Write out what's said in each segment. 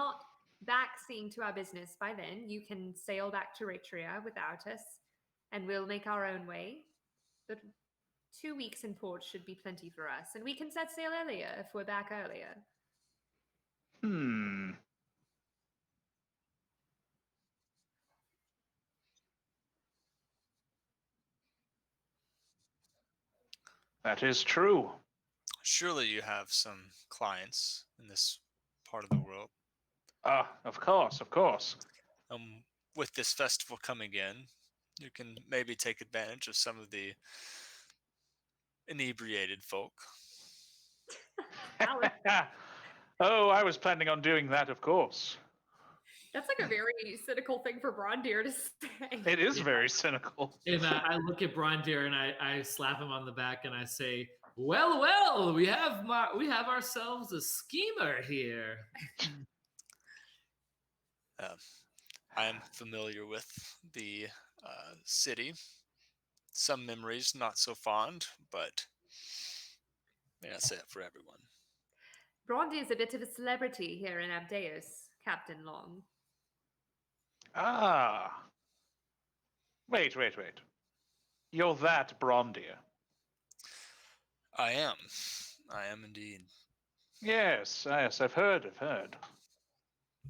not back seeing to our business by then, you can sail back to Ratria without us, and we'll make our own way. But 2 weeks in port should be plenty for us, and we can set sail earlier if we're back earlier. That is true. Surely you have some clients in this part of the world. Of course, of course. With this festival coming in, you can maybe take advantage of some of the inebriated folk. Oh, I was planning on doing that, of course. That's like a very cynical thing for Brondir to say. It is very cynical. And I look at Brondir and I slap him on the back and I say, "Well, we have ourselves a schemer here." I am familiar with the city. Some memories not so fond, but may not say it for everyone. Brondir is a bit of a celebrity here in Abdeos, Captain Long. Wait. You're that Brondir. I am indeed. Yes, I've heard.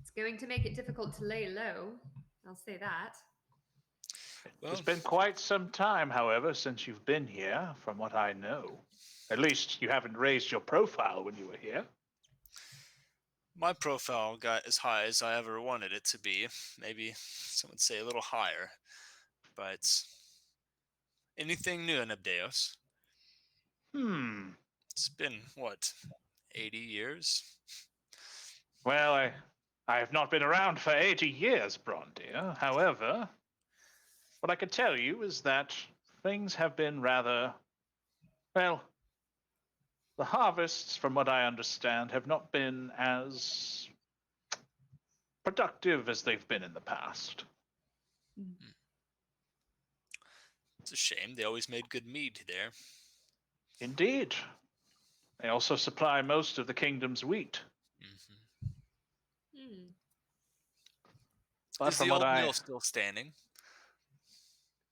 It's going to make it difficult to lay low. I'll say that. Well, It's been quite some time, however, since you've been here, from what I know. At least you haven't raised your profile when you were here. my profile got as high as I ever wanted it to be. Maybe some would say a little higher. But anything new in Abdeos? It's been, 80 years? Well, I have not been around for 80 years, Brondir. However, what I can tell you is that things have been rather... Well, the harvests, from what I understand, have not been as productive as they've been in the past. It's a shame. They always made good mead there. Indeed. They also supply most of the kingdom's wheat. But Is from the what old mill still standing?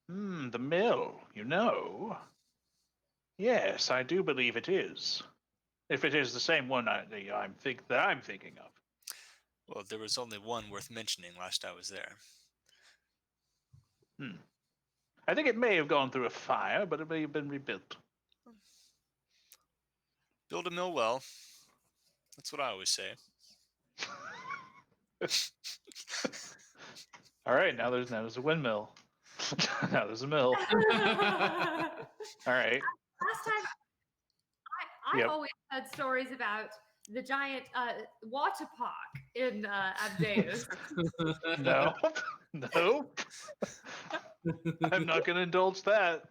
The mill, you know. Yes, I do believe it is. If it is the same one that I'm thinking of. Well, there was only one worth mentioning last I was there. I think it may have gone through a fire, but it may have been rebuilt. Build a mill well. That's what I always say. All right, now there's a windmill. Now there's a mill. All right. Last time, I've always heard stories about the giant water park in Abdeos. Nope. I'm not going to indulge that.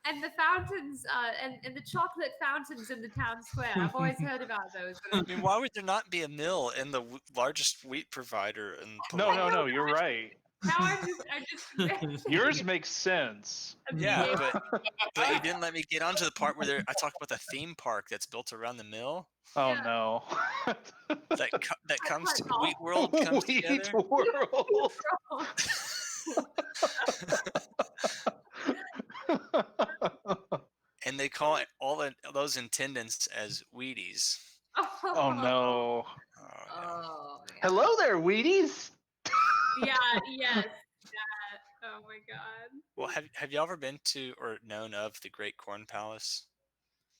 And the fountains, and the chocolate fountains in the town square. I've always heard about those. I mean, why would there not be a mill in the largest wheat provider? In No, you're right. Now I'm just Yours makes sense. Yeah, but you didn't let me get onto the part where I talked about the theme park that's built around the mill. Oh no! that comes to Wheat World. Wheat World. And they call it all those attendants as Wheaties. Oh no! Oh, yeah. Hello there, Wheaties. Yes. Oh my god. Well, have you ever been to or known of the Great Corn Palace?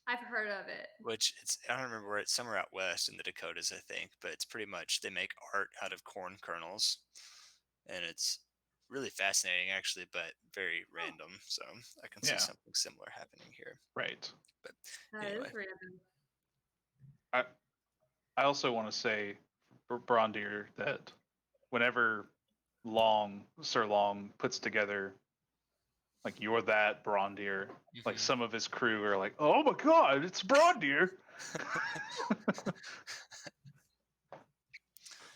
I've heard of it. Which I don't remember where it's somewhere out west in the Dakotas, I think, but it's pretty much they make art out of corn kernels, and it's really fascinating actually, but very random. So I can see something similar happening here. Right. But That is random. I also want to say, Brondir, that whenever Sir Long puts together, like, you're that Brondir, like, some of his crew are like, oh my god, it's Brondir.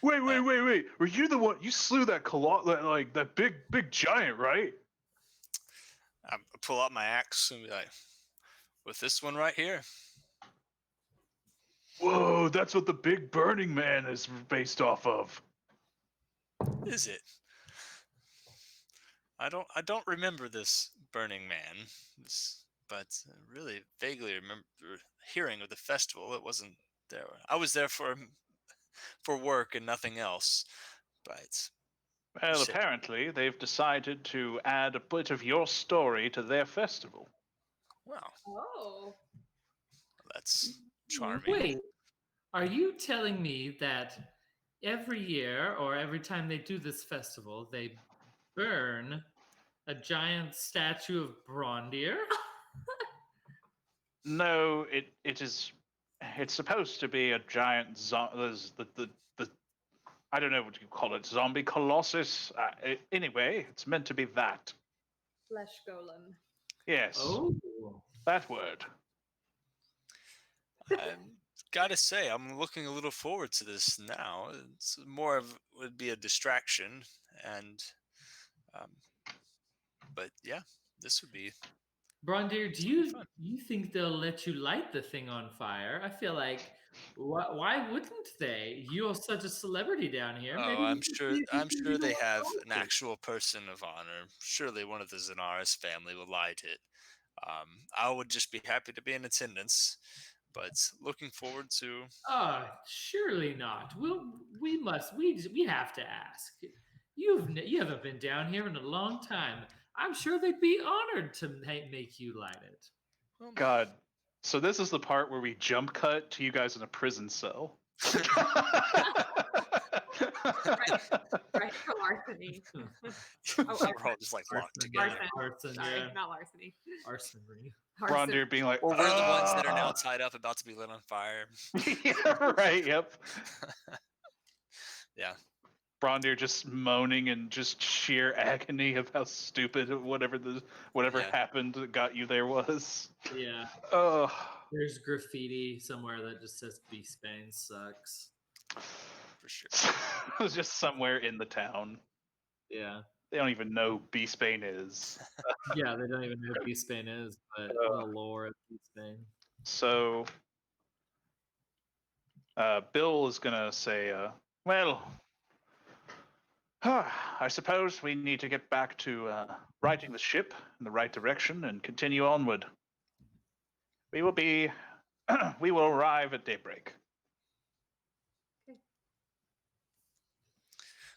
Wait. Were you the one, you slew that that big giant, right? I pull out my axe and be like, with this one right here. Whoa, that's what the big Burning Man is based off of. Is it? I don't remember this Burning Man, but really vaguely remember hearing of the festival. It wasn't there. I was there for work and nothing else. But Well, said, apparently they've decided to add a bit of your story to their festival. wow, Oh. that's charming. Wait, are you telling me that every year or every time they do this festival, they burn a giant statue of Brondir? No, it's supposed to be a giant the I don't know what you call it, zombie colossus. Anyway, it's meant to be that. Flesh golem. Yes, Oh. that word. I gotta say, I'm looking a little forward to this now. It's more of would be a distraction, and um, but yeah, this would be Brondir, do something fun. you think they'll let you light the thing on fire? I feel like why wouldn't they? You're such a celebrity down here. Maybe Oh, you could I'm see sure they have an people. actual person of honor. Surely one of the Zenaris family will light it. I would just be happy to be in attendance, but looking forward to. Surely not. We have to ask. You haven't been down here in a long time. I'm sure they'd be honored to make you light it. Well, God. So this is the part where we jump cut to you guys in a prison cell. Right, for larceny. we're arson. all just like locked Arson, together. Arson, Sorry, yeah. not larceny. Arsonry. Brondir being like, Or we're the ones that are now tied up, about to be lit on fire. Yeah, right. Yep. Yeah. Brondir just moaning in just sheer agony of how stupid whatever Yeah. happened that got you there was. Yeah. Oh. There's graffiti somewhere that just says Beastbane sucks. For sure. It was just somewhere in the town. Yeah. They don't even know Beastbane is. Yeah, they don't even know what Beastbane is, but the lore of Beastbane. So Bill is gonna say, well, I suppose we need to get back to righting the ship in the right direction and continue onward. We will be we will arrive at daybreak. Is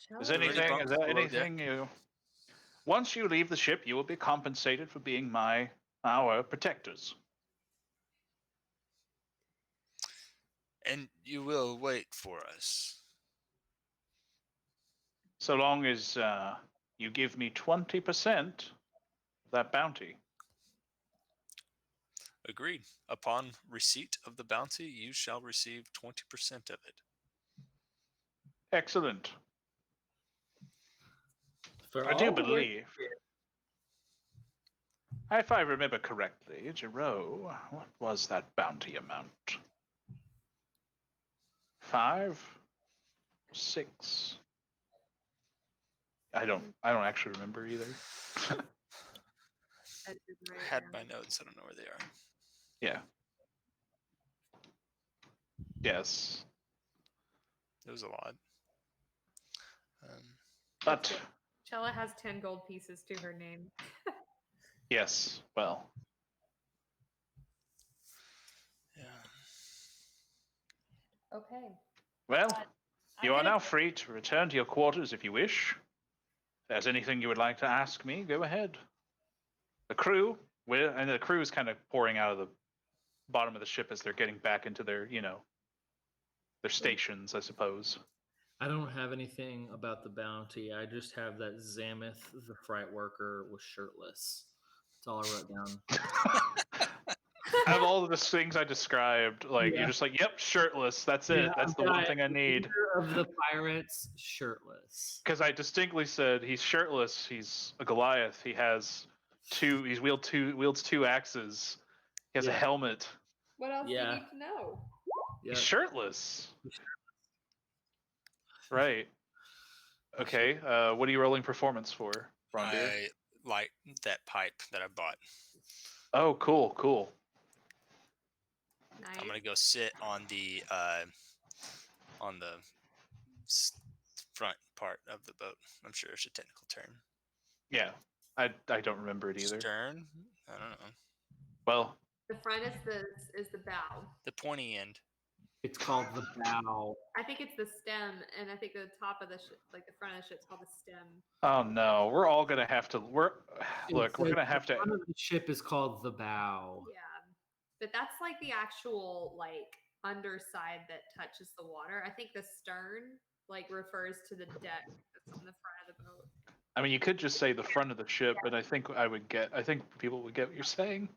Shall I- Already anything? bunked Is there below deck. anything you? Once you leave the ship, you will be compensated for being our protectors. And you will wait for us. So long as you give me 20% of that bounty. Agreed. Upon receipt of the bounty, you shall receive 20% of it. Excellent. For I do all the work- believe, if I remember correctly, Giro, what was that bounty amount? 5, 6. I don't actually remember either. That is I right had now. my notes. I don't know where they are. Yeah. Yes. It was a lot. But Chella has 10 gold pieces to her name. yes, well, Yeah. Okay. well, I'm you are gonna- now free to return to your quarters if you wish. If there's anything you would like to ask me, go ahead. The crew, and the crew is kind of pouring out of the bottom of the ship as they're getting back into their, their stations, I suppose. I don't have anything about the bounty. I just have that Zamith, the fright worker, was shirtless. That's all I wrote down. Out of all of the things I described, like Yeah. you're just like, yep, shirtless. That's it. Yeah, That's the one thing I need. Leader of the pirates, shirtless. Because I distinctly said he's shirtless. He's a Goliath. He has two. He's wields two axes. He has a Yeah. helmet. What else do Yeah. you need to know? Yeah. He's shirtless. Right. Okay. What are you rolling performance for, Rondir? I like that pipe that I bought. Oh, cool. Nice. I'm gonna go sit on the front part of the boat. I'm sure there's a technical term. Yeah, I don't remember it either. Stern? I don't know. Well, The front is the bow. The pointy end. It's called the bow. I think it's the stem, and I think the top of the like the front of the ship's called the stem. oh no, we're all gonna have to. Look, we're gonna have The to. front of the ship is called the bow. Yeah, but that's like the actual like underside that touches the water. I think the stern like refers to the deck that's on the front of the boat. I mean, you could just say the front of the ship, but I think people would get what you're saying.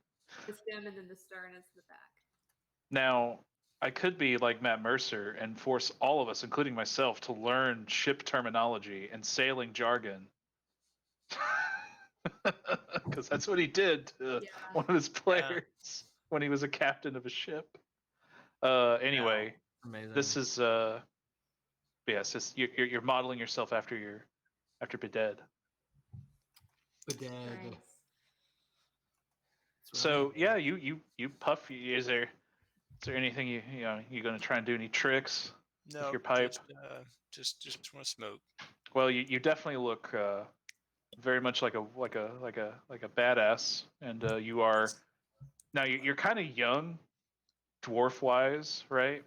The stem and then the stern is the back. Now, I could be like Matt Mercer and force all of us, including myself, to learn ship terminology and sailing jargon. Because that's what he did to Yeah. one of his players when he was a captain of a ship. Anyway, Amazing. this is yes, you're modeling yourself after Beded. Nice. So yeah, you puff. Is there anything you're gonna try and do any tricks with your pipe? Just want to smoke. Well, you definitely look very much like a badass, and you are now you're kind of young, dwarf wise, right?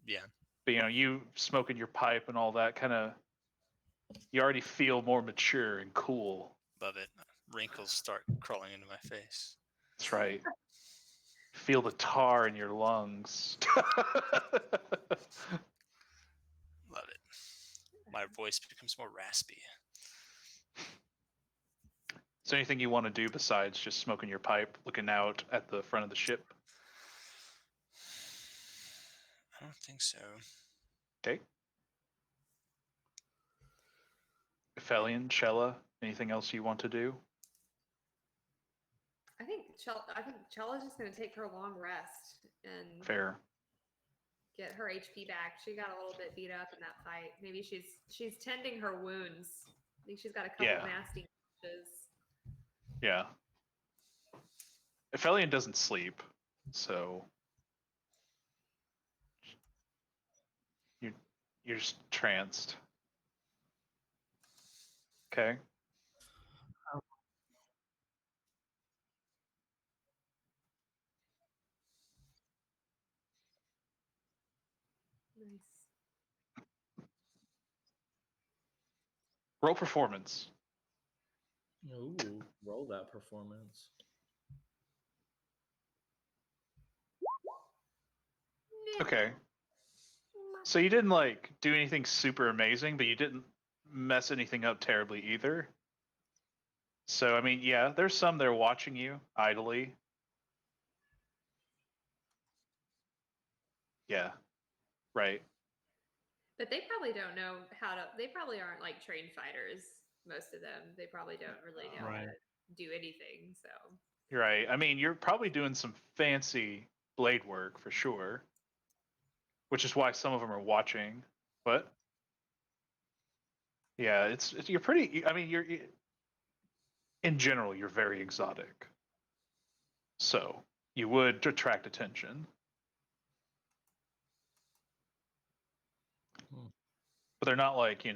Yeah. But you smoking your pipe and all that kind of, you already feel more mature and cool. Love it. Wrinkles start crawling into my face. That's right. Feel the tar in your lungs. Love it. My voice becomes more raspy. Is there anything you want to do besides just smoking your pipe, looking out at the front of the ship? I don't think so. Okay. Felian, Chella, anything else you want to do? I think Chella's just gonna take her long rest and Fair. get her HP back. She got a little bit beat up in that fight. Maybe she's tending her wounds. I think she's got a couple nasty punches. Yeah. Felian doesn't sleep, so you're just tranced. Okay. Nice. Roll performance. Ooh, roll that performance. Okay. So you didn't like do anything super amazing, but you didn't mess anything up terribly either. So I mean, yeah, there's some there watching you idly. Yeah. Right. But they probably don't know how to. They probably aren't like trained fighters. Most of them, they probably don't really know how to do anything. So You're right. I mean, you're probably doing some fancy blade work for sure, which is why some of them are watching. But yeah, you're pretty. I mean, in general, you're very exotic. So you would attract attention. But they're not like,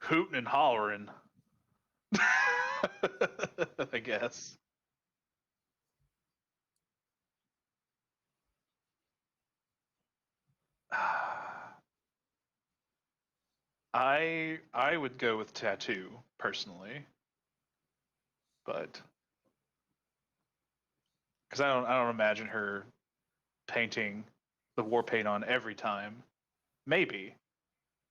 hooting and hollering. I guess. I would go with tattoo personally, but because I don't imagine her painting the war paint on every time. Maybe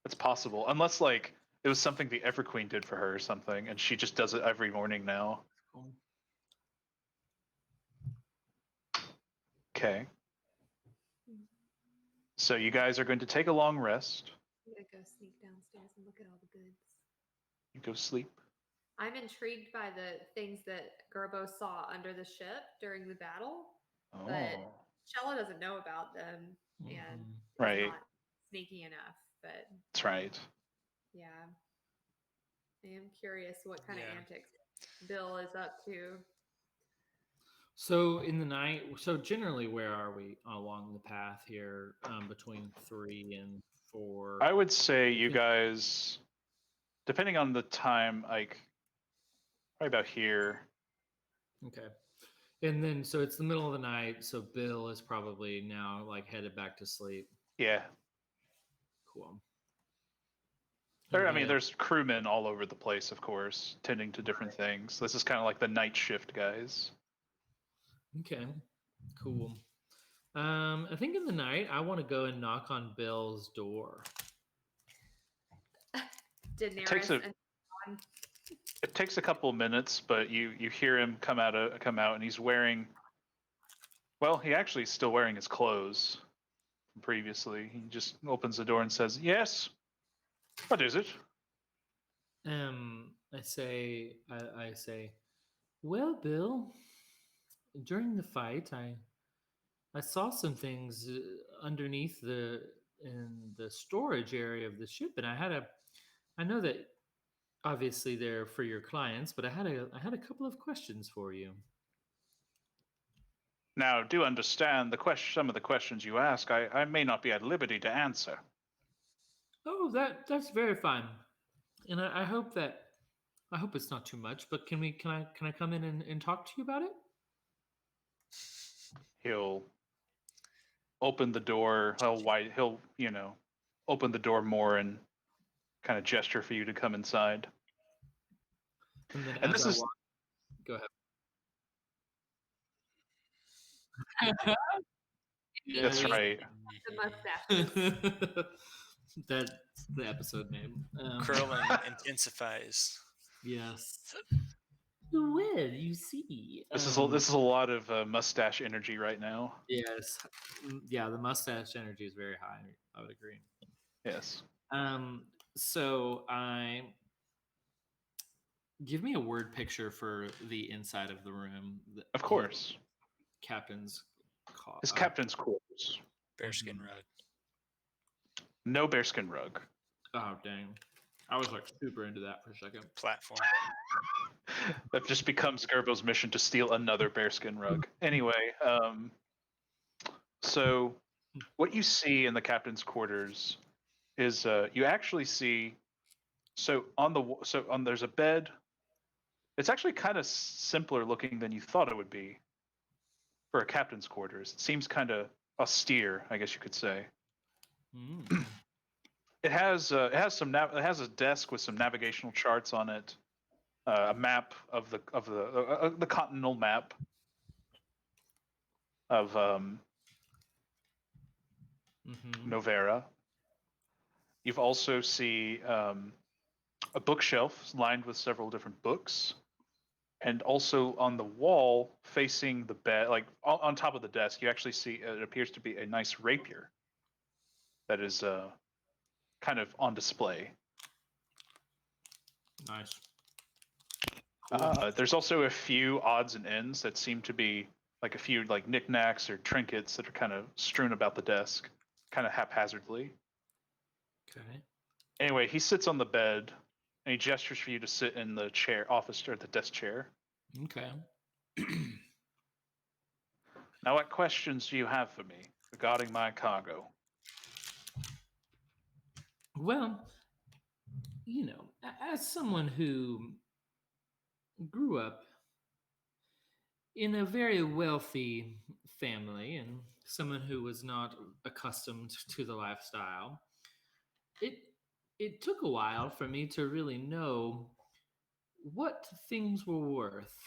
it's possible, unless like it was something the Everqueen did for her or something, and she just does it every morning now. Okay. So you guys are going to take a long rest. I'm gonna go sneak downstairs and look at all the goods. You go sleep. I'm intrigued by the things that Gerbo saw under the ship during the battle, but Chella doesn't know about them and is not sneaky enough. But that's right. Yeah, I am curious what kind of antics Bill is up to. So in the night, so generally, where are we along the path here between 3 and 4? I would say you think- guys, depending on the time, like probably about here. Okay. And then, so it's the middle of the night. So Bill is probably now like headed back to sleep. Yeah. Cool. I mean, there's crewmen all over the place, of course, tending to different things. This is kind of like the night shift guys. Okay. Cool. I think in the night, I want to go and knock on Bill's door. Daenerys a- and Jon. It takes a couple minutes, but you hear him come out, and he's wearing. Well, he actually is still wearing his clothes from previously. He just opens the door and says, "Yes. What is it?" I say, well, Bill, during the fight, I saw some things underneath in the storage area of the ship, and I know that obviously they're for your clients, but I had a couple of questions for you. Now, do understand some of the questions you ask. I may not be at liberty to answer. Oh, that's very fine, and I hope it's not too much. But can I come in and talk to you about it? He'll open the door. He'll open the door more and kind of gesture for you to come inside. And then And as this I is walk, go ahead. that's right. The mustache. That's the episode name. Curling intensifies. Yes. Well, you see. This is a lot of mustache energy right now. Yes. Yeah, the mustache energy is very high. I would agree. Yes. So I give me a word picture for the inside of the room. Of course. Captain's His captain's quarters. Bearskin rug. No bearskin rug. Oh dang. I was like super into that for a second. Platform. That just becomes Gerbo's mission to steal another bearskin rug. Anyway, so what you see in the captain's quarters is you actually see there's a bed. It's actually kind of simpler looking than you thought it would be for a captain's quarters. It seems kind of austere, I guess you could say. Mm. It has a desk with some navigational charts on it, a map of the continental map of Novera. You've also see a bookshelf lined with several different books, and also on the wall facing the bed, like on top of the desk, you actually see it appears to be a nice rapier that is kind of on display. Nice. There's also a few odds and ends that seem to be like a few like knickknacks or trinkets that are kind of strewn about the desk, kind of haphazardly. Okay. Anyway, he sits on the bed and he gestures for you to sit in the office or the desk chair. Okay. Now, what questions do you have for me regarding my cargo? Well, as someone who grew up in a very wealthy family and someone who was not accustomed to the lifestyle, it took a while for me to really know what things were worth.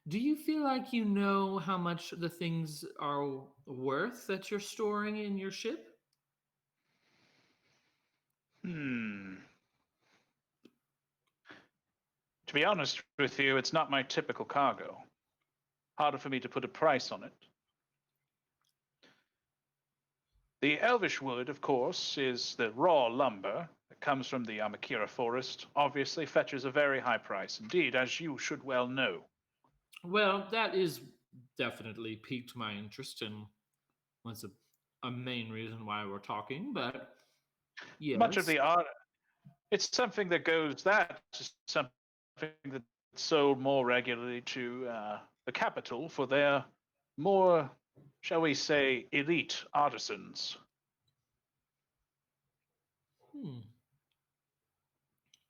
Do you feel like you know how much the things are worth that you're storing in your ship? To be honest with you, it's not my typical cargo. Harder for me to put a price on it. The elvish wood, of course, is the raw lumber that comes from the Amakira forest. Obviously, fetches a very high price indeed, as you should well know. Well, that is definitely piqued my interest and was a main reason why we're talking, but yes. Much of the art, it's something that goes, that's something that sold more regularly to the capital for their more, shall we say, elite artisans. Hmm.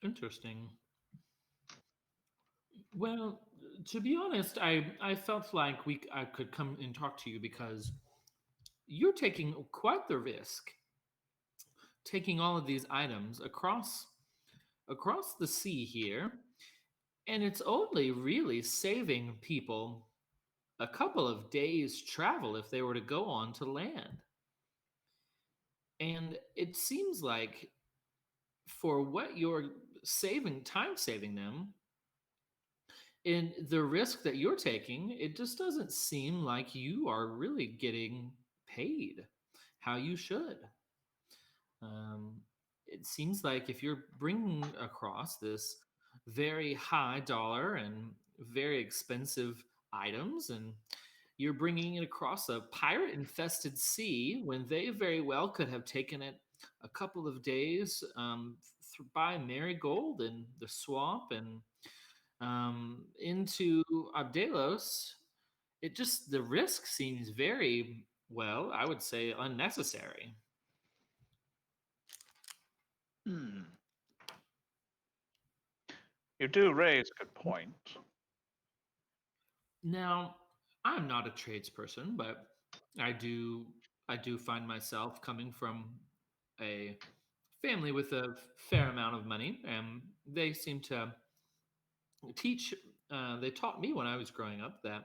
Interesting. Well, to be honest, I felt like I could come and talk to you because you're taking quite the risk, taking all of these items across the sea here, and it's only really saving people a couple of days' travel if they were to go on to land. And it seems like for what you're time saving them, in the risk that you're taking, it just doesn't seem like you are really getting paid how you should. Um, it seems like if you're bringing across this very high dollar and very expensive items, and you're bringing it across a pirate infested sea when they very well could have taken it a couple of days by Marigold and the swamp and into Abdelos, it just the risk seems very well, I would say unnecessary. Hmm. You do raise a good point. Now, I'm not a tradesperson, but I do I do find myself coming from a family with a fair amount of money, and they seem to teach. They taught me when I was growing up that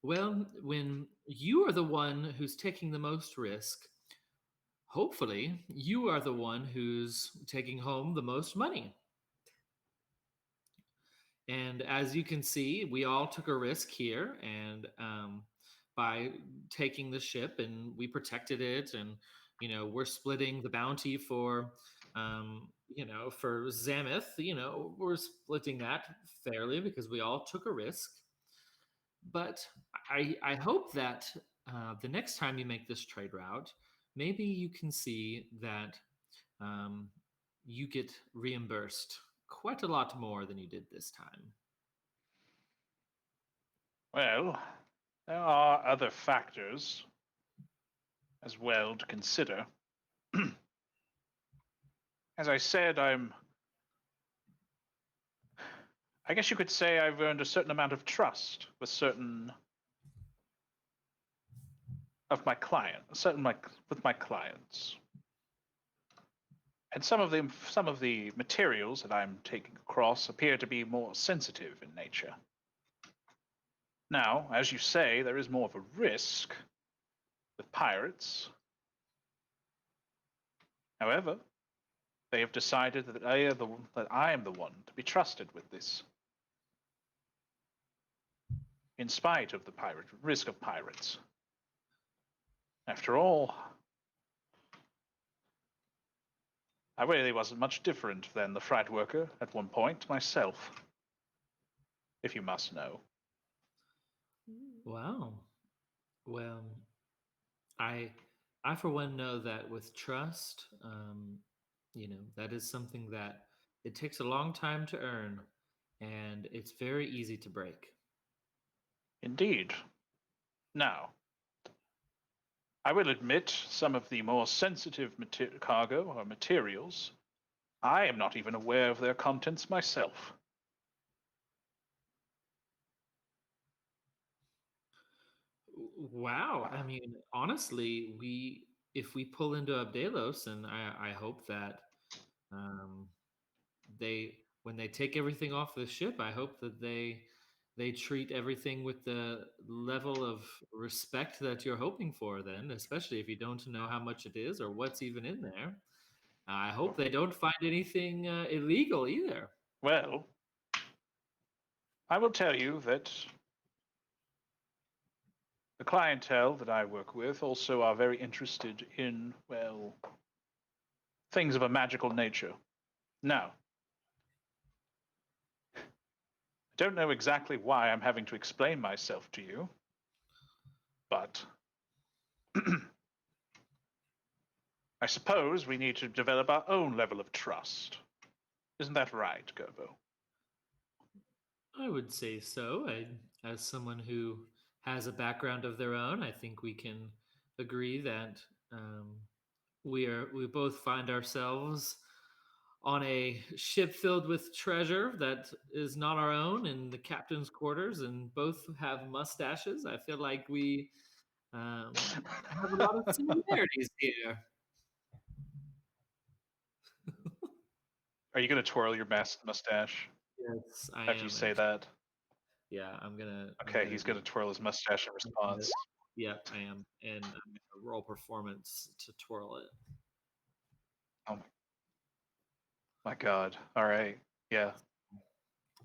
well, when you are the one who's taking the most risk, hopefully you are the one who's taking home the most money. And as you can see, we all took a risk here, and by taking the ship, and we protected it, and we're splitting the bounty for, for Zamith. We're splitting that fairly because we all took a risk. But I hope that the next time you make this trade route, maybe you can see that um, you get reimbursed quite a lot more than you did this time. Well, there are other factors as well to consider. As I said, I guess you could say I've earned a certain amount of trust with certain of my clients, with my clients. And some of the materials that I'm taking across appear to be more sensitive in nature. Now, as you say, there is more of a risk with pirates. However, they have decided that I am the one to be trusted with this, in spite of the risk of pirates. After all, I really wasn't much different than the freight worker at one point myself, if you must know. Wow. Well, I I for one know that with trust, that is something that it takes a long time to earn, and it's very easy to break. Indeed. Now, I will admit some of the more sensitive cargo or materials, I am not even aware of their contents myself. Wow. I mean, honestly, we if we pull into Abdelos, and I hope that um, they when they take everything off the ship, I hope that they treat everything with the level of respect that you're hoping for. Then, especially if you don't know how much it is or what's even in there, I hope they don't find anything illegal either. Well, I will tell you that the clientele that I work with also are very interested in, well, things of a magical nature. Now, I don't know exactly why I'm having to explain myself to you, but I suppose we need to develop our own level of trust. Isn't that right, Gerbo? I would say so. As someone who has a background of their own, I think we can agree that um, we both find ourselves on a ship filled with treasure that is not our own in the captain's quarters, and both have mustaches. I feel like we have a lot of similarities here. Are you going to twirl your mustache Yes, I after you am. say Actually. that? Yeah, I'm gonna. Okay, he's going to twirl his mustache in response. Yep, I am, and I'm gonna roll performance to twirl it. Oh my god. All right. Yeah.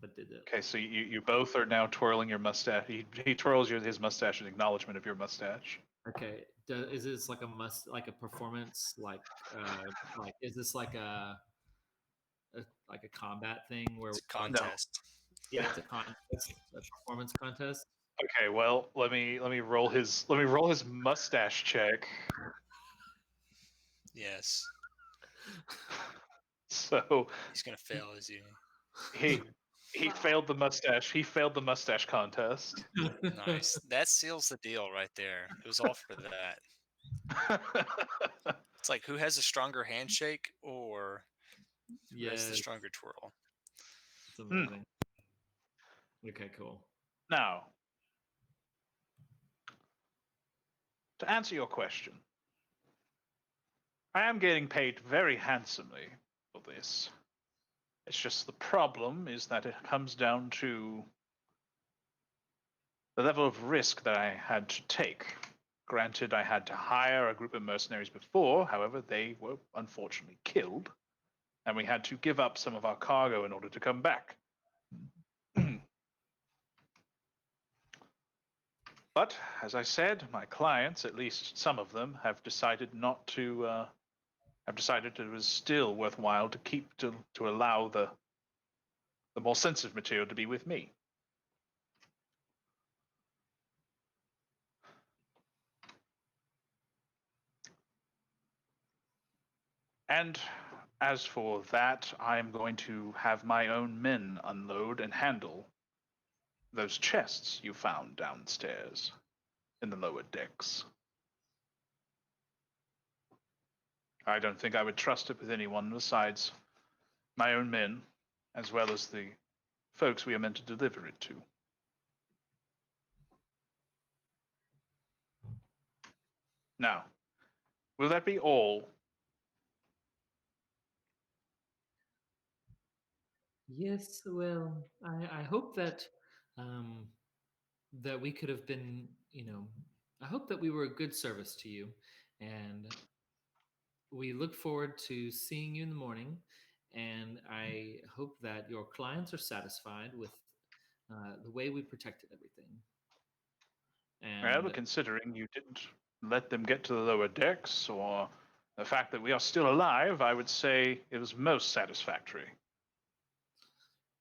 But did it? Okay, so you both are now twirling your mustache. He twirls his mustache in acknowledgement of your mustache. Okay. Is this like like a performance like is this like a combat thing where It's a No. contest. yeah, it's a contest, a performance contest? Okay, well, let me roll his mustache check. Yes. So He's gonna fail, is he? he failed the mustache. He failed the mustache contest. Nice. That seals the deal right there. It was all for that. It's like who has a stronger handshake or who has the Yes, stronger twirl. it's amazing. Okay, cool. Now, to answer your question, I am getting paid very handsomely for this. It's just the problem is that it comes down to the level of risk that I had to take. Granted, I had to hire a group of mercenaries before, however, they were unfortunately killed, and we had to give up some of our cargo in order to come back. But, as I said, my clients, at least some of them, have decided not to. Have decided it was still worthwhile to keep to allow the more sensitive material to be with me. And as for that, I am going to have my own men unload and handle those chests you found downstairs in the lower decks. I don't think I would trust it with anyone besides my own men, as well as the folks we are meant to deliver it to. Now, will that be all? Yes, well, I hope that um, that we could have been, I hope that we were a good service to you, and we look forward to seeing you in the morning. And I hope that your clients are satisfied with the way we protected everything. Well, And considering you didn't let them get to the lower decks, or the fact that we are still alive, I would say it was most satisfactory.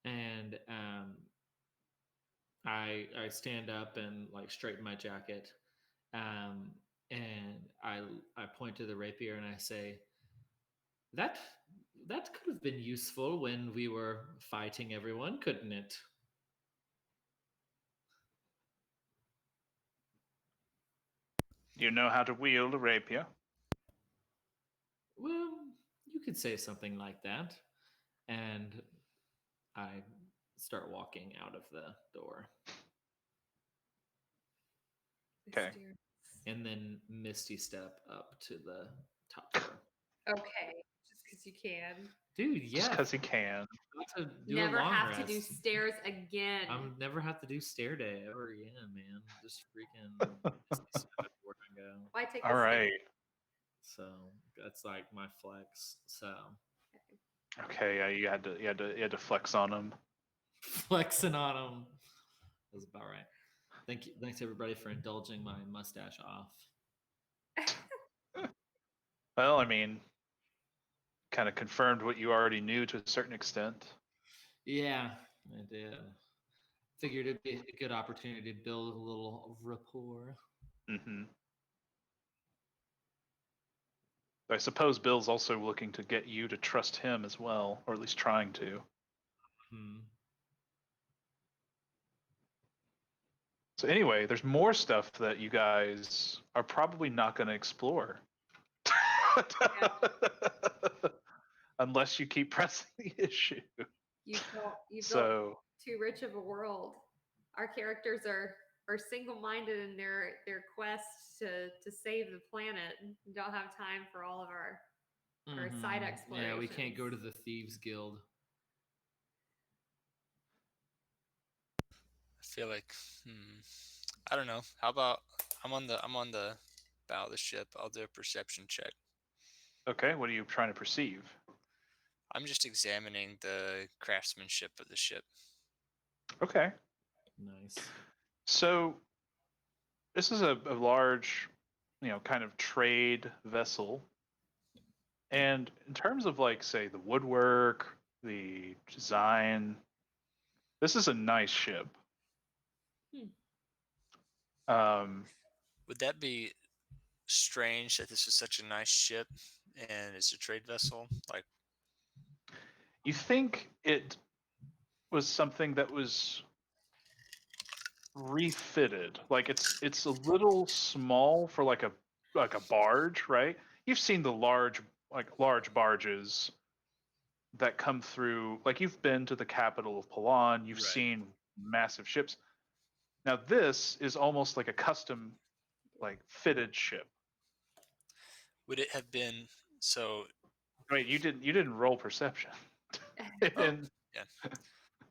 and I stand up and like straighten my jacket, um, and I point to the rapier and I say, that that could have been useful when we were fighting everyone, couldn't it? You know how to wield a rapier? Well, you could say something like that. And I start walking out of the door. Okay. And then Misty step up to the top floor. Okay, just because you can. Dude, Just yeah. because he can. To do Never a long have rest. to do stairs again. I'm never have to do stair day ever again, man. Just freaking Misty step everywhere I go. Why take All the right. So that's like my flex. So Okay. Yeah, you had to flex on him. flexing on him. That's about right. Thank you. Thanks everybody for indulging my mustache off. Well, I mean, kind of confirmed what you already knew to a certain extent. Yeah, I did. Figured it'd be a good opportunity to build a little rapport. Mm-hmm. I suppose Bill's also looking to get you to trust him as well, or at least trying to. Hmm. So anyway, there's more stuff that you guys are probably not going to explore. Unless you keep pressing the issue. You built So too rich of a world. Our characters are single-minded in their quest to save the planet and don't have time for all of our side explorations. Yeah, we can't go to the Thieves Guild. I feel like, I don't know. How about I'm on the bow of the ship. I'll do a perception check. okay, what are you trying to perceive? I'm just examining the craftsmanship of the ship. Okay. Nice. So this is a large, kind of trade vessel. And in terms of like, say, the woodwork, the design, this is a nice ship. Would that be strange that this is such a nice ship and it's a trade vessel? Like, you think it was something that was refitted? Like it's a little small for like a barge, right? You've seen the large barges that come through. Like you've been to the capital of Palan, you've Right. seen massive ships. Now this is almost like a custom, like fitted ship. would it have been so? Wait, you didn't roll perception. And-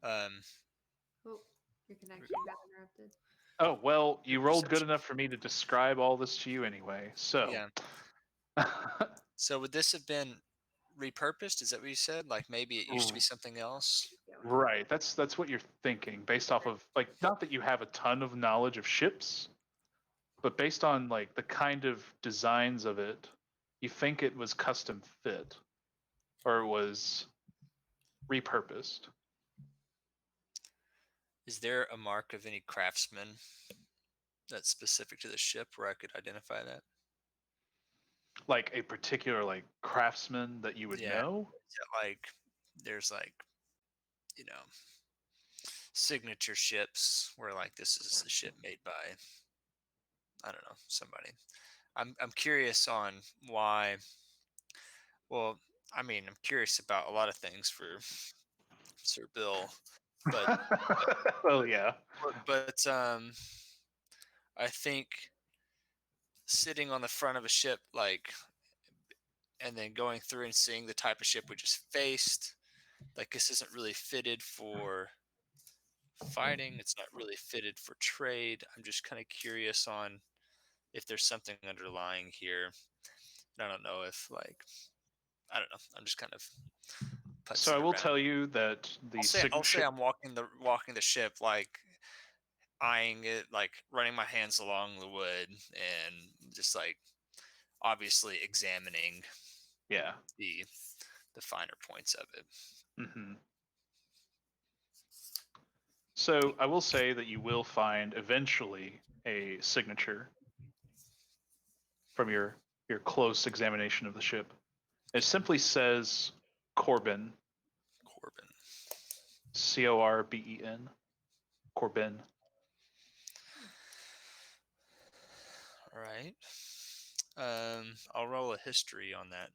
Um, Oh, your connection got interrupted. oh well, you rolled good Perception. enough for me to describe all this to you anyway. So yeah. So would this have been repurposed? Is that what you said? Like maybe it used to be something else? right, that's what you're thinking based off of like, not that you have a ton of knowledge of ships, but based on like the kind of designs of it, you think it was custom fit or it was repurposed. Is there a mark of any craftsman that's specific to the ship where I could identify that? Like a particular like craftsman that you would Yeah. know? Like there's like, you know, signature ships where like this is a ship made by, I don't know, somebody. I'm curious on why. Well, I mean, I'm curious about a lot of things for Sir Bill, but Well, yeah. I think sitting on the front of a ship, like, and then going through and seeing the type of ship we just faced, like this isn't really fitted for fighting. It's not really fitted for trade. I'm just kind of curious on if there's something underlying here. And I don't know if like, I don't know. I'm just kind of. So I will tell you that the I'll say I'm walking the ship, like eyeing it, like running my hands along the wood, and just like obviously examining yeah. the finer points of it. Mm-hmm. So I will say that you will find eventually a signature from your close examination of the ship. It simply says Corbin. Corbin. Corben. Corbin. All right. I'll roll a history on that.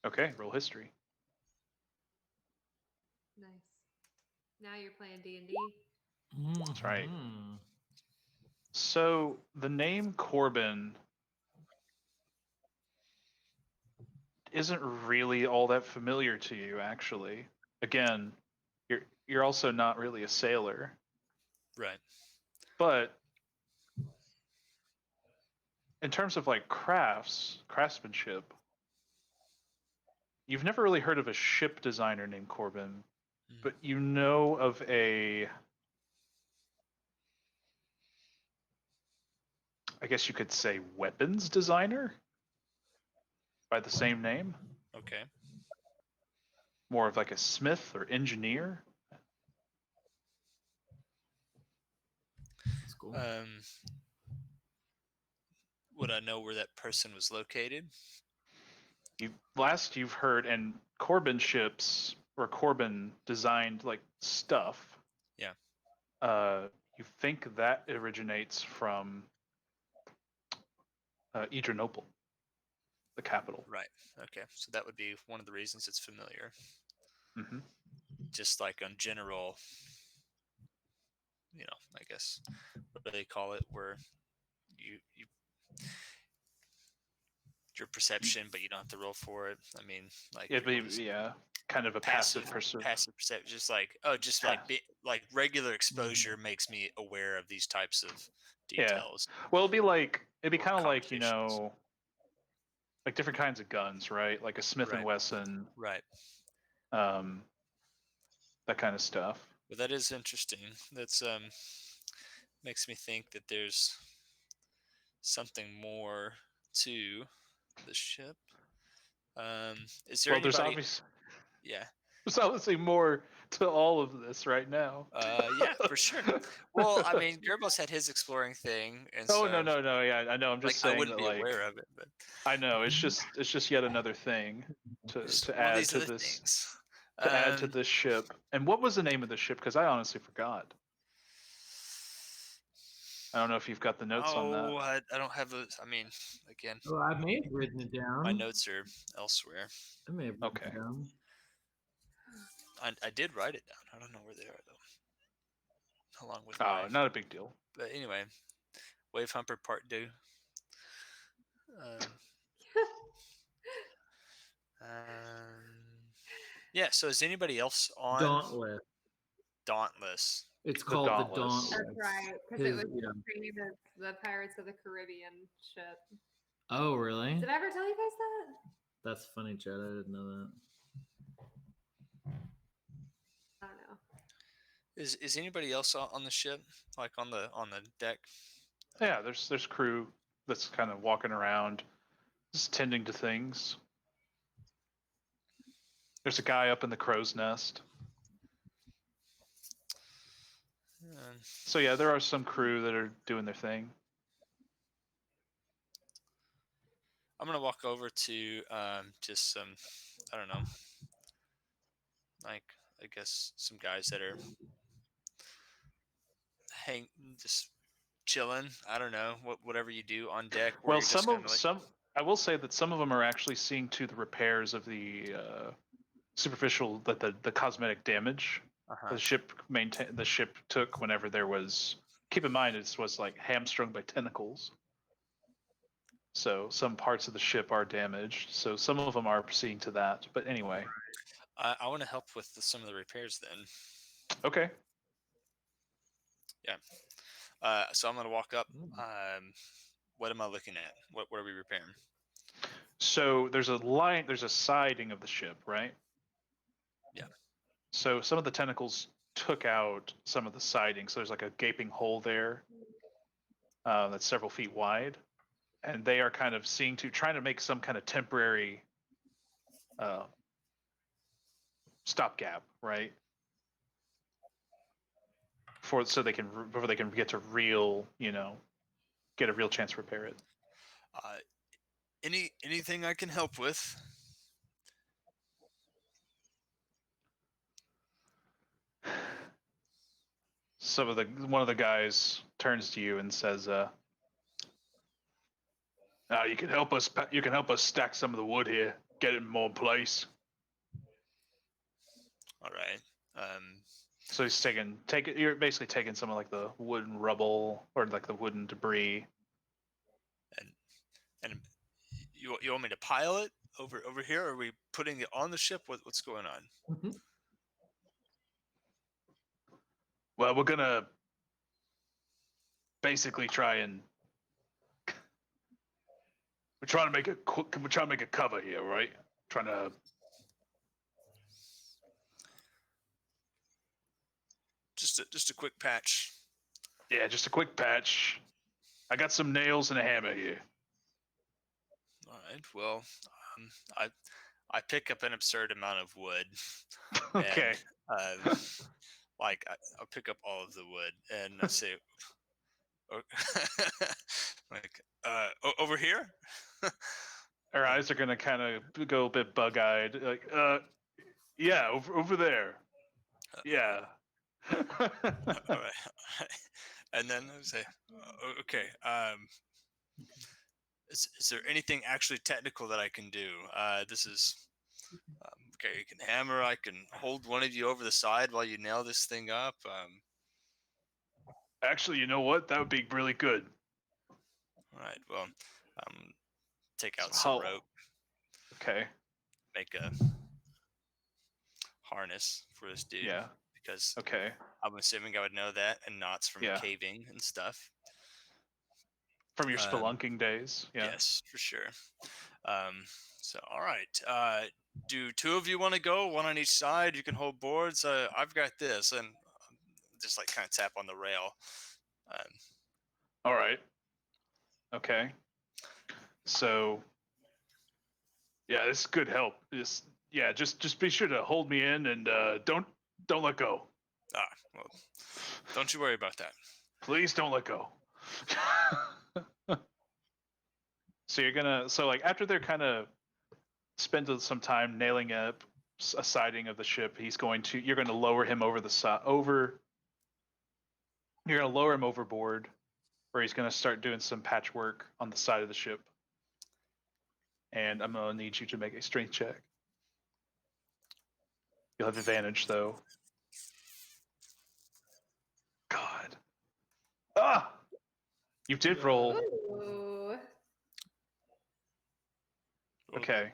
Okay, roll history. Nice. Now you're playing D&D. That's right. So the name Corbin isn't really all that familiar to you, actually. Again, you're also not really a sailor, Right. but in terms of like craftsmanship, you've never really heard of a ship designer named Corbin, but you know of a, I guess you could say, weapons designer by the same name. Okay. More of like a smith or engineer. That's cool. Would I know where that person was located? You've heard, and Corbin ships or Corbin designed like stuff. Yeah. you think that originates from Adrianople, the capital. Right. Okay. So that would be one of the reasons it's familiar. Hmm. Just like on general, I guess what do they call it, where you your perception, but you don't have to roll for it. I mean, like It'd your be kind of a passive perception. passive perception, just like like regular exposure makes me aware of these types of details. Well, it'd be Or kind of like conversations. like different kinds of guns, right? Like a Smith and Right. Wesson, Right. that kind of stuff. Well, that is interesting. That's makes me think that there's something more to the ship. Is there Well, anybody? Yeah. there's obviously more to all of this right now. Yeah, for sure. Well, I mean, Gerbos had his exploring thing, and Oh so no, yeah, I know. I'm just I saying wouldn't that, be like, aware of it, but I know it's just yet another thing just to one of add these to other this things. to add to this ship. And what was the name of the ship? Because I honestly forgot. I don't know if you've got the notes on that. I don't have those. I mean, again, Oh, I may have written it down. my notes are elsewhere. I may have written Okay. it down. I did write it down. I don't know where they are though. Along with Oh, not a big deal. But anyway, Wave Humper Part 2. Yeah. So is anybody else on Dauntless. Dauntless? It's The called Dauntless. the Dauntless. That's right, because it His- was yeah. the Pirates of the Caribbean ship. Oh, really? Did I ever tell you guys that? That's funny, Chad. I didn't know that. I don't know. Is anybody else on the ship, like on the deck? Yeah, there's crew that's kind of walking around, just tending to things. There's a guy up in the crow's nest. So yeah, there are some crew that are doing their thing. I'm gonna walk over to just some, I don't know, like I guess some guys that are just chilling. I don't know, whatever you do on deck. Where Well, you're just kind of like, I will say that some of them are actually seeing to the repairs of the superficial, that the cosmetic damage the ship took whenever there was. Keep in mind, it was like hamstrung by tentacles. So some parts of the ship are damaged. So some of them are seeing to that. But anyway. I want to help with some of the repairs then. Okay. Yeah. So I'm gonna walk up. What am I looking at? What are we repairing? So there's a siding of the ship, right? Yeah. So some of the tentacles took out some of the siding. So there's like a gaping hole there that's several feet wide. And they are kind of trying to make some kind of temporary stopgap, right? Before they can get to get a real chance to repair it. Anything I can help with? One of the guys turns to you and says, you can help us stack some of the wood here, get it in more place." All right. So he's you're basically taking some of like the wooden rubble or like the wooden debris. And you want me to pile it over here? Or are we putting it on the ship? What's going on? Mm-hmm. Well, we're gonna basically try and we're trying to make a cover here, right? Trying to. Just a quick patch. Yeah, just a quick patch. I got some nails and a hammer here. All right. Well, I pick up an absurd amount of wood. Okay. And, I'll pick up all of the wood and I say, over here. Our eyes are gonna kind of go a bit bug-eyed, like, yeah, over there. Yeah. All right. And then I would say, okay. Is there anything actually technical that I can do? This is okay. You can hammer. I can hold one of you over the side while you nail this thing up. Actually, you know what? That would be really good. All right. Well, take out So some how- rope, Okay. make a harness for this dude. Yeah. Because Okay. I'm assuming I would know that, and knots from Yeah. caving and stuff. From your spelunking days. Yeah. Yes, for sure. So, all right. Do two of you want to go? One on each side. You can hold boards. I've got this, and just like kind of tap on the rail. All right. Okay. So, yeah, this is good help. Just be sure to hold me in and don't let go. Well, don't you worry about that. Please don't let go. So like after they're kind of spend some time nailing up a siding of the ship, you're going to lower him over the side you're going to lower him overboard, where he's going to start doing some patchwork on the side of the ship. And I'm going to need you to make a strength check. You'll have advantage though. God. Ah! You did roll. Ooh. Okay.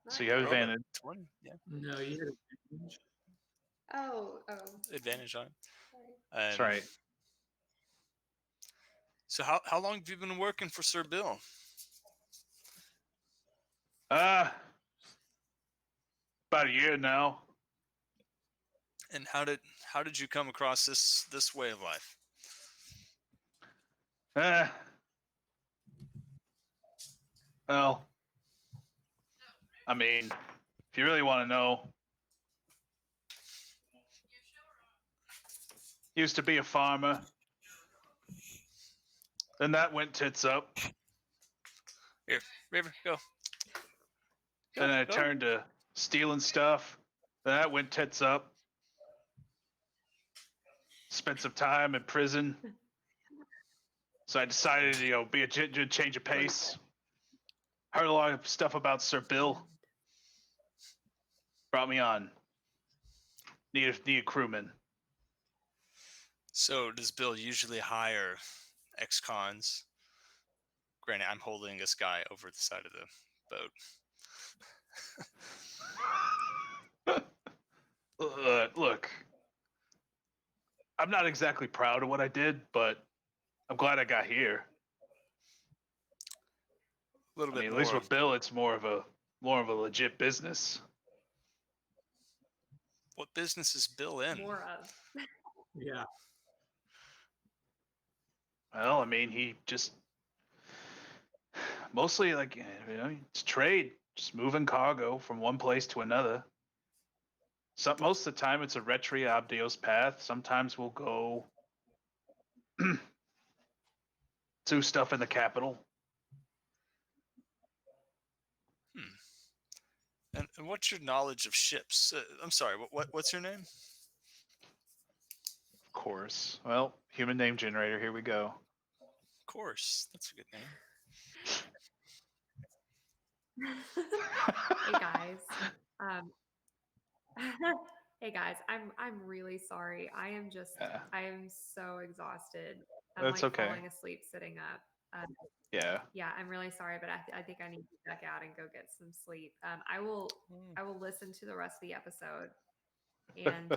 So you Nice. have advantage. 20. Yeah, No, you had advantage. Oh. advantage on it. Sorry. That's right. So how long have you been working for Sir Bill? About a year now. And how did you come across this way of life? Well, I mean, if you really want to know, used to be a farmer. Then that went tits up. Here, River, go. Then I Go. turned to stealing stuff. Then that went tits up. Spent some time in prison. So I decided to, be a change of pace. Heard a lot of stuff about Sir Bill. Brought me on. Need a crewman. So does Bill usually hire ex-cons? Granted, I'm holding this guy over the side of the boat. Look, I'm not exactly proud of what I did, but I'm glad I got here. A little bit At more. least with Bill, it's more of a legit business. What business is Bill in? More of. Yeah. Well, I mean, he just mostly it's trade, just moving cargo from one place to another. Most of the time, it's a Retria Abdeos path. Sometimes we'll go do stuff in the capital. And what's your knowledge of ships? I'm sorry. What's your name? Of course. Well, human name generator. Here we go. Of course, that's a good name. Hey guys. Hey guys, I'm really sorry. I am so exhausted. I'm That's okay. falling asleep sitting up. Yeah. Yeah, I'm really sorry, but I think I need to check out and go get some sleep. I will listen to the rest of the episode. And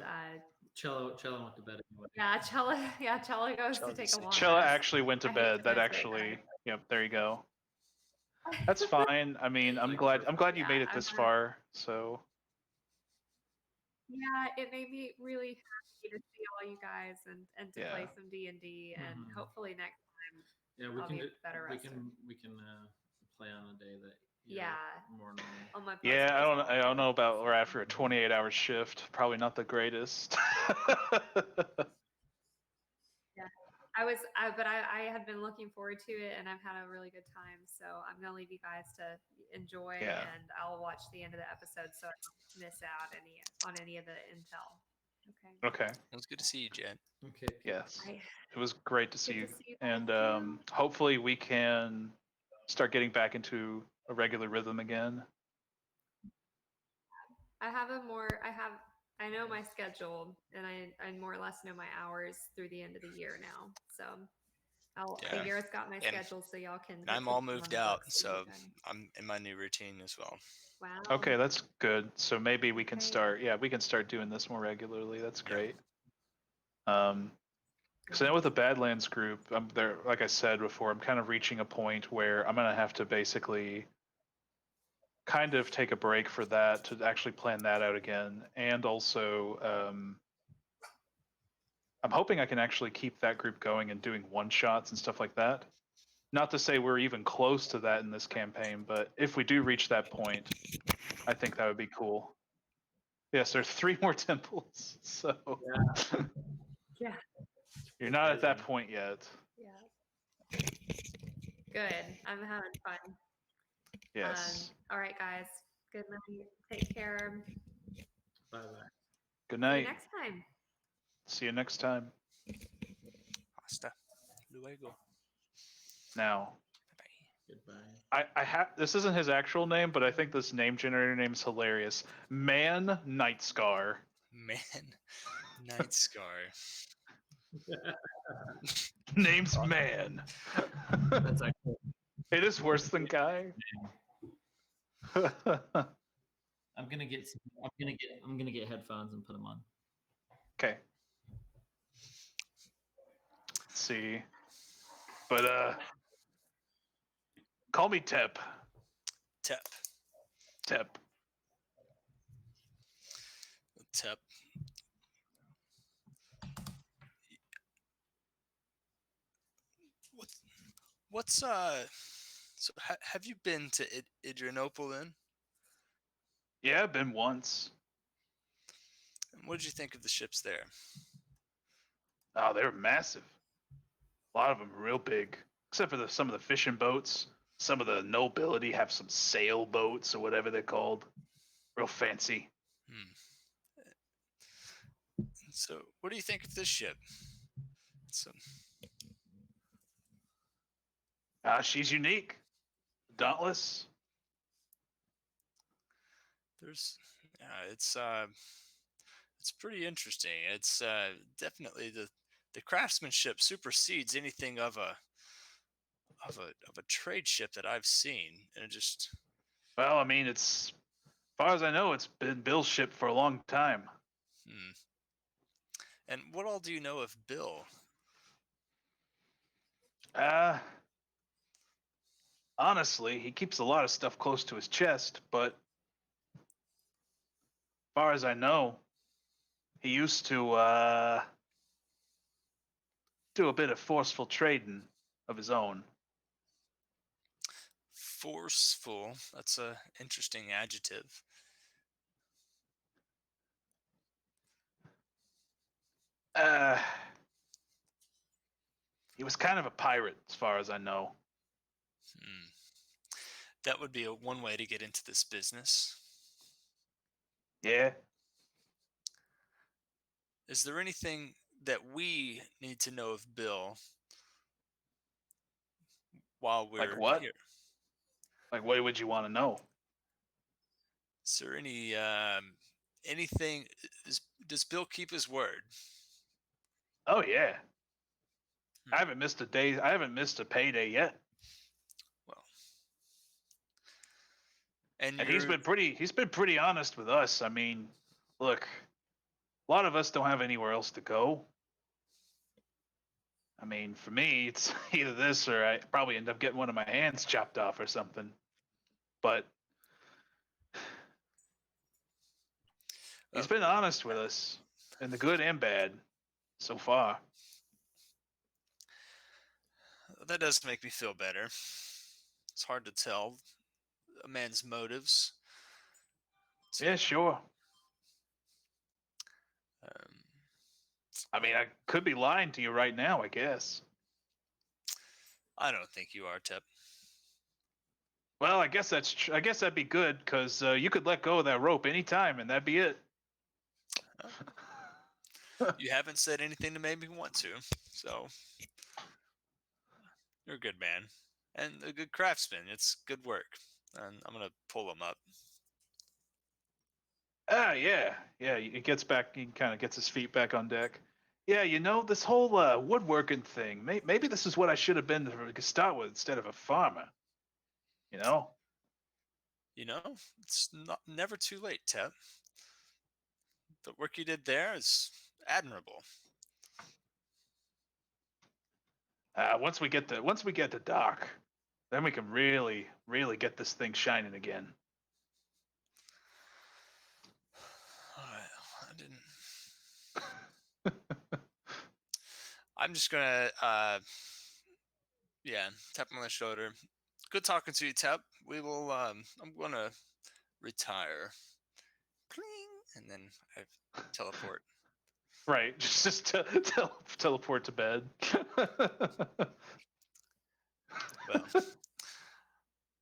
Cello went to bed anyway. Chella goes Chella to take just a said long Chella rest. actually went to I hate bed. to That miss it, actually, guys. yep. There you go. That's fine. I mean, I'm glad you made it this far. So. Yeah, it made me really happy to see all you guys and to play some D&D, and Mhm. hopefully next time Yeah, we I'll can be better we rested. can play on a day that Yeah. more normal. On my Yeah, post-baseball I don't day. know about we're after a 28-hour shift. Probably not the greatest. But I had been looking forward to it, and I've had a really good time. So I'm gonna leave you guys to enjoy, Yeah. and I'll watch the end of the episode so I don't miss out on any of the intel. Okay. Okay. It was good to see you, Jen. Okay. Yes. I, It was great to see good you. to see you guys And too. hopefully we can start getting back into a regular rhythm again. I know my schedule, and I more or less know my hours through the end of the year now. So Yeah. Garrett's got my And- schedule, so y'all can. And I'm put all them on moved the out, books when you're so done. I'm in my new routine as well. Wow. Okay, that's good. So maybe we can Okay. start. Yeah, we can start doing this more regularly. That's Yeah. great. So now with the Badlands group, I'm there. Like I said before, I'm kind of reaching a point where I'm gonna have to basically kind of take a break for that to actually plan that out again, and also I'm hoping I can actually keep that group going and doing one shots and stuff like that. Not to say we're even close to that in this campaign, but if we do reach that point, I think that would be cool. Yes, there's 3 more temples, so Yeah. you're not at that point yet. Yeah. Good. I'm having fun. Yes. All right, guys. Good night. Take care. Bye bye. Good See you night. next time. See you next time. Hasta luego. Now, Goodbye. I have this isn't his actual name, but I think this name generator name is hilarious. Man Nightscar. Man, Night Scar. Name's Man. That's actually. It is worse than Guy. I'm gonna get. I'm gonna get headphones and put them on. Okay. Let's see. But call me Tep. Tep. Tep. Tep. What's So have you been to Adrianople then? Yeah, been once. And what did you think of the ships there? Oh, they were massive. A lot of them real big, except for some of the fishing boats. Some of the nobility have some sailboats or whatever they're called. Real fancy. So what do you think of this ship? So She's unique. Dauntless. there's it's pretty interesting. It's definitely the craftsmanship supersedes anything of a trade ship that I've seen, and it just Well, I mean, it's as far as I know, it's been Bill's ship for a long time. And what all do you know of Bill? Honestly, he keeps a lot of stuff close to his chest, but as far as I know, he used to do a bit of forceful trading of his own. Forceful. That's a interesting adjective. He was kind of a pirate, as far as I know. That would be one way to get into this business. Yeah. Is there anything that we need to know of Bill while we're Like what? here? Like, what would you want to know? Is there anything? Does Bill keep his word? Oh yeah. I haven't missed a day. I haven't missed a payday yet. Well, and he's been pretty honest with us. I mean, look, a lot of us don't have anywhere else to go. I mean, for me, it's either this or I probably end up getting one of my hands chopped off or something. But he's been honest with us, in the good and bad, so far. that does make me feel better. It's hard to tell a man's motives. Yeah, sure. I mean, I could be lying to you right now, I guess. I don't think you are, Tep. Well, I guess I guess that'd be good because you could let go of that rope anytime, and that'd be it. You haven't said anything to make me want to, so you're a good man and a good craftsman. It's good work, and I'm gonna pull him up. Yeah. He gets back. He kind of gets his feet back on deck. Yeah, this whole woodworking thing. Maybe this is what I should have been to start with instead of a farmer. You know. It's never too late, Tep. The work you did there is admirable. Once we get to dock, then we can really get this thing shining again. I didn't. I'm just gonna, tap him on the shoulder. Good talking to you, Tep. We will. I'm gonna retire. Cling, and then I teleport. Right, just teleport to bed. Well,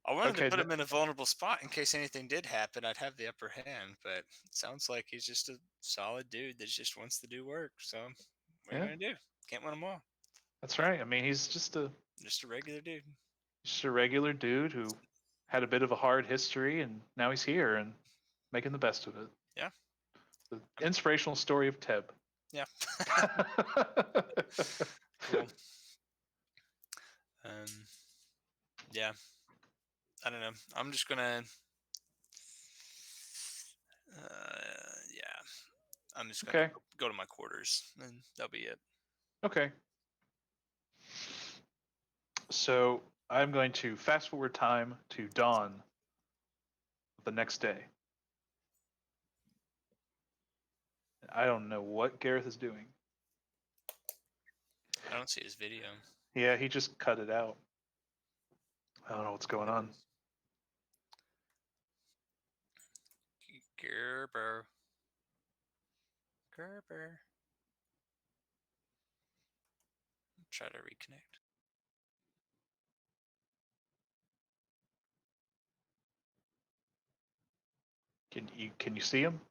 I wanted Okay, to put him in a vulnerable spot in case anything did happen. I'd have the upper hand, but it sounds like he's just a solid dude that just wants to do work. So, what are you Yeah. gonna do? Can't win them all. That's right. I mean, he's just a regular dude. regular dude who had a bit of a hard history, and now he's here and making the best of it. Yeah. The inspirational story of Teb. Yeah. Cool. Yeah. I don't know. I'm just gonna. I'm just gonna Okay. go to my quarters, and that'll be it. Okay. So I'm going to fast forward time to dawn of the next day. I don't know what Gareth is doing. I don't see his video. Yeah, he just cut it out. I don't know what's going on. Gerber. Try to reconnect. Can you see him?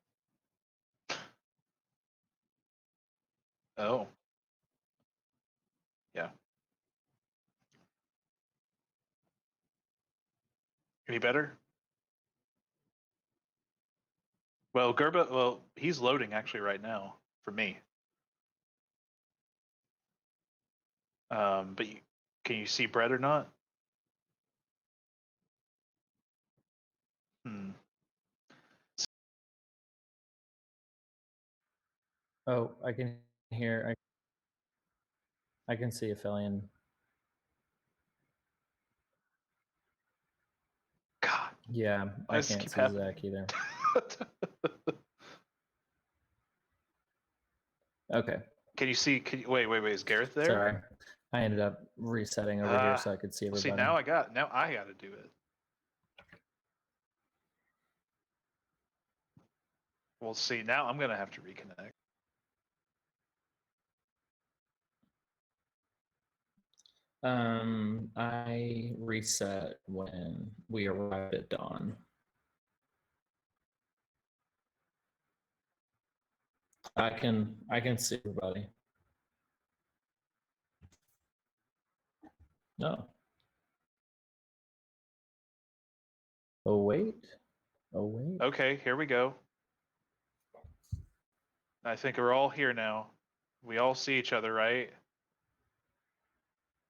Oh. Yeah. Any better? Well, he's loading actually right now for me. But can you see Brett or not? Oh, I can hear. I can see Aphelion. God. Yeah, Why I does this can't keep see happening? Zach either. Okay. Can you see? Wait. Is Gareth there? Sorry, I ended up resetting over here so I could see everybody. See, now I got to do it. Well, see, now I'm gonna have to reconnect. I reset when we arrived at dawn. I can see everybody. No. Oh wait. Okay, here we go. I think we're all here now. We all see each other, right?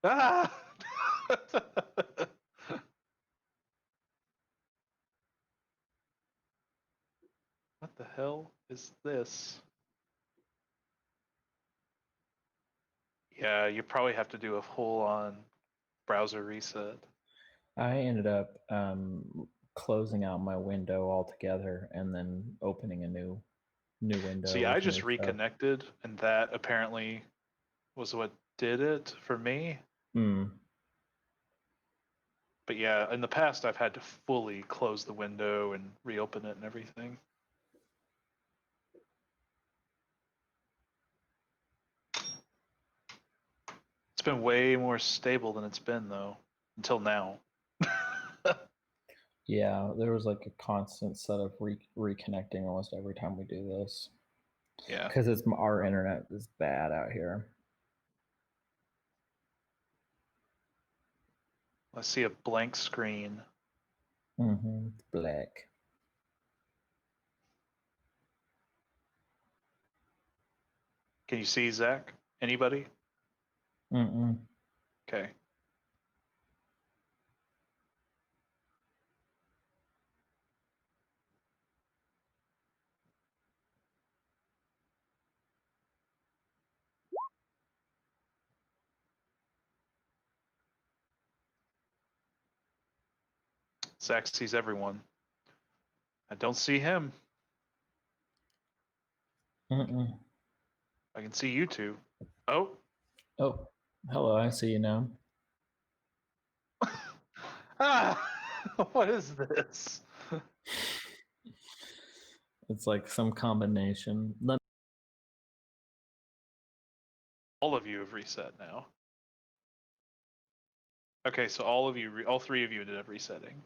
Ah! What the hell is this? Yeah, you probably have to do a full-on browser reset. I ended up closing out my window altogether and then opening a new window. See, I just reconnected, and that apparently was what did it for me. But yeah, in the past, I've had to fully close the window and reopen it and everything. It's been way more stable than it's been, though, until now. Yeah, there was like a constant set of reconnecting almost every time we do this. Yeah. Because our internet is bad out here. I see a blank screen. Mm-hmm. It's black. Can you see Zach? Anybody? Mm-mm. Okay. Zach sees everyone. I don't see him. Mm-mm. I can see you two. Oh. Oh, hello. I see you now. Ah! What is this? It's like some combination. All of you have reset now. Okay, so all three of you ended up resetting.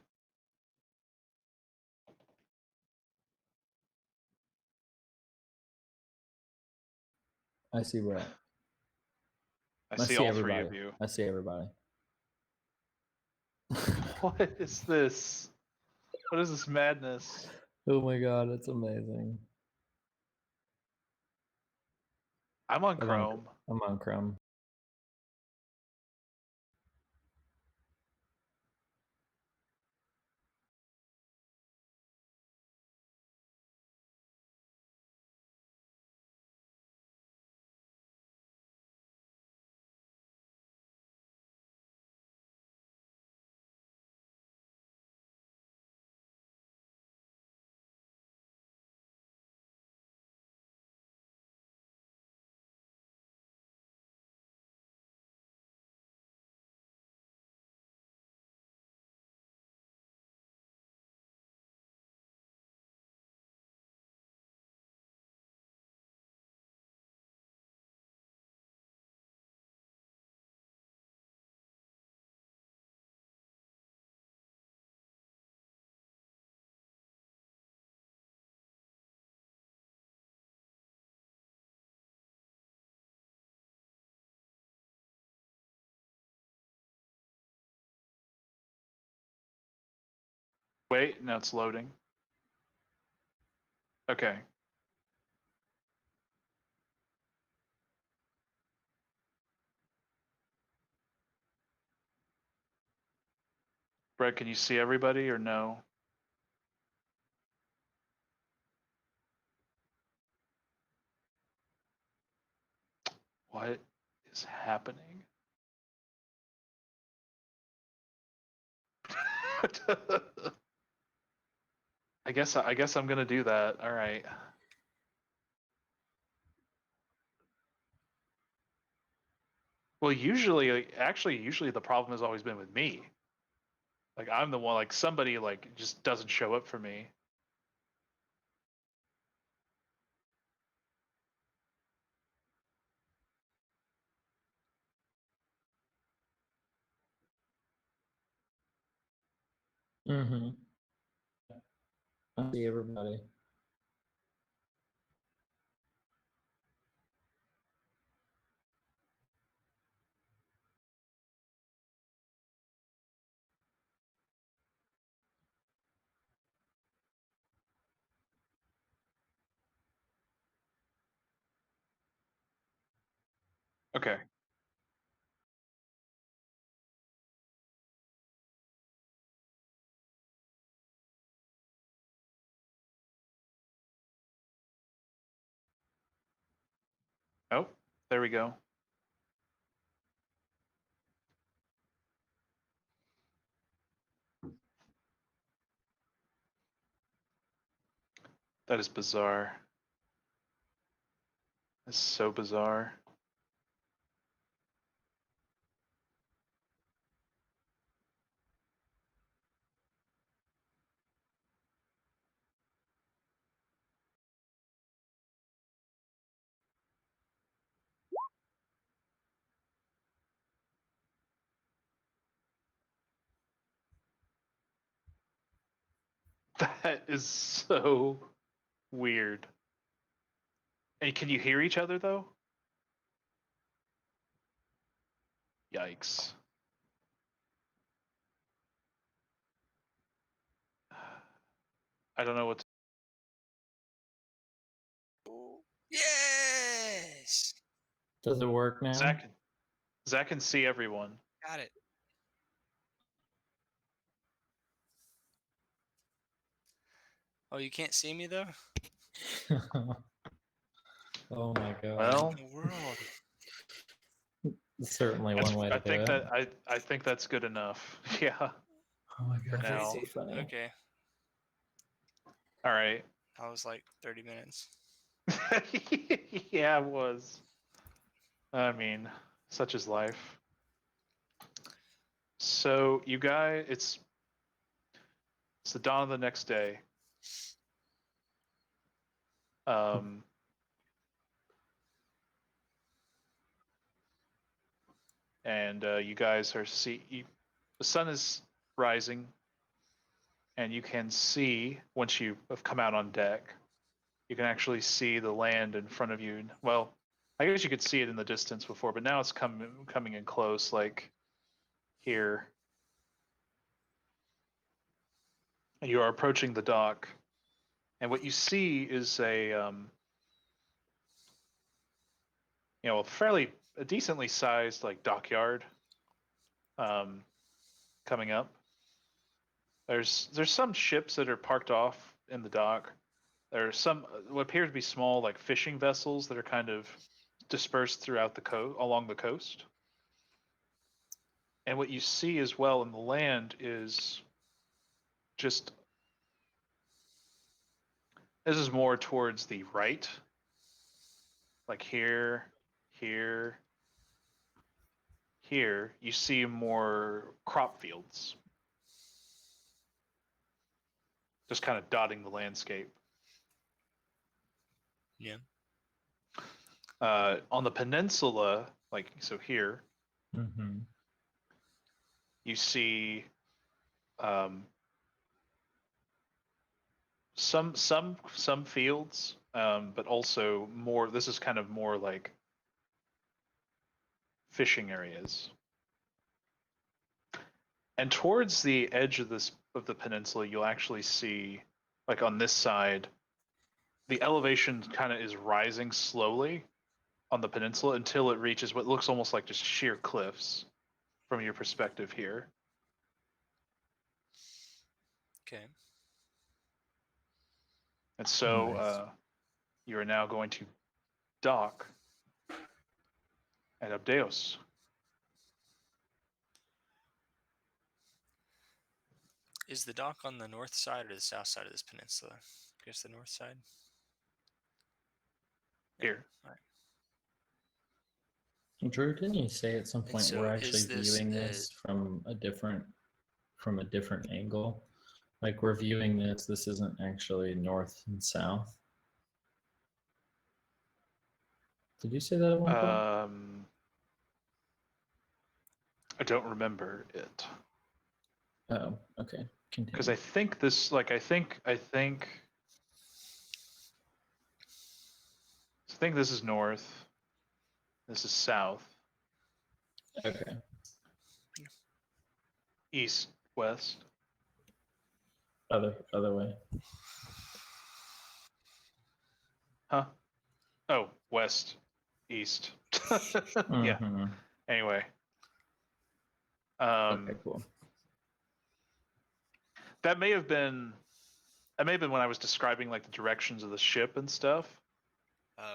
I see what. I see all three everybody. of you. I see everybody. What is this? What is this madness? Oh my god, it's amazing. I'm on Chrome. I'm on Chrome. Wait, now it's loading. Okay. Brett, can you see everybody or no? What is happening? I guess I'm gonna do that. All right. Well, usually the problem has always been with me. Like I'm the one, like somebody like just doesn't show up for me. Mm-hmm. I see everybody. Okay. Oh, there we go. That is bizarre. That's so bizarre. That is so weird. And can you hear each other though? Yikes. I don't know what. Yes! Does it work now? Zach can see everyone. Got it. Oh, you can't see me though? Oh my god. Well, In the world. Certainly one way to I do think it. that I think that's good enough. Yeah. Oh my For god, now. that's so funny. Okay. All right. That was like 30 minutes. Yeah, it was. I mean, such is life. So you guys, it's the dawn of the next day. Um, and you guys are the sun is rising, and you can see once you have come out on deck, you can actually see the land in front of you. Well, I guess you could see it in the distance before, but now it's coming in close, like here. You are approaching the dock, and what you see is a a decently sized like dockyard coming up. There's some ships that are parked off in the dock. There are some what appear to be small like fishing vessels that are kind of dispersed throughout the coast along the coast. And what you see as well in the land is just this is more towards the right, like here, here, here. You see more crop fields, just kind of dotting the landscape. Yeah. On the peninsula, like so here, Mm-hmm. you see some fields, but also more. This is kind of more like fishing areas. And towards the edge of the peninsula, you'll actually see, like on this side, the elevation kind of is rising slowly on the peninsula until it reaches what looks almost like just sheer cliffs from your perspective here. Okay. And so Nice. you are now going to dock at Abdeos. Is the dock on the north side or the south side of this peninsula? I guess the north side. Here. All right. Drew, didn't you say at some And point so we're is actually this viewing this from a different angle? Like we're viewing this isn't actually north and south. Did you say that at one point? I don't remember it Oh, okay. because Continue. I think this, like, I think this is north. This is south, Okay. east, west. Other way. Huh? Oh, west, east. Yeah. Mhm. Anyway. Okay, cool. That may have been when I was describing like the directions of the ship and stuff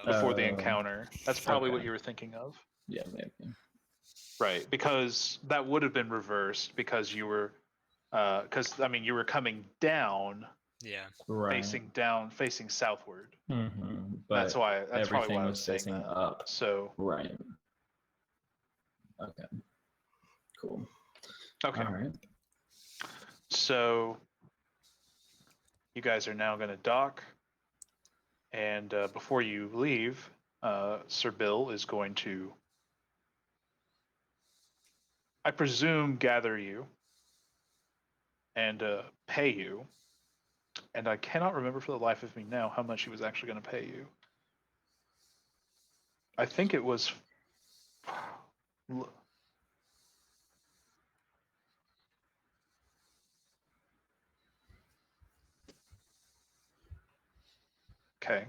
before the encounter. That's probably what okay. you were thinking of. Yeah, maybe. Right, because that would have been reversed because you were you were coming down Yeah. Right. facing southward. Mm-hmm. That's But probably everything why I was was saying facing that. up. So Right. Okay. Cool. okay. All right. So you guys are now going to dock, and before you leave, Sir Bill is going to, I presume, gather you and pay you. And I cannot remember for the life of me now how much he was actually going to pay you. I think it was. Okay.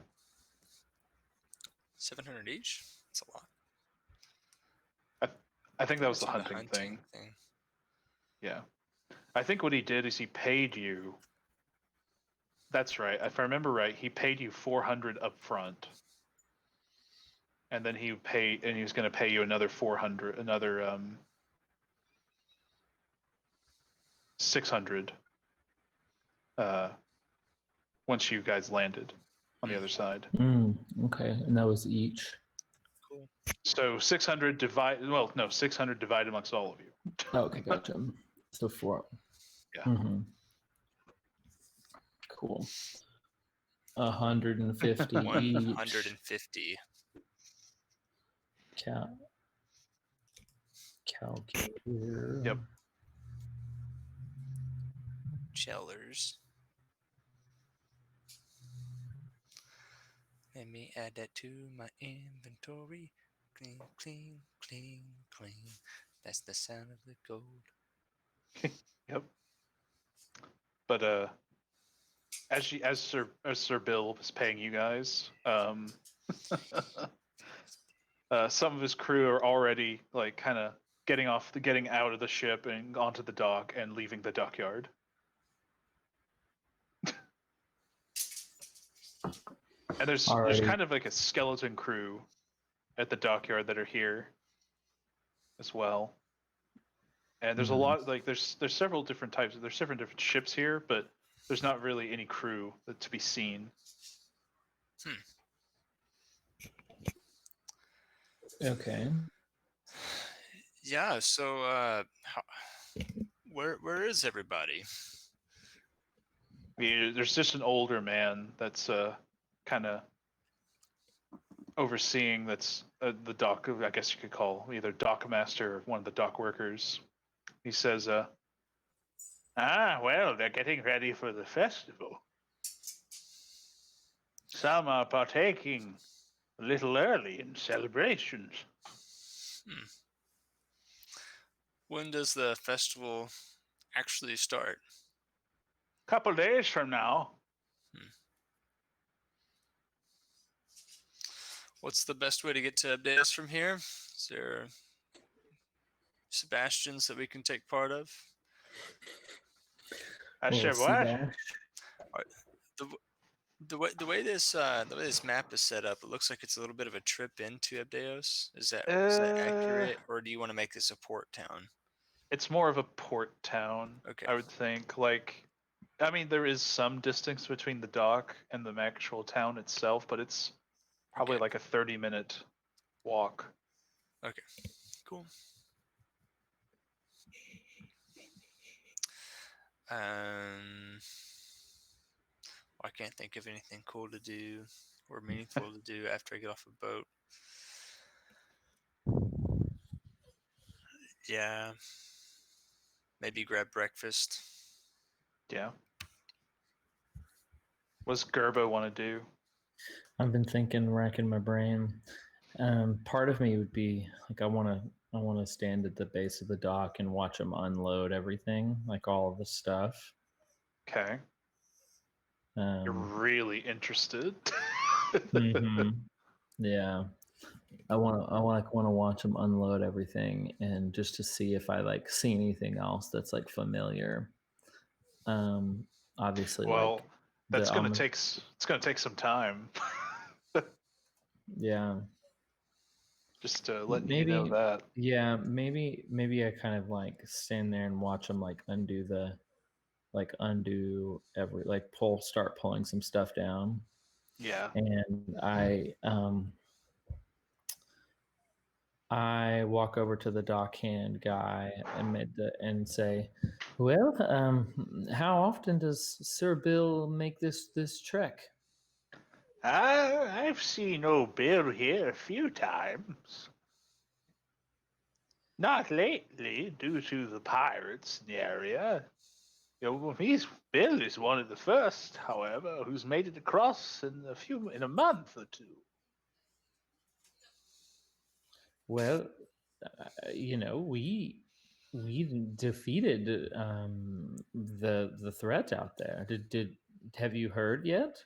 700 each. That's a lot. I think that was It's the on hunting thing. thing. Yeah. I think what he did is he paid you. That's right. If I remember right, he paid you 400 up front. And then he was going to pay you another 400, another 600 once you guys landed on the other side. Okay, and that was each. Cool. So 600 divided amongst all of you. Okay, gotcha. So 4. Yeah. Cool. 150 each. 150. Calculator. Yep. Chellers. Let me add that to my inventory. Clean, clean, clean, clean. That's the sound of the gold. Yep. But as Sir Bill was paying you guys, some of his crew are already like kind of getting out of the ship and onto the dock and leaving the dockyard. And there's Alrighty. kind of like a skeleton crew at the dockyard that are here as well. And there's a lot like there's several different types. There's several different ships here, but there's not really any crew to be seen. Okay. Yeah. So, where is everybody? There's just an older man that's kind of overseeing. That's the dock. I guess you could call either dock master or one of the dock workers. He says, well, they're getting ready for the festival. Some are partaking a little early in celebrations. When does the festival actually start? Couple days from now. What's the best way to get to Abdeos from here? Is there Sebastians that we can take part of? I Well, said see what? that? The way this map is set up, it looks like it's a little bit of a trip into Abdeos. Is that accurate, or do you want to make this a port town? It's more of a port town, Okay. I would think. I mean, there is some distance between the dock and the actual town itself, but it's probably Okay. like a 30-minute walk. Okay, cool. I can't think of anything cool to do or meaningful to do after I get off a boat. Yeah, maybe grab breakfast. Yeah. What's Gerbo want to do? I've been thinking, racking my brain. Part of me would be like, I want to stand at the base of the dock and watch them unload everything, like all of the stuff. Okay. You're really interested. Yeah, I want to watch them unload everything, and just to see if I like see anything else that's like familiar. Obviously, well, like that's gonna take some time. Yeah. Just letting you know that. Yeah, maybe I kind of like stand there and watch them like undo every start pulling some stuff down. Yeah. And I walk over to the dockhand guy and say, "Well, how often does Sir Bill make this trek?" I've seen old Bill here a few times. Not lately, due to the pirates in the area. Bill is one of the first, however, who's made it across in a month or two. Well, we defeated the threat out there. Did have you heard yet?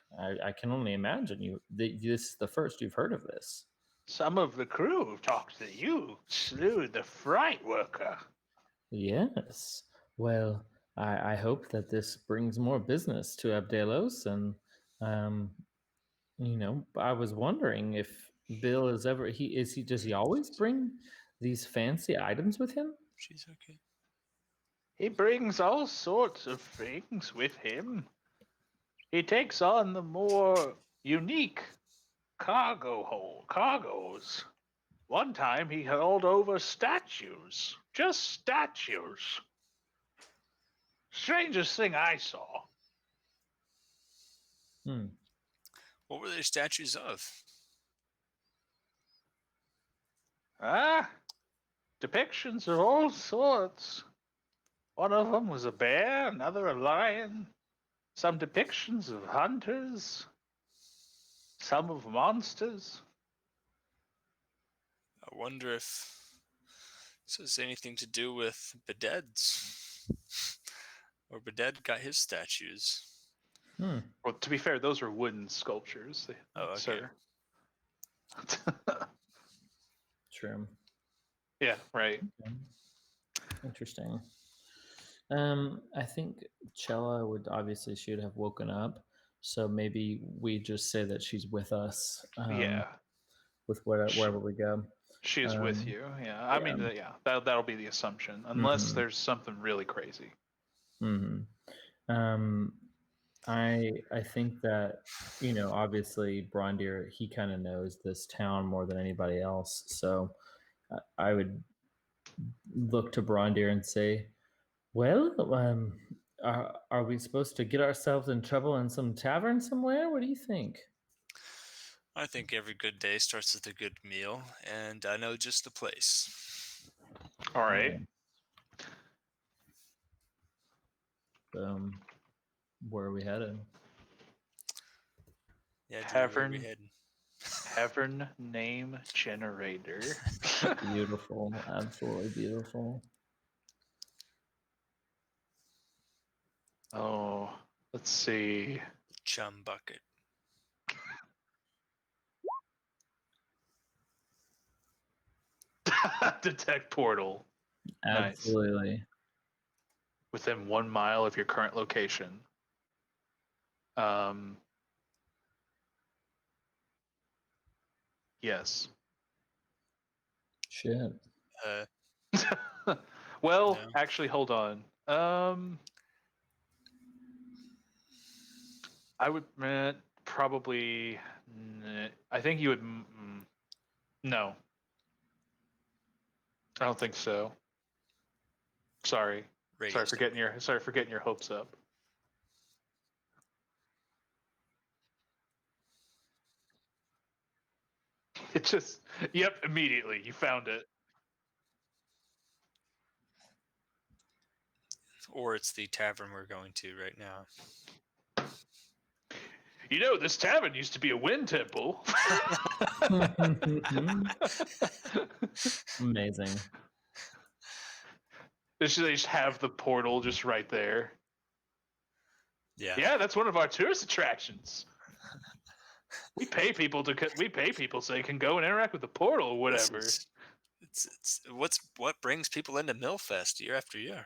I can only imagine this is the first you've heard of this. Some of the crew talked that you slew the fright worker. Yes. Well, I hope that this brings more business to Abdelos, and um, I was wondering if Bill is ever does he always bring these fancy items with him? She's okay. He brings all sorts of things with him. He takes on the more unique cargoes. One time he held over statues. Just statues. Strangest thing I saw. Hmm. What were they statues of? Depictions of all sorts. One of them was a bear, another a lion. Some depictions of hunters. Some of monsters. I wonder if this has anything to do with Beded's. Or Beded got his statues. Hmm. Well, to be fair, those were wooden sculptures, Oh, okay. sir. True. Yeah, right. Okay. Interesting. I think Chella she would have woken up, so maybe we just say that she's with us. Yeah, With wherever we go. she is with Um, you. Yeah, I mean, yeah. that'll be the assumption, unless Mhm. there's something really crazy. Um, I think that obviously Brondir, he kind of knows this town more than anybody else, so I would look to Brondir and say, well, are we supposed to get ourselves in trouble in some tavern somewhere? What do you think? I think every good day starts with a good meal, and I know just the place. All right. Where are we headed? Yeah, dude, where are we Tavern. heading? Tavern name generator. Beautiful, absolutely beautiful. Oh, let's see. Chum bucket. Detect portal. Nice. Absolutely. Within 1 mile of your current location. Yes. Shit. Well, No. actually, hold on. I would probably. I think you would. No, I don't think so. Sorry. Radio Sorry for getting your hopes up. It just. Yep. Immediately, you found it. Or it's the tavern we're going to right now. You know, this tavern used to be a wind temple. Amazing. They just have the portal just right there. Yeah. Yeah, that's one of our tourist attractions. We pay people so they can go and interact with the portal or whatever. It's what brings people into Millfest year after year.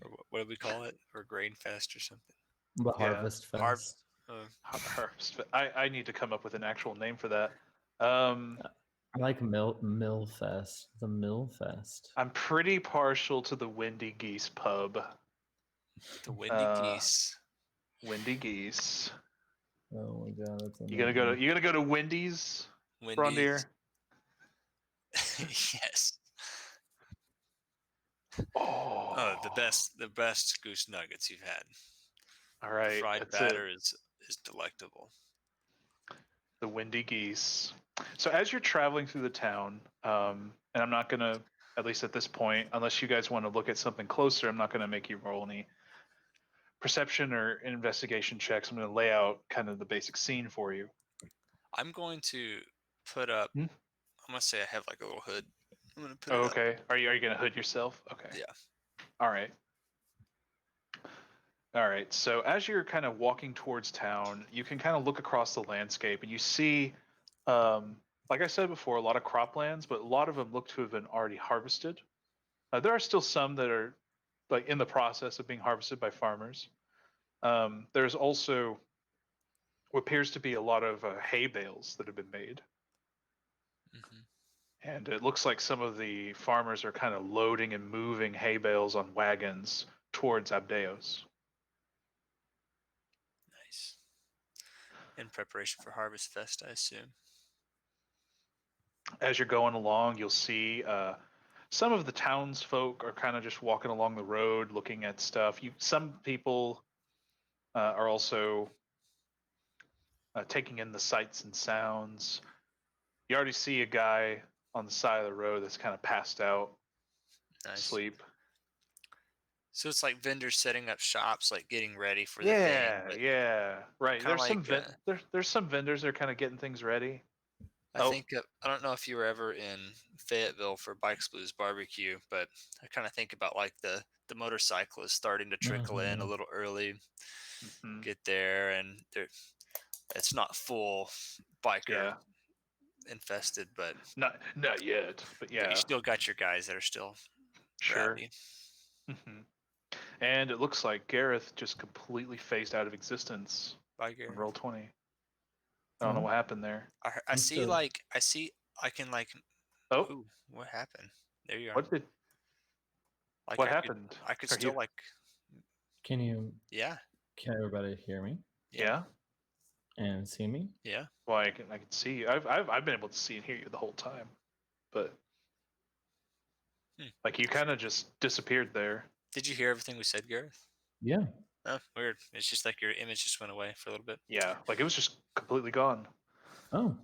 Or what do we call it? Or Grain Fest or something. The Harvest Fest. Harvest. I need to come up with an actual name for that. I like Mill Fest. The Mill Fest. I'm pretty partial to the Windy Geese pub. The Windy Geese. Windy Geese. Oh my god, that's amazing. You gonna go to Wendy's, Brondir? Yes. Oh, the best goose nuggets you've had. All right, Fried batter is delectable. The Windy Geese. So as you're traveling through the town, and I'm not gonna, at least at this point, unless you guys want to look at something closer, I'm not gonna make you roll any perception or investigation checks. I'm gonna lay out kind of the basic scene for you. I'm going to put up gonna say I have like a little hood. I'm gonna put Oh, it up. okay. Are you gonna hood yourself? Okay. Yeah. All right. All right. So as you're kind of walking towards town, you can kind of look across the landscape and you see, like I said before, a lot of croplands, but a lot of them look to have been already harvested. There are still some that are like in the process of being harvested by farmers. There's also what appears to be a lot of hay bales that have been made. Hmm. And it looks like some of the farmers are kind of loading and moving hay bales on wagons towards Abdeos. Nice. In preparation for Harvest Fest, I assume. As you're going along, you'll see some of the townsfolk are kind of just walking along the road looking at stuff. Some people are also taking in the sights and sounds. You already see a guy on the side of the road that's kind of passed out, Nice. asleep. So it's like vendors setting up shops, like getting ready for the Yeah, thing. But yeah, right. kinda There's some like, there's some vendors that are kind of getting things ready. I Oh. think I don't know if you were ever in Fayetteville for Bikes Blues Barbecue, but I kind of think about like the motorcyclists starting to trickle in a Mhm. little early, Mhm. get there, and it's not full biker Yeah, infested, but not yet, but you yeah, still got your guys that are still sure. rowdy. Hmm. And it looks like Gareth just completely phased out of existence Bye, on Gary. roll 20. I don't know Oh. what happened there. I I'm see still- like I can like. Oh, Ooh, what happened? There you are. what Like what I happened? could Are still you? like, Can you? yeah, Can everybody hear me Yeah. and see me? yeah. Well, I can see you. I've been able to see and hear you the whole time, but Hmm. like you kind of just disappeared there. Did you hear everything we said, Gareth? Yeah. Oh, weird. It's just like your image just went away for a little bit. Yeah, like it was just completely gone. Oh.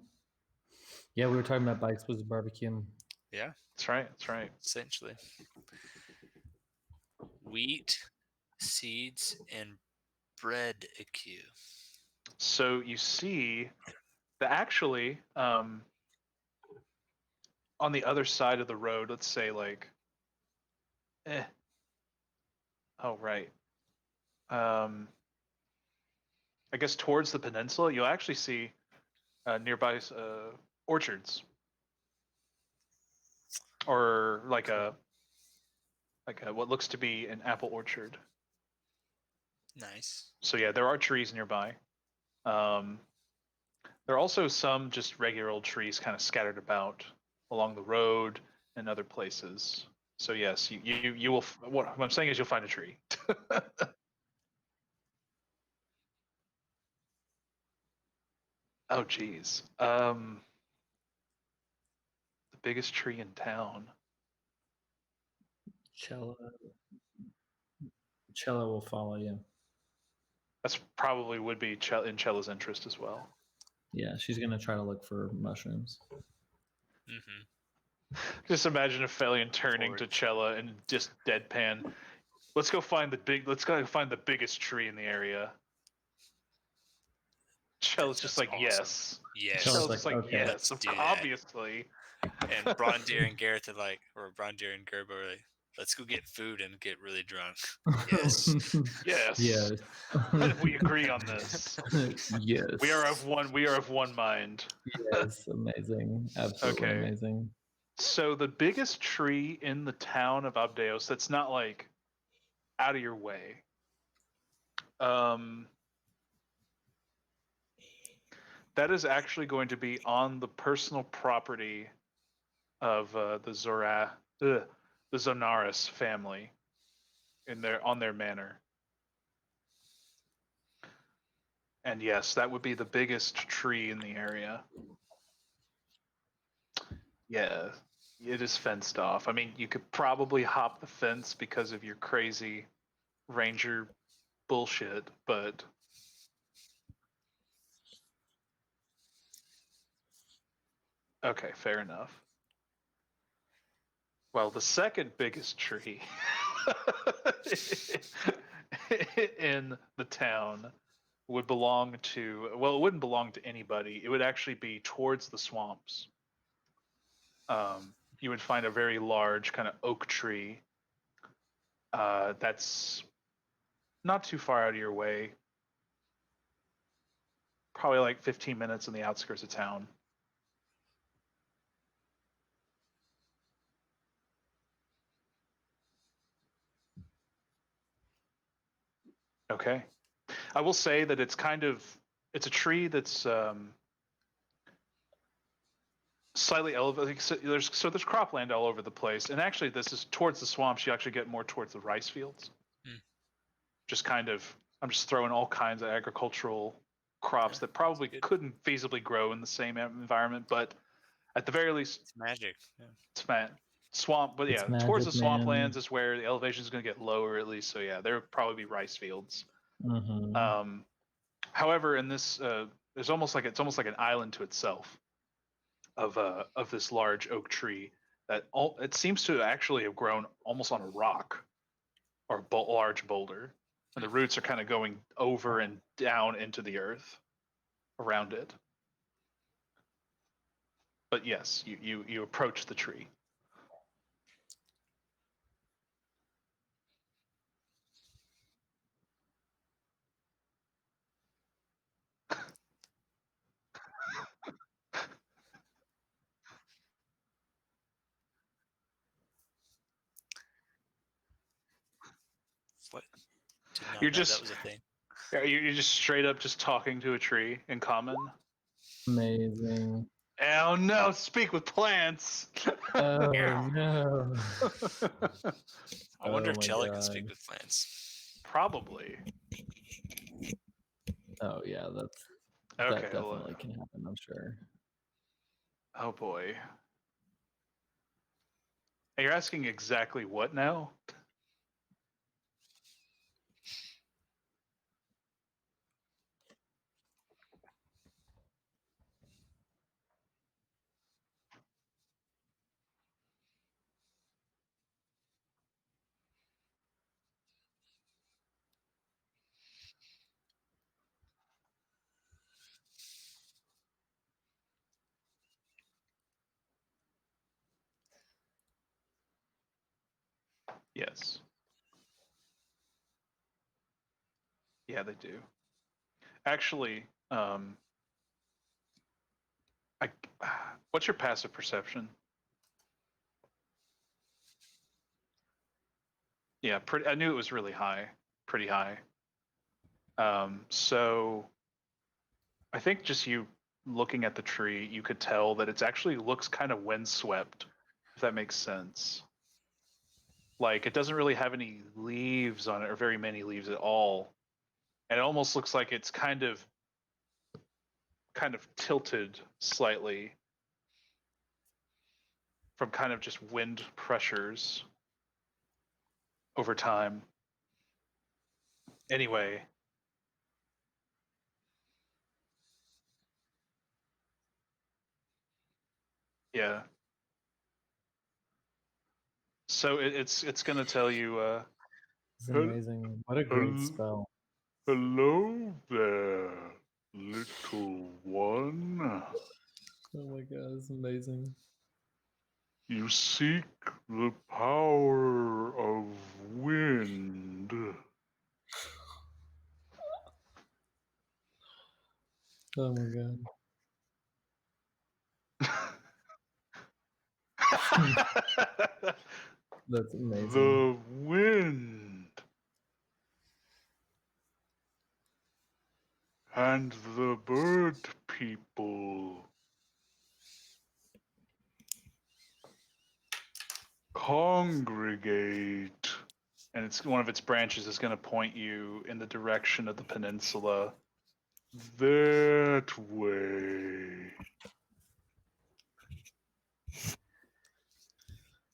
Yeah, we were talking about bikes was barbecue. Yeah, That's right. That's right. essentially. Wheat, seeds, and bread EQ. So you see that actually, on the other side of the road, let's say like, eh. Oh right. Um, I guess towards the peninsula, you'll actually see nearby orchards, or like a what looks to be an apple orchard. Nice. So yeah, there are trees nearby. Um, there are also some just regular old trees kind of scattered about along the road and other places. So yes, you will. What I'm saying is you'll find a tree. Oh geez. The biggest tree in town. Chella will follow you. That's probably would be in Chella's interest as well. Yeah, she's gonna try to look for mushrooms. Mm-hmm. Just imagine a Felion turning to Forage. Chella and just deadpan. Let's go find the biggest tree in the area. Chella's just That's like, awesome. yes. Yes. Chella's Chella's just like, like, okay. yes, Let's do that. obviously. And Brondir and Gareth are like, or Brondir and Gerbo are like, let's go get food and get really drunk. Yes. Yes. Yes. We agree on this. Yes. We are of one mind. Yes, amazing. Absolutely Okay. amazing. So the biggest tree in the town of Abdeos that's not like out of your way. That is actually going to be on the personal property of the Zonaris family on their manor. And yes, that would be the biggest tree in the area. Yeah, it is fenced off. I mean, you could probably hop the fence because of your crazy ranger bullshit, but okay, fair enough. Well, the second biggest tree in the town would belong to, well, it wouldn't belong to anybody. It would actually be towards the swamps. you would find a very large kind of oak tree that's not too far out of your way. Probably like 15 minutes in the outskirts of town. Okay. I will say that it's a tree that's slightly elevated. So there's cropland all over the place, and actually this is towards the swamps. You actually get more towards the rice fields. Just kind of, I'm just throwing all kinds of agricultural crops that probably couldn't feasibly grow in the same environment, but at the very least, It's magic. Yeah. it's swamp. But It's yeah, towards the magic, man. swamplands is where the elevation is going to get lower at least. So yeah, there would probably be rice fields. Mm-hmm. However, in this, it's almost like an island to itself of this large oak tree that it seems to actually have grown almost on a rock or a large boulder, and the roots are kind of going over and down into the earth around it. But yes, you approach the tree. What? Did not You're know just that was a thing. you're just straight up just talking to a tree in common. Amazing. Oh no! Speak with plants. Oh no. I wonder Oh if my Jelly can speak God. with plants. Probably. Oh yeah, that Okay. definitely can happen, I'm sure. Oh boy. You're asking exactly what now? Yes. Yeah, they do. Actually, I, what's your passive perception? Yeah, pretty. I knew it was really high, pretty high. So I think just you looking at the tree, you could tell that it actually looks kind of windswept, if that makes sense. Like it doesn't really have any leaves on it, or very many leaves at all, and it almost looks like it's kind of tilted slightly from kind of just wind pressures over time. Anyway, yeah. So it's gonna tell you. It's amazing. What a great spell. Hello there, little one. Oh my God, it's amazing. You seek the power of wind. Oh my God. That's amazing. The wind. And the bird people. Congregate. And it's one of its branches is going to point you in the direction of the peninsula. That way.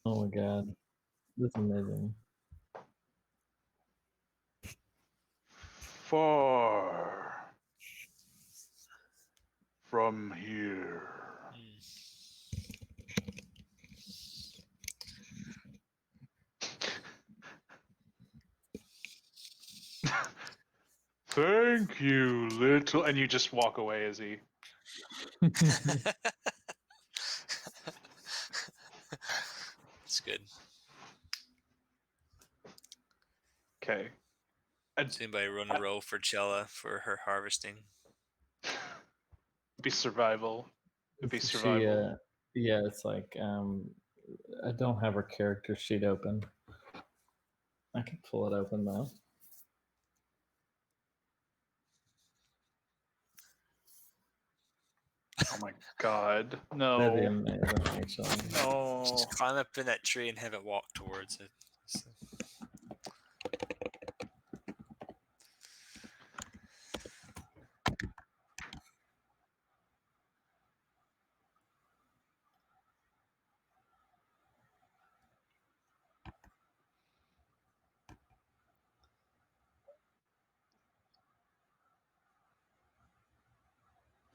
Oh my God. That's amazing. Far from here. Thank you, little. And you just walk away as he. good. Okay. Does anybody run a roll for Chella for her harvesting? It'd be survival. It'd be She, survival. yeah, it's like I don't have her character sheet open. I can pull it open though. Oh my god. That'd be No. amazing, actually. No. Just climb up in that tree and have it walk towards it. So-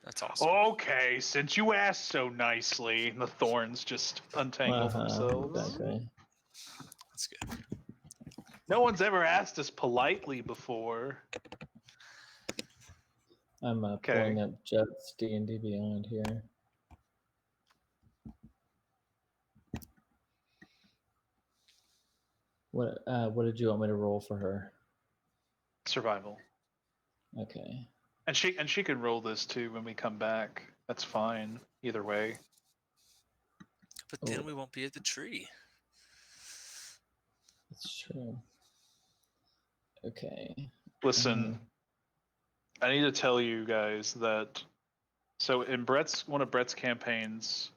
That's awesome. Okay, since you asked so nicely, the thorns just untangle themselves. Exactly. That's good. No one's ever asked us politely before. I'm pulling up Jet's D&D Beyond here. What did you want me to roll for her? Survival. Okay. And she can roll this too when we come back. That's fine. Either way. But then we won't be at the tree. That's true. Okay. Listen, I need to tell you guys that so in one of Brett's campaigns,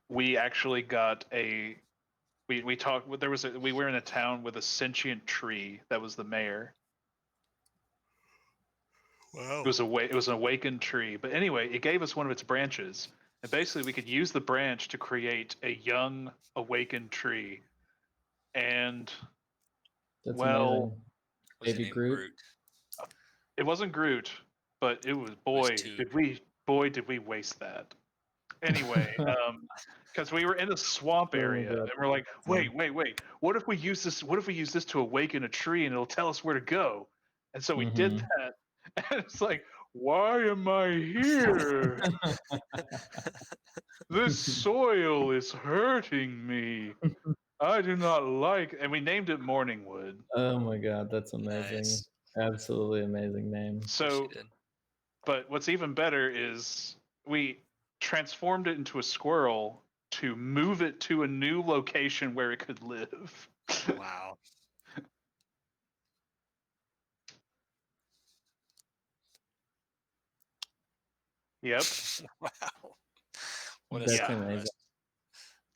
we actually got we talked we were in a town with a sentient tree that was the mayor. Wow. It was an awakened tree. But anyway, it gave us one of its branches. And basically we could use the branch to create a young awakened tree. And That's well, amazing. Was it Baby named Groot? it wasn't Groot, but it was did we waste that. Anyway, because we were in a swamp area and we're like, wait, what if we use this to awaken a tree and it'll tell us where to go? And so we did that. And it's like, why am I here? This soil is hurting me. I do not like. And we named it Morningwood. Oh my god, that's amazing. Nice. Absolutely amazing name. So, She did. but what's even better is we transformed it into a squirrel to move it to a new location where it could live. Wow. Yep. Wow. What a That's side amazing. quest.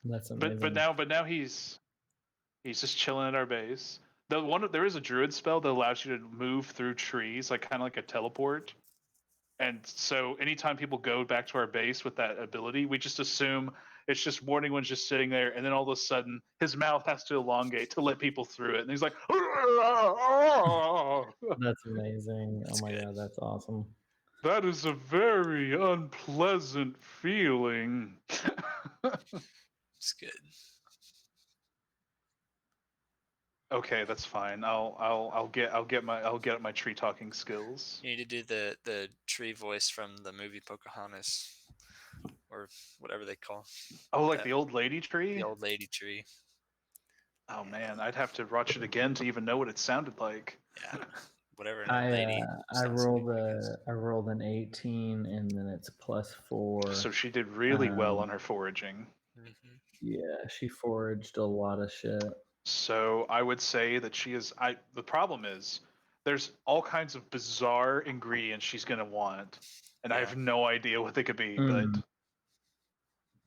That's amazing. But now he's just chilling at our base. There is a druid spell that allows you to move through trees, like kind of like a teleport. And so anytime people go back to our base with that ability, we just assume it's just Morningwood's just sitting there, and then all of a sudden his mouth has to elongate to let people through it, and he's like, That's amazing. That's oh my good. god, that's awesome. that is a very unpleasant feeling. It's good. Okay, that's fine. I'll get my tree talking skills. You need to do the tree voice from the movie Pocahontas, or whatever they call Oh, like that- the old lady tree? the old lady tree. Oh man, I'd have to watch it again to even know what it sounded like. Yeah, whatever an old lady. I sounds rolled like. I rolled an 18 and then it's +4. So she did really well on her foraging. Mhm. Yeah, she foraged a lot of shit. So I would say that she is. The problem is, there's all kinds of bizarre ingredients she's gonna want, and I Yeah. have no idea what they could be. Mm.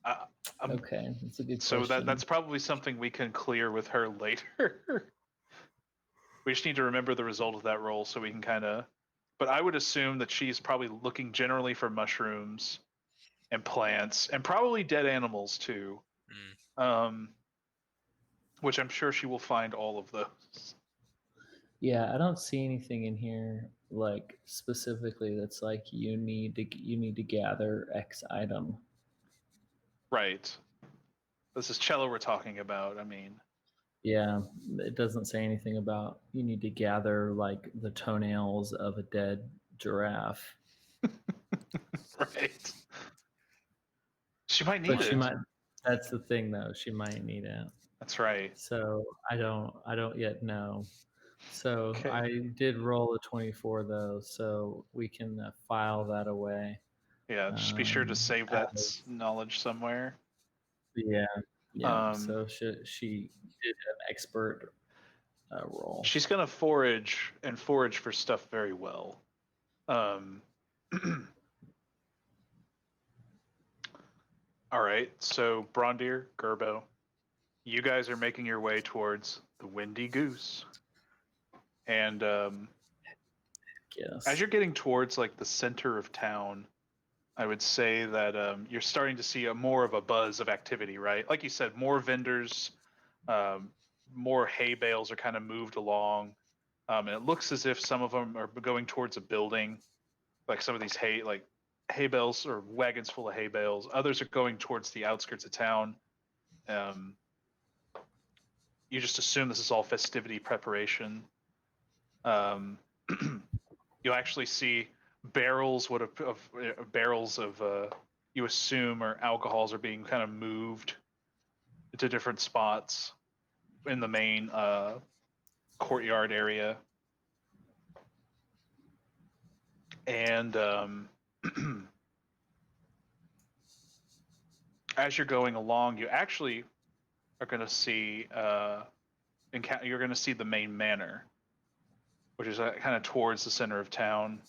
But Okay, that's a good so question. that's probably something we can clear with her later. We just need to remember the result of that roll so we can kind of. But I would assume that she's probably looking generally for mushrooms and plants and probably dead animals too. Which I'm sure she will find all of those. Yeah, I don't see anything in here like specifically that's like you need to gather X item. Right. This is cello we're talking about. I mean, Yeah, it doesn't say anything about you need to gather like the toenails of a dead giraffe. right. She might need But it. she might That's the thing, though. She might need it. That's right. So I don't yet know. So Okay. I did roll a 24 though, so we can file that away. Yeah, just be sure to save that as- knowledge somewhere. Yeah, yeah. Um, So she did an expert roll. She's gonna forage for stuff very well. Um, all right, so Brondir, Gerbo, you guys are making your way towards the Windy Goose, and Yes. as you're getting towards like the center of town, I would say that you're starting to see more of a buzz of activity, right? Like you said, more vendors, more hay bales are kind of moved along, and it looks as if some of them are going towards a building, like some of these hay bales or wagons full of hay bales. Others are going towards the outskirts of town. You just assume this is all festivity preparation. You'll actually see barrels of you assume or alcohols are being kind of moved to different spots in the main courtyard area. And as you're going along, you actually are going to see you're going to see the main manor, which is kind of towards the center of town.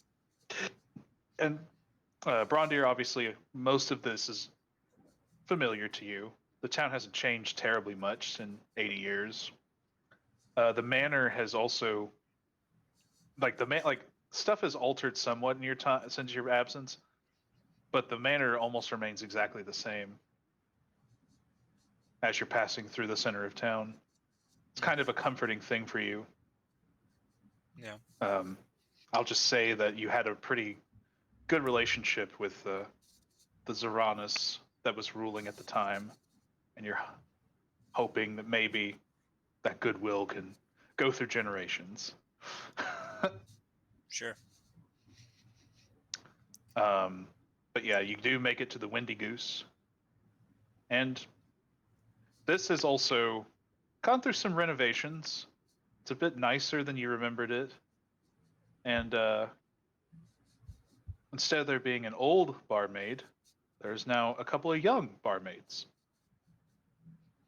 And Brondir, obviously, most of this is familiar to you. The town hasn't changed terribly much in 80 years. The manor has also, stuff has altered somewhat in your time since your absence, but the manor almost remains exactly the same as you're passing through the center of town. It's kind of a comforting thing for you. Yeah. I'll just say that you had a pretty good relationship with the Zaranus that was ruling at the time, and you're hoping that maybe that goodwill can go through generations. Sure. But yeah, you do make it to the Windy Goose, and this has also gone through some renovations. It's a bit nicer than you remembered it, and instead of there being an old barmaid, there's now a couple of young barmaids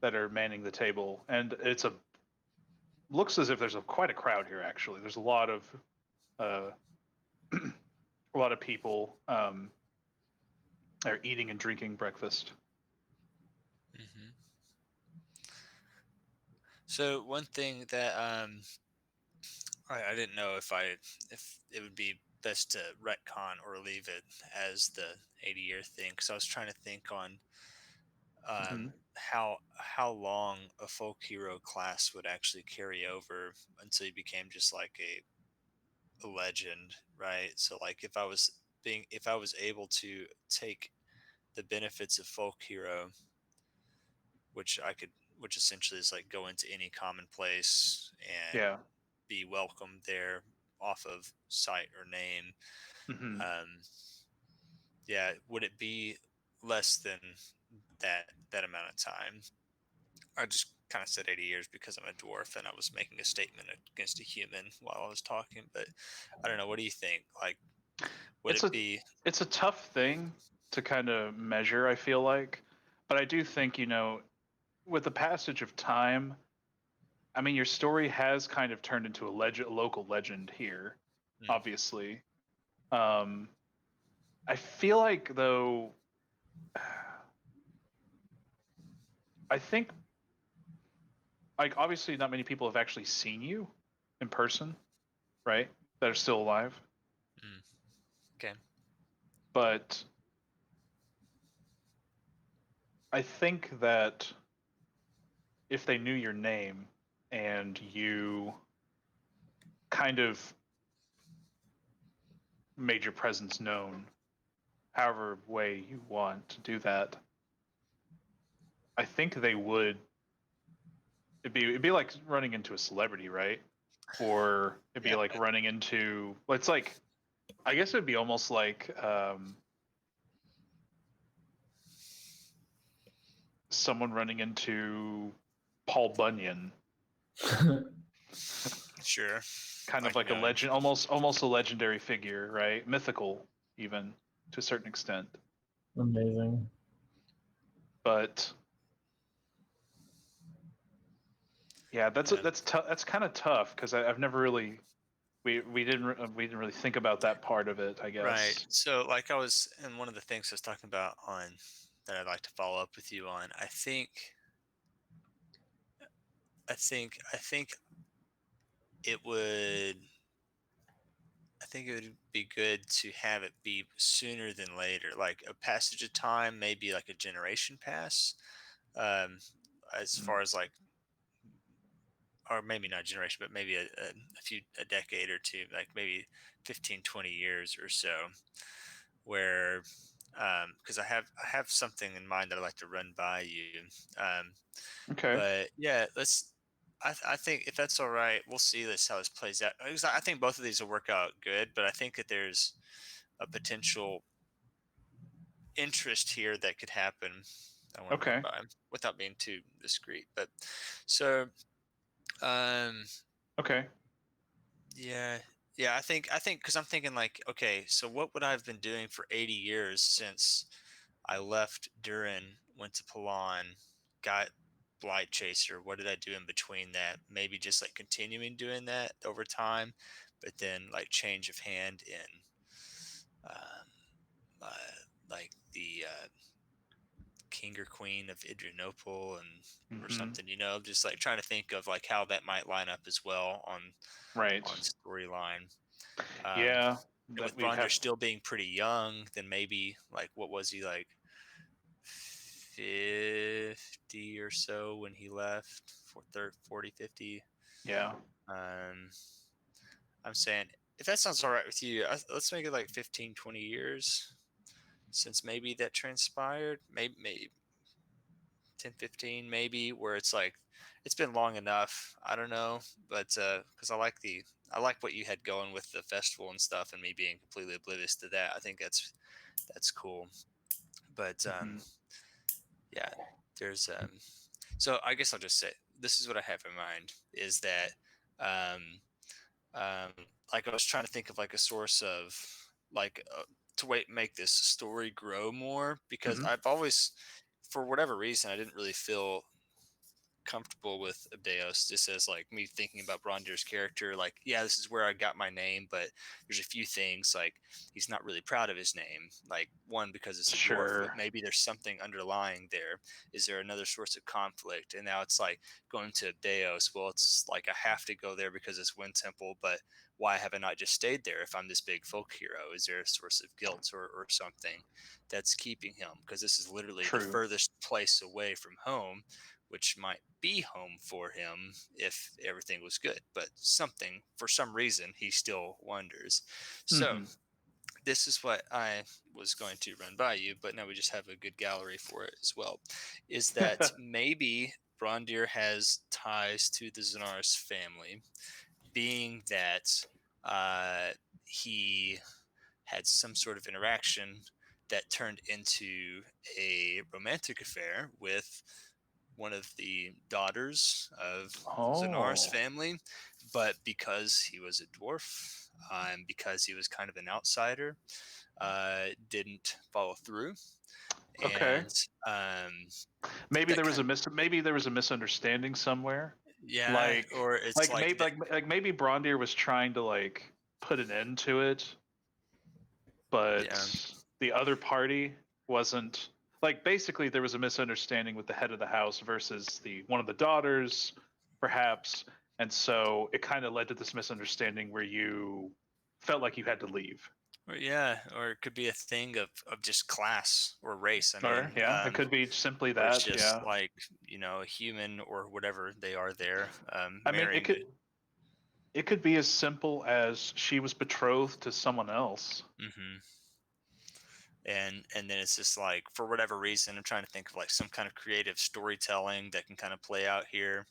that are manning the table, and looks as if there's quite a crowd here. Actually, there's a lot of people are eating and drinking breakfast. Mm-hmm. So one thing that I didn't know if it would be best to retcon or leave it as the 80-year thing, because I was trying to think on how long a folk hero class would actually carry over until you became just like a legend, right? So like if I was able to take the benefits of folk hero, which essentially is like go into any common place and Yeah. be welcomed there off of sight or name. Mm-hmm. Yeah, would it be less than that amount of time? I just kind of said 80 years because I'm a dwarf and I was making a statement against a human while I was talking, but I don't know. What do you think? Like, would it be? It's a tough thing to kind of measure, I feel like, but I do think, with the passage of time, I mean, your story has kind of turned into a local legend here, obviously. I feel like, though, I think, like, obviously, not many people have actually seen you in person, right? That are still alive. Okay. But I think that if they knew your name and you kind of made your presence known, however way you want to do that, I think they would. It'd be like running into a celebrity, right? Or it'd be like running into. It's like, I guess it'd be almost like someone running into Paul Bunyan, Sure. kind of like a know. legend, almost a legendary figure, right? Mythical, even to a certain extent. Amazing. But yeah, that's kind of tough because I've never really we didn't really think about that part of it, I guess. Right. So, like I was, and one of the things I was talking about on that I'd like to follow up with you on, I think it would, I think it would be good to have it be sooner than later, like a passage of time, maybe like a generation pass, um, as Mm. far as like, or maybe not a generation, but maybe a decade or two, like maybe 15, 20 years or so, where because I have something in mind that I'd like to run by you. Okay. But yeah, I think if that's all right, we'll see this how this plays out. Because I think both of these will work out good, but I think that there's a potential interest here that could happen. I want to run Okay. by without being too discreet. But so um Okay. yeah, yeah, I think because I'm thinking like, okay, so what would I have been doing for 80 years since I left Durin, went to Palan, got Blight Chaser. What did I do in between that? Maybe just like continuing doing that over time, but then like change of hand in um, like the king or queen of Adrianople and or Hmm. something, just like trying to think of like how that might line up as well Right. on storyline. Um, Yeah. and That with we'd Bronder have. still being pretty young, then maybe like what was he like 50 or so when he left for 40, 50. Yeah. Um, I'm saying if that sounds all right with you, let's make it like 15, 20 years since maybe that transpired. Maybe 10, 15, maybe where it's like it's been long enough. I don't know, but because I like what you had going with the festival and stuff, and me being completely oblivious to that. I think that's cool. But Hmm. yeah, there's so I guess I'll just say this is what I have in mind is that um, like I was trying to think of like a source of like to make this story grow more because Mhm. I've always for whatever reason I didn't really feel comfortable with Abdeos just as like me thinking about Brondir's character like yeah this is where I got my name but there's a few things like he's not really proud of his name like one because it's a dwarf but Sure. maybe there's something underlying there is there another source of conflict and now it's like going to Abdeos well it's like I have to go there because it's Wind Temple but why have I not just stayed there if I'm this big folk hero is there a source of guilt or something that's keeping him because this is literally the True. furthest place away from home which might be home for him if everything was good. But something, for some reason, he still wonders. So, Mhm. this is what I was going to run by you, but now we just have a good gallery for it as well. Is that maybe Brondir has ties to the Zenaris family, being that he had some sort of interaction that turned into a romantic affair with one of the daughters of Zanar's Oh. family, but because he was a dwarf, because he was kind of an outsider, didn't follow through, Okay. and Maybe that there was kind of maybe there was a misunderstanding somewhere. yeah, Like or it's like like maybe maybe Brondir was trying to like put an end to it, but yeah, the other party wasn't like basically there was a misunderstanding with the head of the house versus the one of the daughters perhaps, and so it kind of led to this misunderstanding where you felt like you had to leave. or it could be a thing of just class or race. I Or mean, yeah, it could be simply where it's that, just yeah. like a human or whatever they are there, I mean, marrying. it could be as simple as she was betrothed to someone else. Mm-hmm. And then it's just like for whatever reason I'm trying to think of like some kind of creative storytelling that can kind of play out here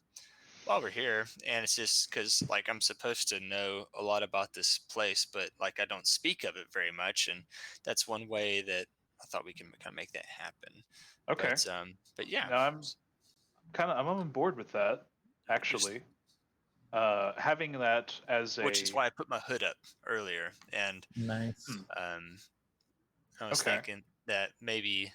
while we're here and it's just because like I'm supposed to know a lot about this place but like I don't speak of it very much and that's one way that I thought we can kind of make that happen. Okay. But yeah, No, I'm on board with that. Actually, having that as which is why I put my hood up earlier, and Nice. I was Okay. thinking that maybe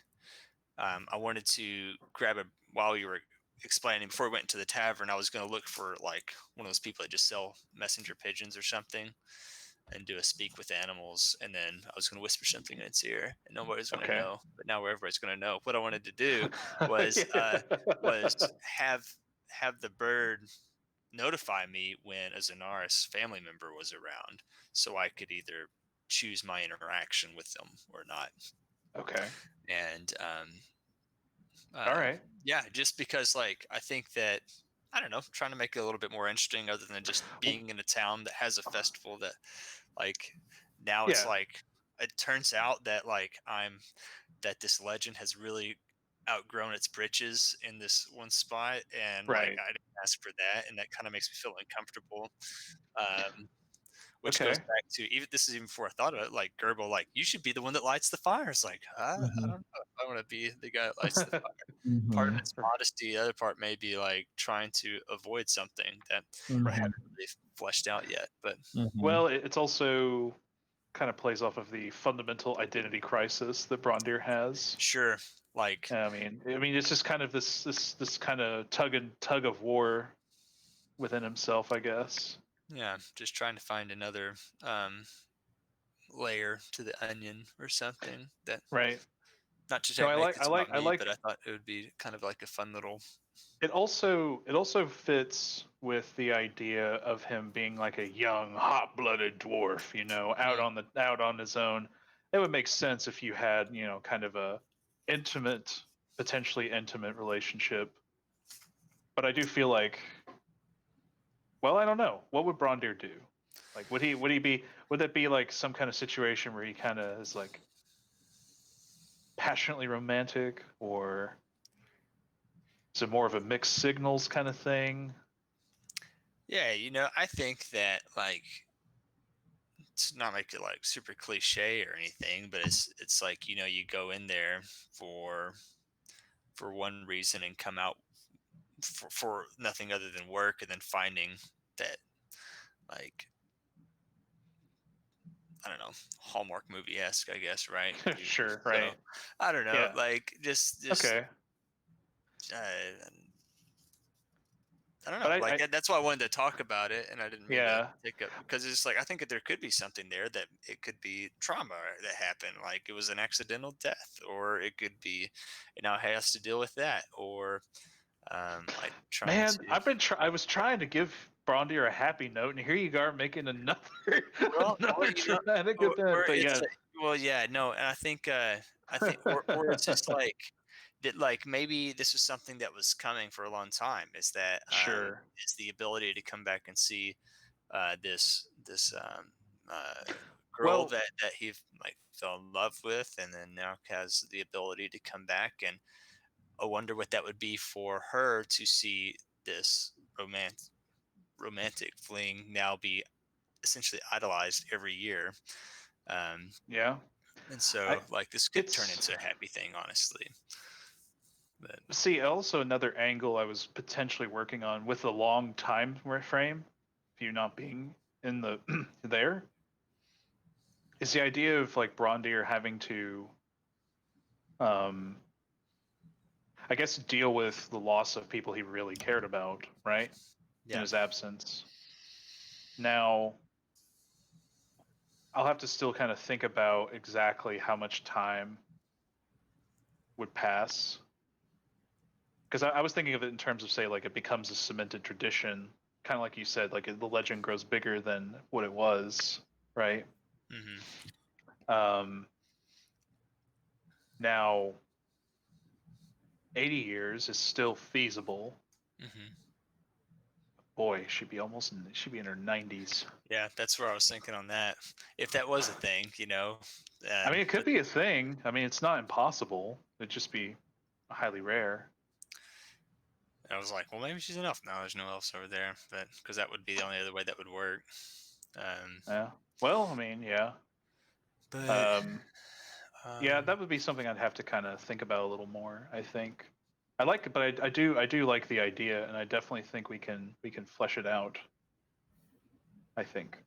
I wanted to grab while you were explaining before we went into the tavern. I was going to look for like one of those people that just sell messenger pigeons or something, and do a speak with animals, and then I was going to whisper something in its ear, and nobody's going to Okay. know. But now everybody's going to know. What I wanted to do was was have the bird notify me when a Zenaris family member was around, so I could either choose my interaction with them or not. Okay. And All right. yeah, just because like I think that I don't know, trying to make it a little bit more interesting, other than just being in a town that has a festival that like now it's Yeah. like it turns out that like that this legend has really outgrown its britches in this one spot, and like Right. I didn't ask for that, and that kind of makes me feel uncomfortable. Which goes Okay. back to this is even before I thought of it. Like Gerbil, like you should be the one that lights the fire. It's like I don't know if I want to be the guy that lights the fire. Part of Mhm. it's modesty. The other part may be like trying to avoid something that I Mhm. haven't really fleshed out yet. But Mhm. Well, it's also kind of plays off of the fundamental identity crisis that Brondir has. sure, like I mean, it's just kind of this kind of tug of war within himself, I guess. yeah, just trying to find another layer to the onion or something that Right. not to No, make this about I me, like but I thought it would be kind of like a fun little it. Also fits with the idea of him being like a young, hot-blooded dwarf, out on his own. It would make sense if you had, kind of a potentially intimate relationship. But I do feel like, well, I don't know. What would Brondir do? Like, would that be like some kind of situation where he kind of is like passionately romantic, or is it more of a mixed signals kind of thing? yeah. I think that like to not make it like super cliche or anything, but it's like you go in there for one reason and come out for nothing other than work, and then finding that like I don't know, Hallmark movie esque, I guess, right? Sure, So right. I don't know, Yeah. like just Okay. uh, I don't know. But Like that's why I wanted to talk about it, and I didn't mean to yeah. take up because it's like I think that there could be something there that it could be trauma that happened, like it was an accidental death, or it could be, now he has to deal with that, or like trying Man, to. I was trying to give Brondir a happy note, and here you are making another Well, another dramatic event. or But it's yeah, like, well, yeah, no, and I think, or it's just like that, like maybe this was something that was coming for a long time. Is that sure. is the ability to come back and see this girl Well, that he like fell in love with, and then now has the ability to come back, and I wonder what that would be for her to see this romantic fling now be essentially idolized every year. yeah. And so I like this could turn it's into a happy thing, honestly. But See, also another angle I was potentially working on with the long time frame, if you not being in the there, is the idea of like Brondir having to, um, I guess, deal with the loss of people he really cared about, right, in yeah, his absence. Now, I'll have to still kind of think about exactly how much time would pass, because I was thinking of it in terms of, say, like it becomes a cemented tradition, kind of like you said, like the legend grows bigger than what it was, right? Um, Now, 80 years is still feasible. Boy, she'd be in her 90s. yeah, that's where I was thinking on that. If that was a thing, I mean, it could but be a thing. I mean, it's not impossible. It'd just be highly rare. I was like, well, maybe she's enough. No, there's no else over there, but because that would be the only other way that would work. Yeah. Well, I mean, yeah. But Um, Yeah, that would be something I'd have to kind of think about a little more. I think I like it, but I do like the idea, and I definitely think we can flesh it out. I think.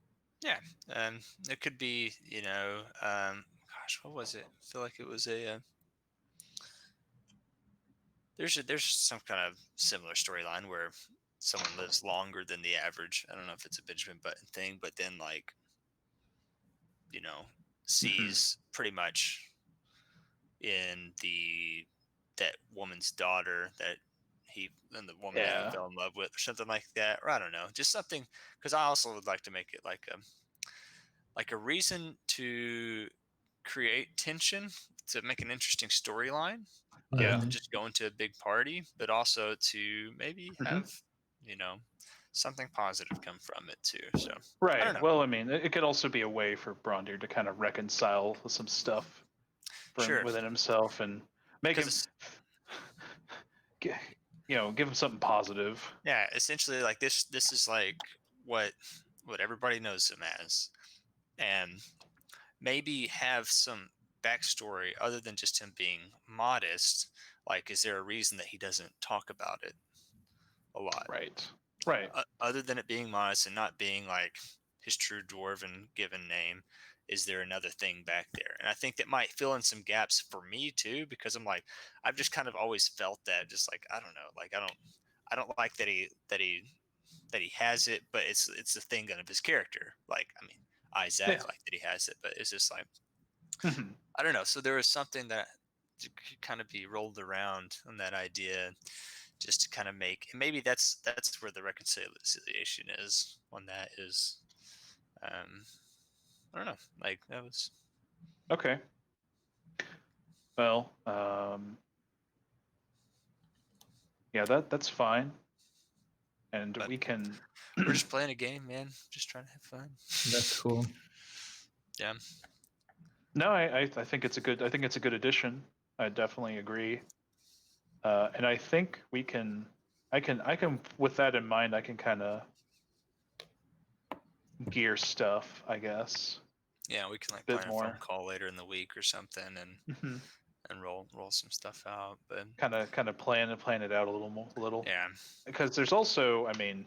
Yeah, it could be, gosh, what was it? I feel like it was there's some kind of similar storyline where someone lives longer than the average. I don't know if it's a Benjamin Button thing, but then like, you know, sees pretty much in that woman's daughter that he and the woman that he Yeah. fell in love with or something like that, or I don't know, just something, because I also would like to make it like a reason to create tension, to make an interesting storyline, other Yeah. than just going to a big party, but also to maybe have, you know, something positive come from it too. So I don't Right. know. Well, I mean, it could also be a way for Brondir to kind of reconcile with some stuff Sure, within himself and make because him, it's give him something positive. yeah, essentially like this is like what everybody knows him as, and maybe have some backstory other than just him being modest. Like, is there a reason that he doesn't talk about it a lot? Right. Right. Other than it being modest and not being like his true dwarven given name, is there another thing back there? And I think that might fill in some gaps for me too, because I'm like, I've just kind of always felt that, just like, I don't know, like I don't like that he has it, but it's the thing of his character. Like, I mean, Isaac Yeah. like that he has it, but it's just like, Mhm. I don't know. So there was something that could kind of be rolled around on that idea, just to kind of make, and maybe that's where the reconciliation is. On that is, I don't know. Like that was Okay. Well, yeah, that's fine, and But- we can. we're just playing a game, man. Just trying to have fun. That's cool. Yeah. No, I think it's a good addition. I definitely agree, and I think we can. I can with that in mind. I can kind of gear stuff, I guess, Yeah, we can like a bit plan a phone more. call later in the week or something, and roll some stuff out. But Kind of plan it out a little more, yeah, because there's also, I mean,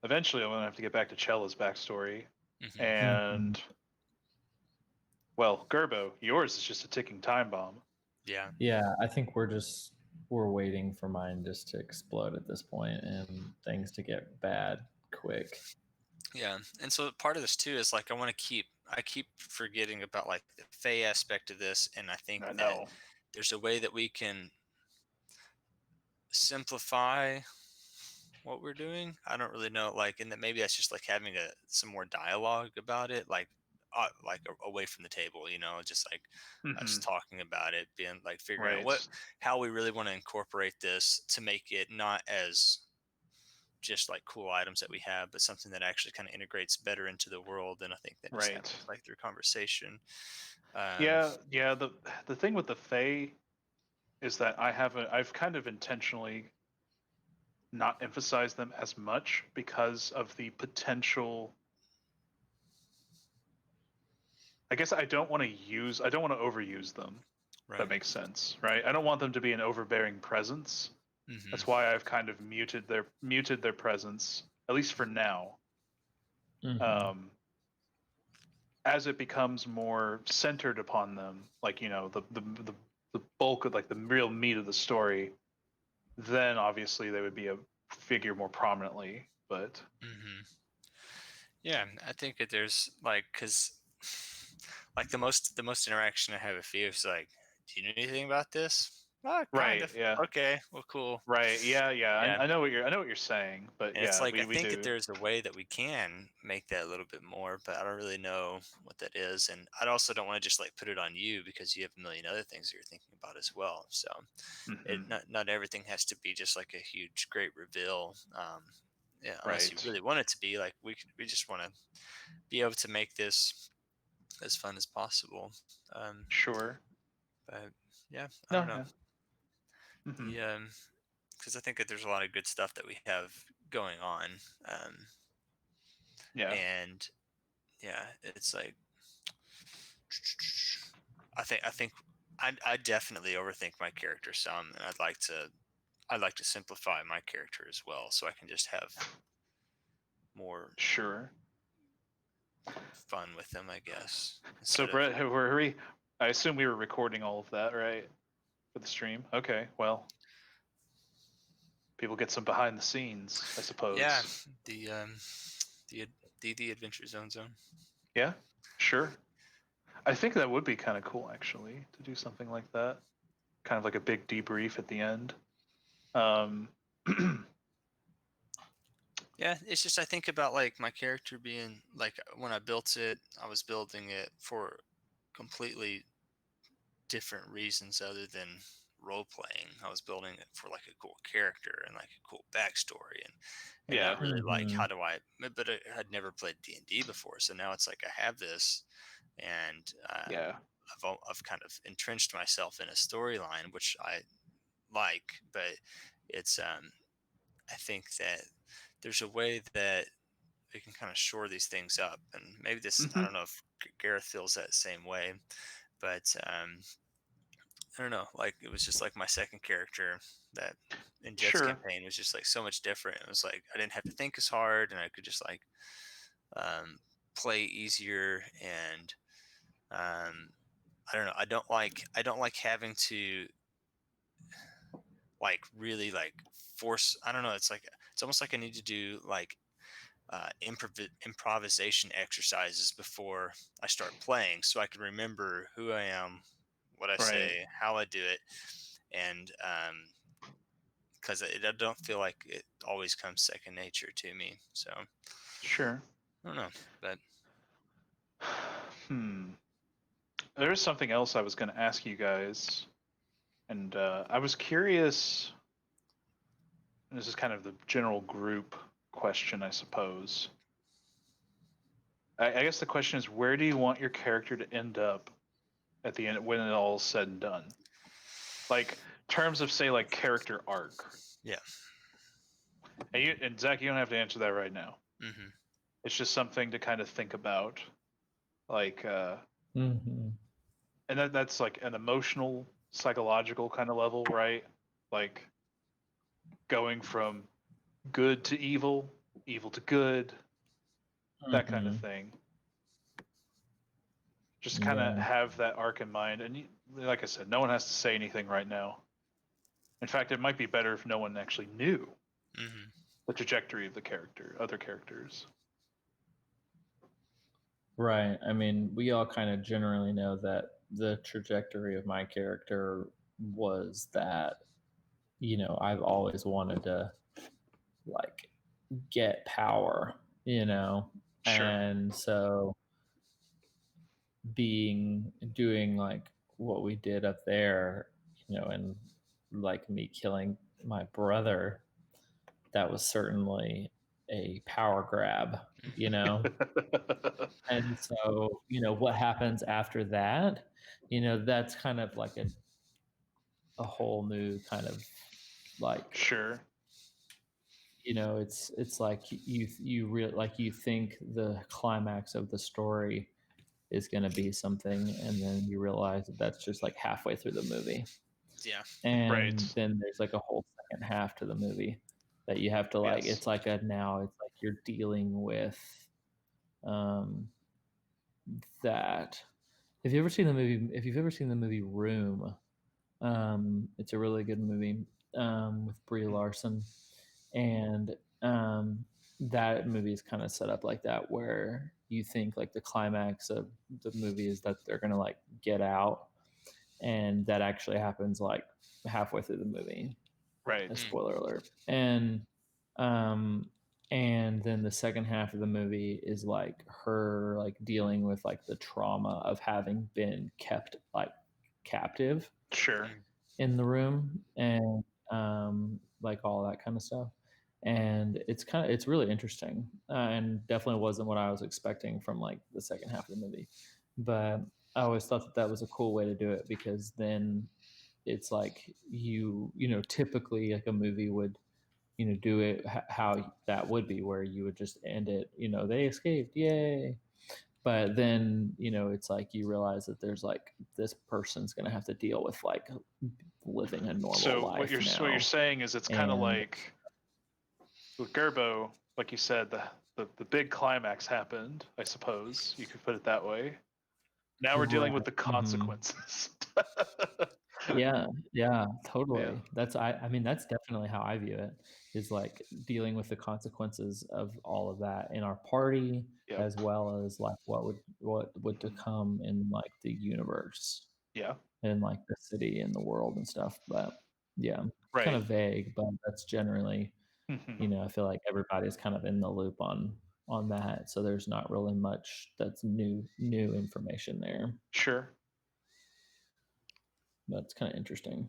eventually I'm gonna have to get back to Chella's backstory, mhm. and well, Gerbo, yours is just a ticking time bomb. Yeah. Yeah, I think we're waiting for mine just to explode at this point and things to get bad quick. Yeah, and so part of this too is like I keep forgetting about like the Fey aspect of this, and I think I that know. there's a way that we can simplify what we're doing. I don't really know, like, and that maybe that's just like having some more dialogue about it, like away from the table, just like us talking about it, being like figuring out Right. how we really want to incorporate this to make it not as just like cool items that we have, but something that actually kind of integrates better into the world. And I think that just happens Right. like through conversation. Yeah. The thing with the Fae is that I've kind of intentionally not emphasized them as much because of the potential. I guess I don't want to overuse them. Right. That makes sense, right? I don't want them to be an overbearing presence. Mm-hmm. That's why I've kind of muted their presence, at least for now. Mhm. As it becomes more centered upon them, like the bulk of like the real meat of the story, then obviously they would be a figure more prominently. But Mm-hmm. Yeah, I think that there's like, cause like the most interaction I have with you is like, do you know anything about this? Oh, kind right, of. yeah, Okay, well, cool. right, yeah. Yeah. I know what you're saying, but And it's yeah, like, I we think that do. there's a way that we can make that a little bit more, but I don't really know what that is. And I also don't want to just like put it on you, because you have a million other things that you're thinking about as well. So Mhm. not everything has to be just like a huge, great reveal. Yeah, unless you Right. really want it to be. Like we just want to be able to make this as fun as possible. Sure. But yeah, I No, don't know. yeah. Mhm. The because I think that there's a lot of good stuff that we have going on. Yeah. And yeah, it's like I think I definitely overthink my character some, and I'd like to simplify my character as well, so I can just have more Sure. fun with them, I guess. So, Instead of Brett, I assume we were recording all of that, right? For the stream? Okay, well, people get some behind the scenes, I suppose. yeah, the the Adventure Zone. Yeah, sure. I think that would be kind of cool, actually, to do something like that. Kind of like a big debrief at the end. Yeah, it's just I think about like my character being like when I built it, I was building it for completely different reasons other than role playing. I was building it for like a cool character and like a cool backstory, and I Yeah. really like Mhm. how do I. But I had never played D&D before, so now it's like I have this, and Yeah. I've kind of entrenched myself in a storyline which I like, but it's I think that there's a way that we can kind of shore these things up, and maybe this I Hmm. don't know if Gareth feels that same way, but I don't know, like it was just like my second character that in Jet's Sure. campaign was just like so much different. It was like I didn't have to think as hard, and I could just like um, play easier, and I don't know. I don't like having to like really like force. I don't know. It's like it's almost like I need to do like improvisation exercises before I start playing, so I can remember who I am, what I Right. say, how I do it, and because I don't feel like it always comes second nature to me. So Sure. I don't know, but There's something else I was going to ask you guys, and I was curious. And this is kind of the general group question, I suppose. I guess the question is, where do you want your character to end up at the end when it all is said and done? Like terms of say like character arc. yeah. And Zach, you don't have to answer that right now. Hmm. It's just something to kind of think about. Like Mhm. and that's like an emotional, psychological kind of level, right? Like going from good to evil, evil to good, that kind of Mhm. thing. Just kind of Yeah. have that arc in mind. And like I said, no one has to say anything right now. In fact, it might be better if no one actually knew Hmm. the trajectory of the other characters. Right. I mean, we all kind of generally know that the trajectory of my character was that, I've always wanted to like get power, Sure. and so doing like what we did up there, and like me killing my brother, that was certainly a power grab, and so what happens after that, that's kind of like a whole new kind of like, Sure. it's like you think the climax of the story is going to be something, and then you realize that that's just like halfway through the movie, Yeah. Right. and then there's like a whole second half to the movie that you have to like, Yes. it's like you're dealing with um that. If you've ever seen the movie Room, it's a really good movie, with Brie Larson, and that movie is kind of set up like that, where you think like the climax of the movie is that they're gonna like get out, and that actually happens like halfway through the movie. Right. A spoiler alert. Um and then the second half of the movie is like her like dealing with like the trauma of having been kept like captive Sure. Mm. in the room, and like all that kind of stuff. And it's really interesting, and definitely wasn't what I was expecting from like the second half of the movie, but I always thought that was a cool way to do it, because then it's like typically like a movie would do it how that would be, where you would just end it, they escaped, yay, but then it's like you realize that there's like this person's gonna have to deal with like living a normal So life what you're now. saying is it's kind of And like with Gerbo, like you said, the big climax happened. I suppose you could put it that way. Now we're dealing with the Right. consequences. Yeah, totally. Yeah. I mean that's definitely how I view it, is like dealing with the consequences of all of that in our party, Yep. as well as like what would to come in like the universe Yeah. and like the city and the world and stuff. But yeah, Right. kind of vague, but that's generally, Mhm. I feel like everybody's kind of in the loop on that, so there's not really much that's new information there. Sure. That's kind of interesting.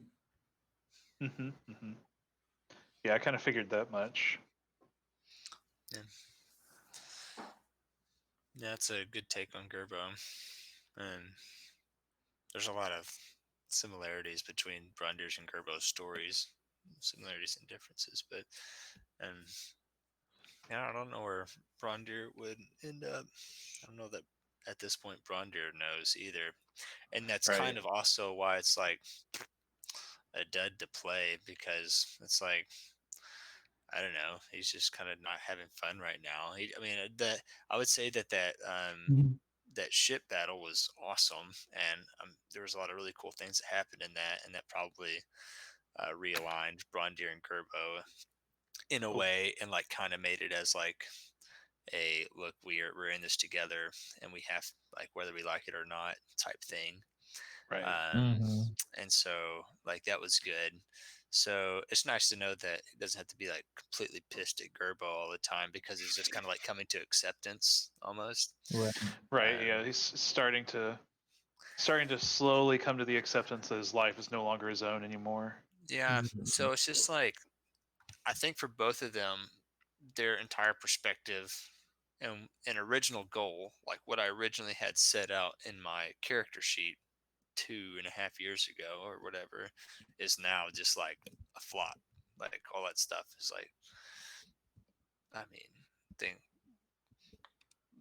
Hmm. Hmm. Yeah, I kind of figured that much. Yeah, that's a good take on Gerbo. And there's a lot of similarities between Brundir's and Gerbo's stories, similarities and differences. But yeah, I don't know where Brondir would end up. I don't know that at this point Brondir knows either, and that's Right. kind of also why it's like a dud to play, because it's like, I don't know, he's just kind of not having fun right now. I mean, I would say that ship battle was awesome, and there was a lot of really cool things that happened in that, and that probably realigned Brondir and Gerbo in a way, and like kind of made it as like a look, we're in this together, and we have, like, whether we like it or not type thing. Right. Um, and so like that was good. So it's nice to know that it doesn't have to be like completely pissed at Gerbo all the time, because he's just kind of like coming to acceptance almost. Right. Right. Yeah, he's starting to slowly come to the acceptance that his life is no longer his own anymore. Yeah. So it's just like, I think for both of them, their entire perspective and an original goal, like what I originally had set out in my character sheet 2.5 years ago or whatever, is now just like a flop. Like all that stuff is like, I mean, thing.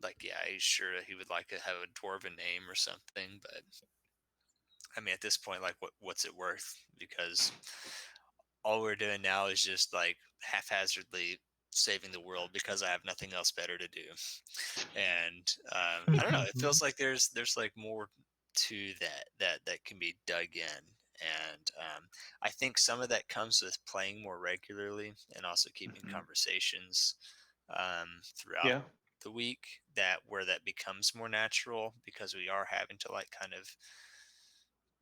Like, yeah, he's sure that he would like to have a dwarven name or something, but I mean, at this point, like, what's it worth? Because all we're doing now is just like haphazardly saving the world because I have nothing else better to do. And I don't know. It feels like there's like more to that can be dug in, and I think some of that comes with playing more regularly and also keeping conversations throughout Yeah. the week, that where that becomes more natural, because we are having to like kind of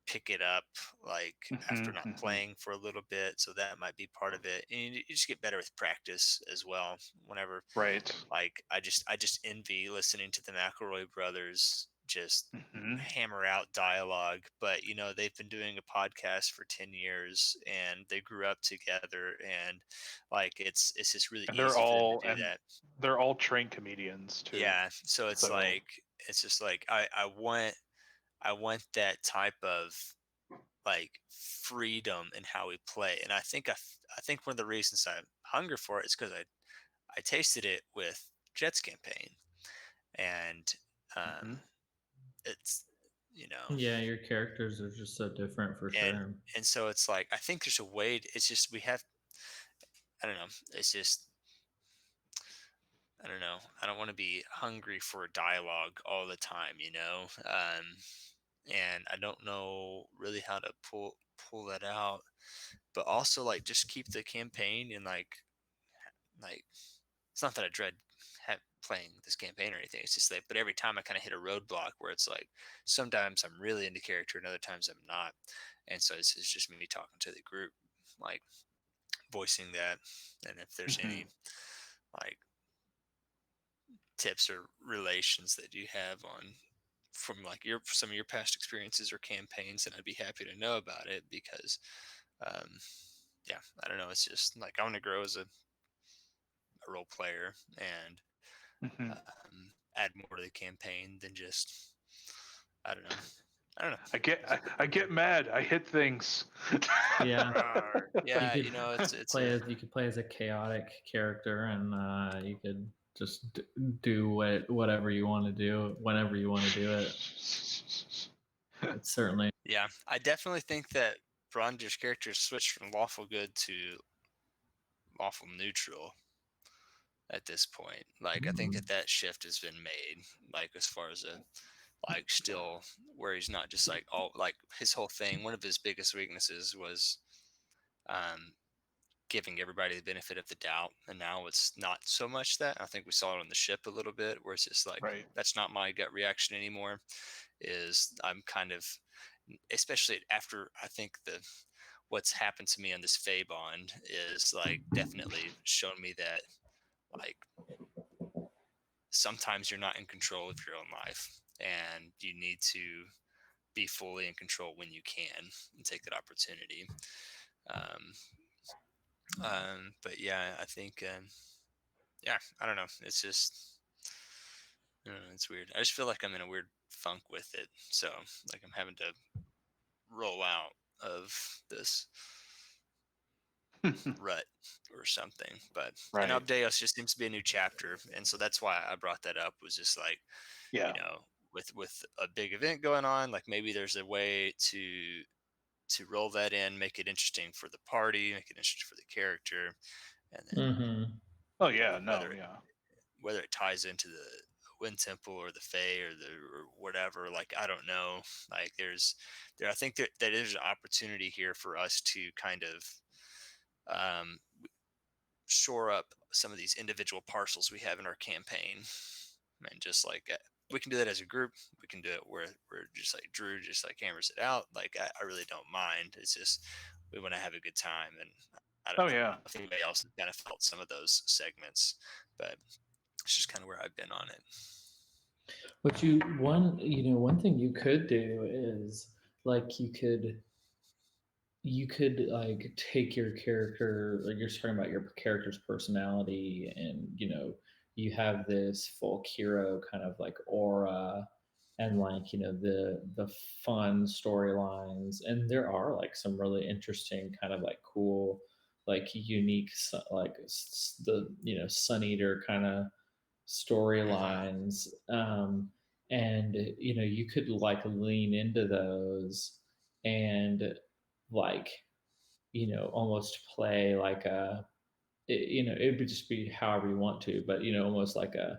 pick it up like after not playing for a little bit, so that might be part of it. And you just get better with practice as well. Whenever, Right. like, I just envy listening to the McElroy brothers just hammer out dialogue. But they've been doing a podcast for 10 years, and they grew up together, and like it's just really And easy for them to do that. they're all trained comedians too. Yeah, so it's So- like, it's just like I want that type of like freedom in how we play. And I think one of the reasons I hunger for it is because I tasted it with Jet's campaign, and it's Yeah, your characters are just so different for and sure. and so it's like, I think there's a way it's just, we have, I don't know, it's just, I don't know, I don't want to be hungry for dialogue all the time, and I don't know really how to pull that out, but also like just keep the campaign, and like it's not that I dread playing this campaign or anything. It's just like, but every time I kind of hit a roadblock where it's like, sometimes I'm really into character and other times I'm not, and so this is just me talking to the group, like voicing that. And if there's any like tips or relations that you have on from like some of your past experiences or campaigns, then I'd be happy to know about it, because yeah, I don't know, it's just like, I want to grow as a role player, and add more to the campaign than just, I don't know. I get mad. I hit things. Yeah. Yeah, You could it's you could play as a chaotic character, and you could do whatever you want to do whenever you want to do it. It's certainly Yeah, I definitely think that Bronder's character switched from lawful good to lawful neutral at this point. Like, I think that shift has been made. Like, as far as still where he's not just like all like his whole thing. One of his biggest weaknesses was um, giving everybody the benefit of the doubt, and now it's not so much that. I think we saw it on the ship a little bit, where it's just like Right. that's not my gut reaction anymore. Is I'm kind of, especially after I think what's happened to me on this Fey bond is like definitely shown me that like sometimes you're not in control of your own life, and you need to be fully in control when you can and take that opportunity. But yeah, I think, yeah, I don't know. It's just, I don't know, it's weird. I just feel like I'm in a weird funk with it. So, like, I'm having to roll out of this rut or something. But, Right. and Abdeos just seems to be a new chapter. And so that's why I brought that up, was just like, Yeah. you know, with a big event going on, like maybe there's a way to roll that in, make it interesting for the party, make it interesting for the character, and then Oh yeah. No. whether Yeah. whether it ties into the Wind Temple or the Fae or whatever, like I don't know. Like I think that there's an opportunity here for us to kind of shore up some of these individual parcels we have in our campaign, and just like we can do that as a group. We can do it where we're just like Drew just like hammers it out. Like I really don't mind. It's just we want to have a good time, and I don't Oh know yeah. if anybody else has kind of felt some of those segments, but it's just kind of where I've been on it. But one thing you could do is like you could like take your character, like you're talking about your character's personality, and you have this folk hero kind of like aura, and like the fun storylines, and there are like some really interesting kind of like cool, like unique like the Sun Eater kind of storylines, and you could like lean into those, and like almost play like it would just be however you want to, but almost like a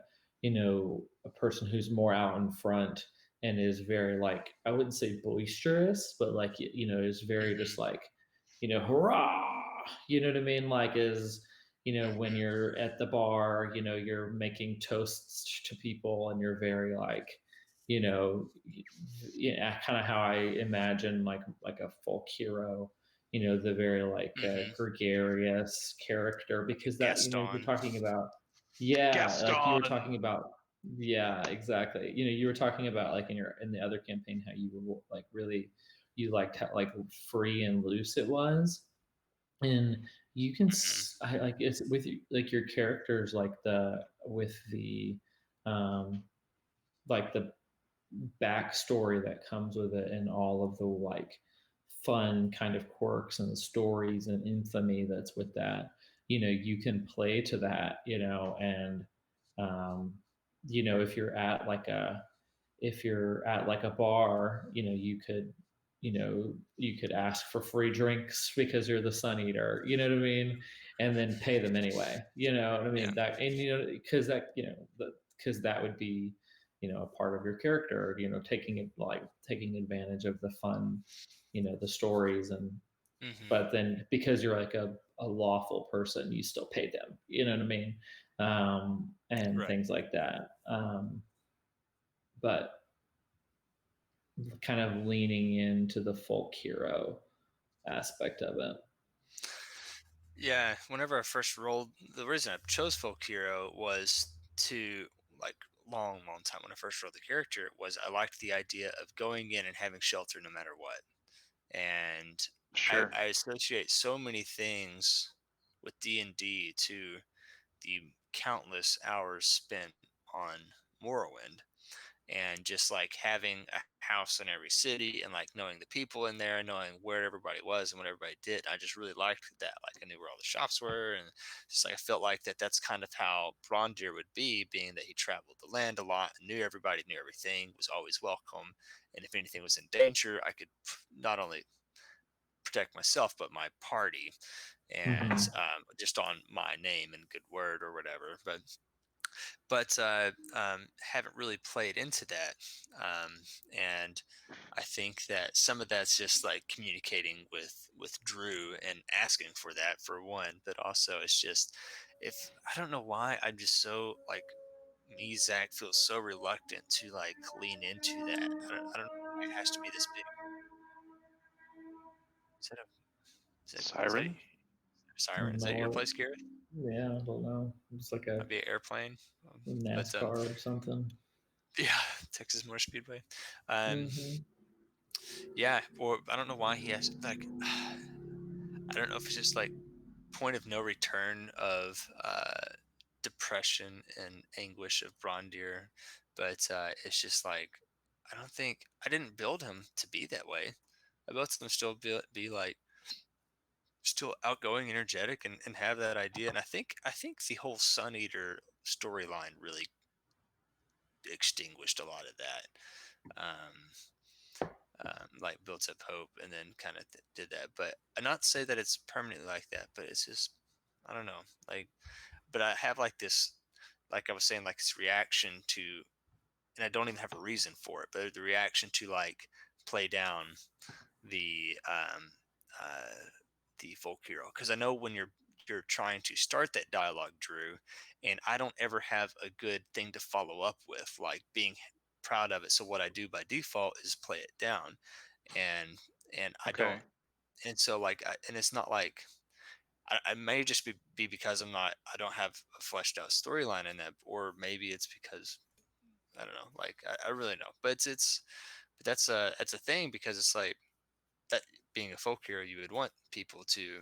person who's more out in front and is very, like, I wouldn't say boisterous, but like is very just like hurrah, you know what I mean, like is when you're at the bar, you're making toasts to people, and you're very like yeah, kind of how I imagine like a folk hero, the very like gregarious character, because that you're Gaston. talking about, yeah, like you were Gaston. talking about, yeah, exactly. You were talking about like in the other campaign how you were like really, you liked how like free and loose it was, and you can I like it's with like your characters, like the with the like the backstory that comes with it, and all of the like fun kind of quirks and stories and infamy that's with that, you can play to that, and if you're at like a bar, you could ask for free drinks because you're the Sun Eater, you know what I mean, and then pay them anyway, you know what I mean, Yeah. that, and because because that would be a part of your character, taking advantage of the fun, the stories, and but then because you're like a lawful person, you still pay them, you know what I mean, and Right. things like that, but kind of leaning into the folk hero aspect of it. Yeah, whenever I first rolled, the reason I chose Folk Hero was to, like, long time when I first rolled the character, was I liked the idea of going in and having shelter no matter what. And Sure. I associate so many things with D&D to the countless hours spent on Morrowind. and just like having a house in every city and like knowing the people in there, knowing where everybody was and what everybody did. I just really liked that. Like I knew where all the shops were, and just like I felt like that's kind of how Brondir would be, being that he traveled the land a lot, knew everybody, knew everything, was always welcome, and if anything was in danger, I could not only protect myself but my party, and just on my name and good word or whatever. But haven't really played into that, and I think that some of that's just like communicating with Drew and asking for that for one, but also it's just, if I don't know why I'm just so like, me Zach feels so reluctant to like lean into that. I don't know why it has to be this big. Is that a is that a Siren? siren? Is that your place, Garrett? Yeah, I don't know. It's like a Might be an airplane. But NASCAR or something. yeah, Texas Motor Speedway. Um, Mhm. yeah, or I don't know why he has like, I don't know if it's just like point of no return of depression and anguish of Brondir, but it's just like, I don't think I didn't build him to be that way. I built him to still be like still outgoing, energetic, and have that idea. And I think the whole Sun Eater storyline really extinguished a lot of that. Like built up hope and then kind of did that. But I not to say that it's permanently like that, but it's just, I don't know. Like, but I have like this, like I was saying, like this reaction to, and I don't even have a reason for it, but the reaction to like play down the the folk hero, because I know when you're trying to start that dialogue, Drew, and I don't ever have a good thing to follow up with, like being proud of it. So what I do by default is play it down, and I Okay. don't, and so like, and it's not like I may just be because I don't have a fleshed out storyline in that, or maybe it's because I don't know, like I really know, but but that's a thing, because it's like that, being a folk hero, you would want people to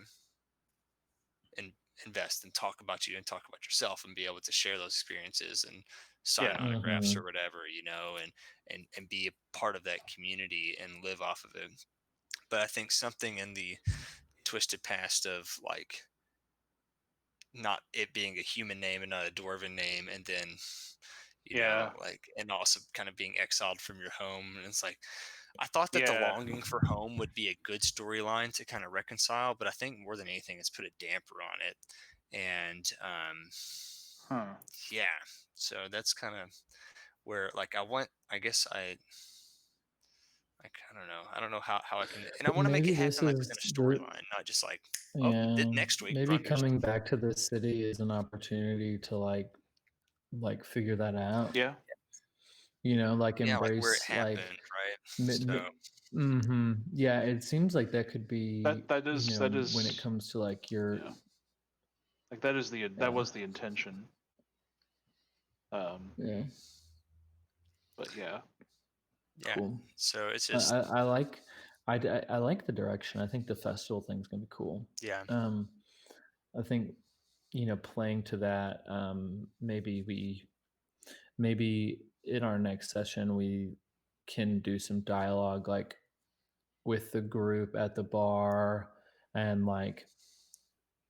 in, invest and talk about you and talk about yourself and be able to share those experiences and sign Yeah. autographs Mhm. or whatever, and be a part of that community and live off of it. But I think something in the twisted past of like not it being a human name and not a dwarven name, and then Yeah. like, and also kind of being exiled from your home, and it's like, I thought that the Yeah. longing for home would be a good storyline to kind of reconcile, but I think more than anything it's put a damper on it. And Huh. yeah, so that's kind of where like I guess I don't know. I don't know how I can, and I But want to make maybe it this happen like within a is the storyline, not just like, oh, yeah. next week, Maybe Bronder's. coming back to the city is an opportunity to like figure that out. Yeah. Like Yeah, like where it embrace happened, like right? So yeah, it seems like that could be, That is when it comes to like yeah. your Like that is the yeah, that was the intention. yeah, But yeah. yeah, cool. so it's I, just, I, I like I like the direction. I think the festival thing's gonna be cool. yeah, I think playing to that, maybe in our next session we can do some dialogue like with the group at the bar, and like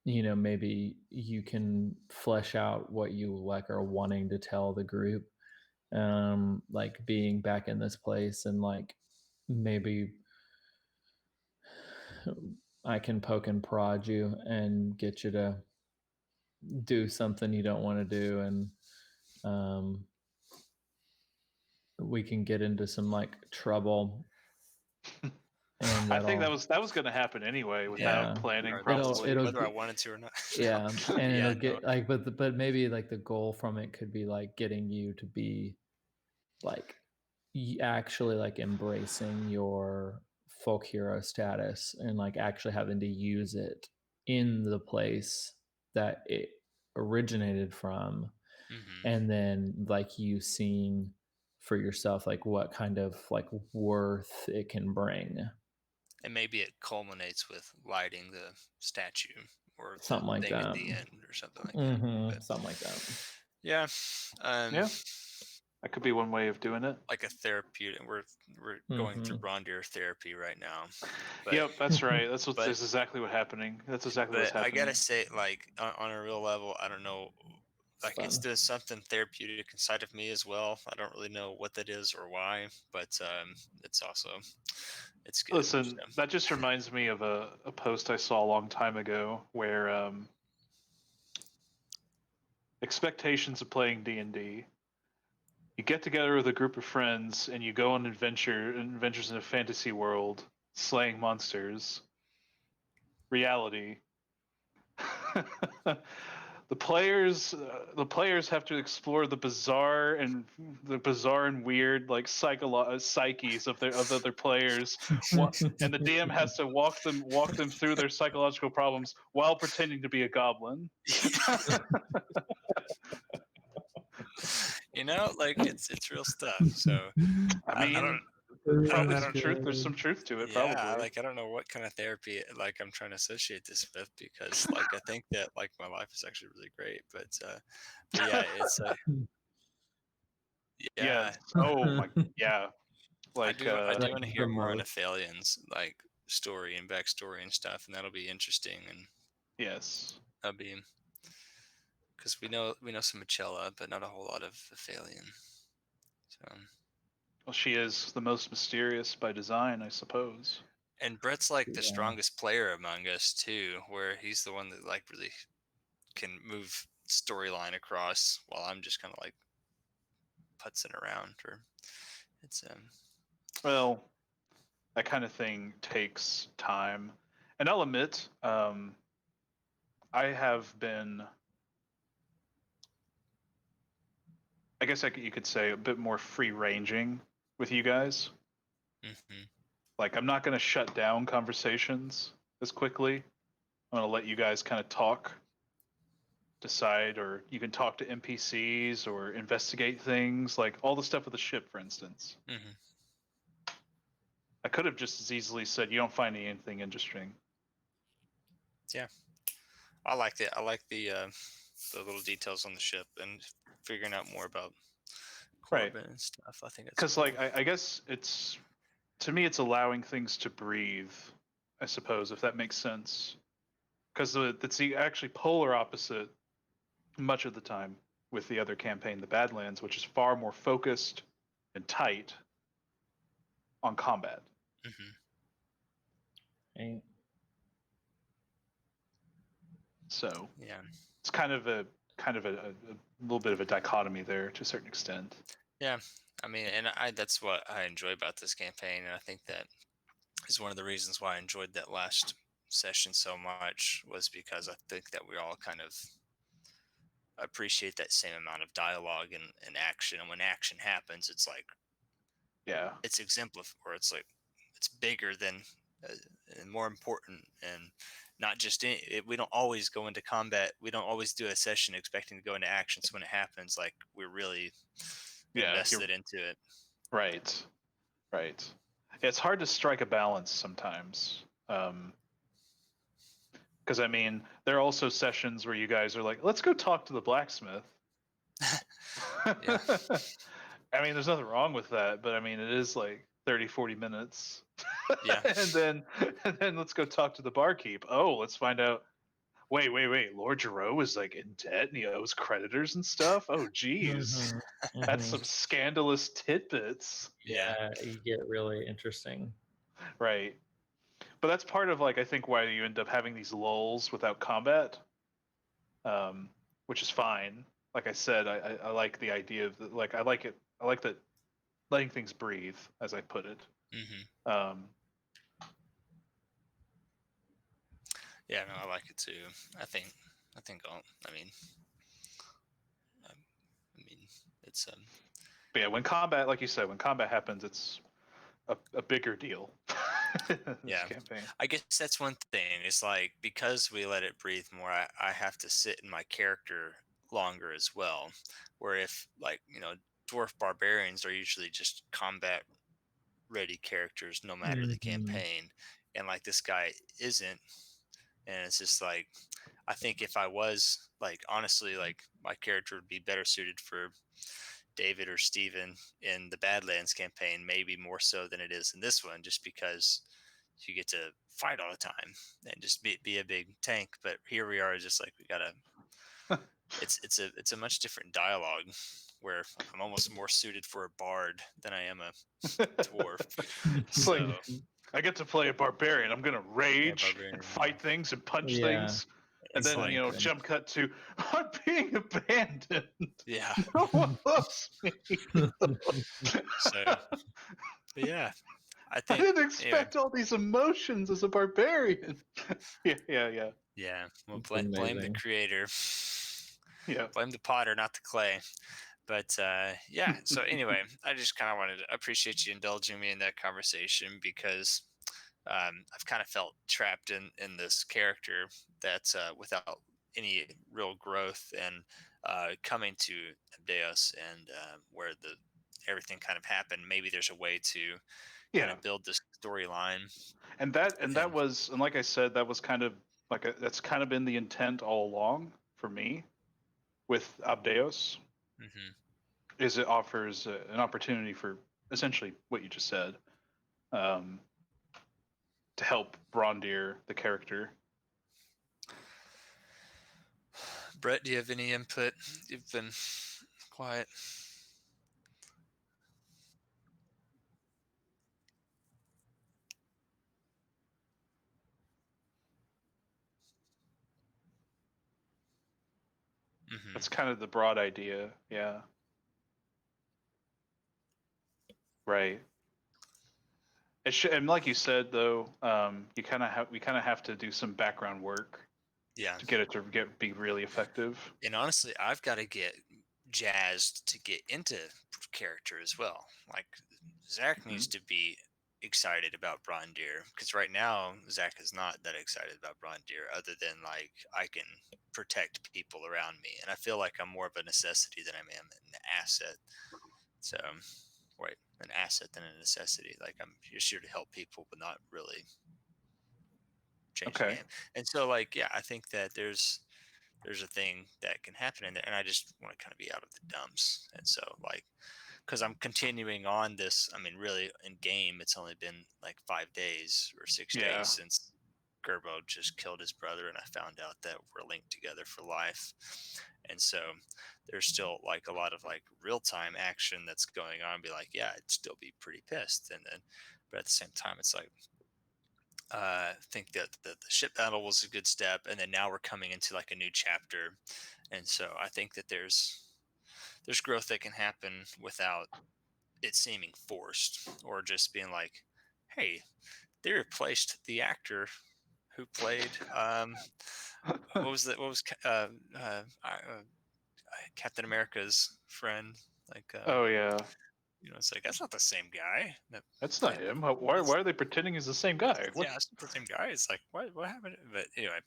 maybe you can flesh out what you like are wanting to tell the group, like being back in this place, and like maybe I can poke and prod you and get you to do something you don't want to do, and um, we can get into some like trouble, and I think that'll that was going to happen anyway without yeah planning regardless, probably. it'll whether I get wanted to or not. yeah, and Yeah, it'll no, get like, but maybe like the goal from it could be like getting you to be like actually like embracing your folk hero status, and like actually having to use it in the place that it originated from, hmm and then like you seeing for yourself like what kind of like worth it can bring, and maybe it culminates with lighting the statue or the something like thing at that. the end or something like that. But Something like that. yeah, um, Yeah. That could be one way of doing it. Like a therapeutic. We're going through Brondir therapy right now. But, Yep, that's right. That's but exactly what's happening. That's exactly what's but I happening. gotta say, like on a real level, I don't know. Like it's doing something therapeutic inside of me as well. I don't really know what that is or why, but it's also it's good. Listen, so. that just reminds me of a post I saw a long time ago where expectations of playing D&D. You get together with a group of friends and you go on adventures in a fantasy world, slaying monsters. Reality. The players have to explore the bizarre and weird like psyches of other players, and the DM has to walk them through their psychological problems while pretending to be a goblin. Like it's real stuff. So I mean, probably some truth. There's some truth to it. yeah, Probably. like I don't know what kind of therapy like I'm trying to associate this with, because like I think that like my life is actually really great, but yeah, it's yeah. Yes. Oh my. Yeah. Like I do Like want to hear more on remorse. Aphelian's like story and backstory and stuff, and that'll be interesting, and yes. that'll be because we know some Michela, but not a whole lot of Aphelian. So. Well, she is the most mysterious by design, I suppose. And Brett's like the Yeah. strongest player among us too, where he's the one that like really can move storyline across, while I'm just kind of like putzing around. Or it's Well, that kind of thing takes time, and I'll admit, I have been, I guess you could say, a bit more free ranging with you guys. mhm. Like, I'm not going to shut down conversations as quickly. I'm going to let you guys kind of talk, decide, or you can talk to NPCs or investigate things, like all the stuff with the ship, for instance. Mhm. I could have just as easily said, you don't find anything interesting. Yeah, I like it. I like the little details on the ship and figuring out more about Right. Corbin and stuff. I think it's Because, cool. like, I guess it's, to me, it's allowing things to breathe, I suppose, if that makes sense. Because it's the actually polar opposite much of the time with the other campaign, the Badlands, which is far more focused and tight on combat. Mhm. Right. So Yeah. it's kind of a little bit of a dichotomy there to a certain extent. Yeah, I mean, and that's what I enjoy about this campaign, and I think that is one of the reasons why I enjoyed that last session so much, was because I think that we all kind of appreciate that same amount of dialogue and action, and when action happens, it's like Yeah. it's exemplified, or it's like it's bigger than and more important, and not just we don't always go into combat. We don't always do a session expecting to go into action. So when it happens, like we're really Yeah, invested into it. Right. Right. It's hard to strike a balance sometimes. Because I mean, there are also sessions where you guys are like, let's go talk to the blacksmith. Yeah. I mean, there's nothing wrong with that, but I mean, it is like 30, 40 minutes. Yeah. and then let's go talk to the barkeep. Oh, let's find out. Wait. Lord Giroux is like in debt and he owes creditors and stuff. Oh, geez. That's some scandalous tidbits. Yeah. You get really interesting. Right. But that's part of, like, I think why you end up having these lulls without combat, which is fine. Like I said, I like the idea of like I like that letting things breathe, as I put it. Hmm. Yeah, no, I like it too. I think I mean, it's But yeah, when combat, like you said, when combat happens, it's a bigger deal. This yeah. campaign. I guess that's one thing. It's like, because we let it breathe more, I have to sit in my character longer as well. Where if, like, dwarf barbarians are usually just combat ready characters no matter the campaign, and like this guy isn't, and it's just like, I think if I was, like, honestly, like, my character would be better suited for David or Steven in the Badlands campaign, maybe more so than it is in this one, just because you get to fight all the time and just be a big tank. But here we are, just like we gotta. It's a much different dialogue where I'm almost more suited for a bard than I am a dwarf. It's So like I get to play a barbarian. I'm gonna rage barbarian, and fight things and punch Yeah. things, and it's then like, jump cut to I'm being abandoned. yeah. No one loves me. So, but yeah, I I think didn't anyway, expect all these emotions as a barbarian. Yeah. yeah. Well, It's blame the amazing. creator, Yeah. blame the potter, not the clay. But yeah. So anyway, I just kind of wanted to appreciate you indulging me in that conversation because I've kind of felt trapped in this character that's without any real growth, and coming to Abdeos and where the everything kind of happened. Maybe there's a way to kind Yeah. of build this storyline. And like I said, that was kind of that's kind of been the intent all along for me with Abdeos. Mm-hmm. Is it offers an opportunity for essentially what you just said, um, to help Brondir, the character. Brett, do you have any input? You've been quiet. Mm-hmm. That's kind of the broad idea. Yeah. Right. It should, and like you said, though, we kind of have to do some background work Yeah. to get it to be really effective. And honestly, I've got to get jazzed to get into character as well. Like Zach needs to be excited about Brondir, because right now Zach is not that excited about Brondir, other than like I can protect people around me, and I feel like I'm more of a necessity than I am an asset. So, wait, an asset than a necessity. Like I'm just here to help people, but not really change the Okay. game. And so, like, yeah, I think that there's a thing that can happen in there, and I just want to kind of be out of the dumps. And so, like, because I'm continuing on this, I mean, really in game, it's only been like 5 days or 6 Yeah. days since Gerbo just killed his brother, and I found out that we're linked together for life. And so there's still like a lot of like real time action that's going on. Be like, yeah, I'd still be pretty pissed. And then, but at the same time, it's like, I think that the ship battle was a good step, and then now we're coming into like a new chapter, and so I think that there's growth that can happen without it seeming forced, or just being like, hey, they replaced the actor who played what was Captain America's friend, like Oh yeah. it's like that's not the same guy That's not him. Why are they pretending he's the same guy? What? yeah, it's not the same guy. It's like what happened? But anyway,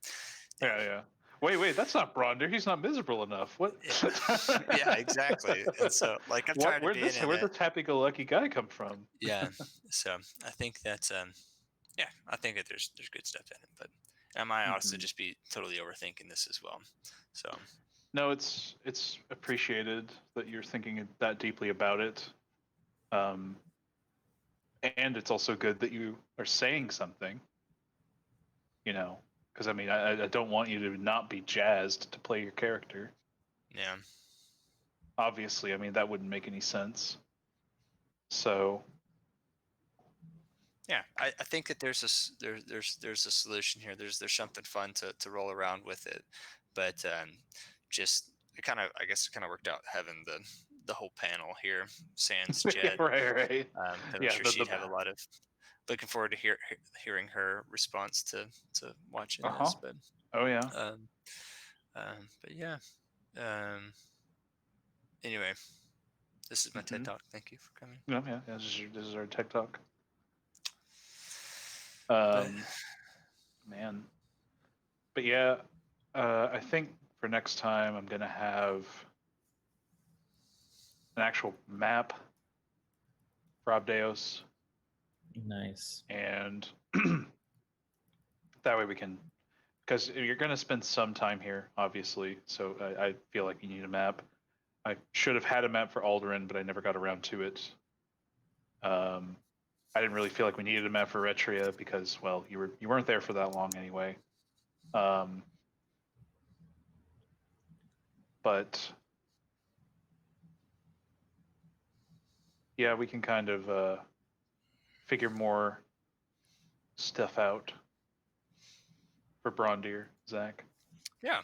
Yeah. Wait, that's not Brondir. He's not miserable enough. What? yeah, exactly. And so, like, I'm tired of being in Where'd it. this happy-go-lucky guy come from? Yeah. So I think that, yeah, I think that there's good stuff in it, but I might also just be totally overthinking this as well. So No, it's appreciated that you're thinking that deeply about it. And it's also good that you are saying something. Because I mean, I don't want you to not be jazzed to play your character. yeah, Obviously, I mean that wouldn't make any sense. So yeah, I think that there's a solution here. There's something fun to roll around with it, but just I guess it kind of worked out having the whole panel here, sans Jed. right. I'm Yeah, sure she'd have a lot of. Looking forward to hearing her response to watching this. But Oh yeah. but yeah. Anyway, this is my TED Talk. Thank you for coming. No, yeah. This is our tech talk. But, Man. But yeah, I think for next time I'm gonna have an actual map for Abdeos, Nice. and that way we can, because you're gonna spend some time here, obviously. So I feel like you need a map. I should have had a map for Alderaan, but I never got around to it. I didn't really feel like we needed a map for Retria because, well, you weren't there for that long anyway. But yeah, we can kind of figure more stuff out for Brondir, Zach, Yeah.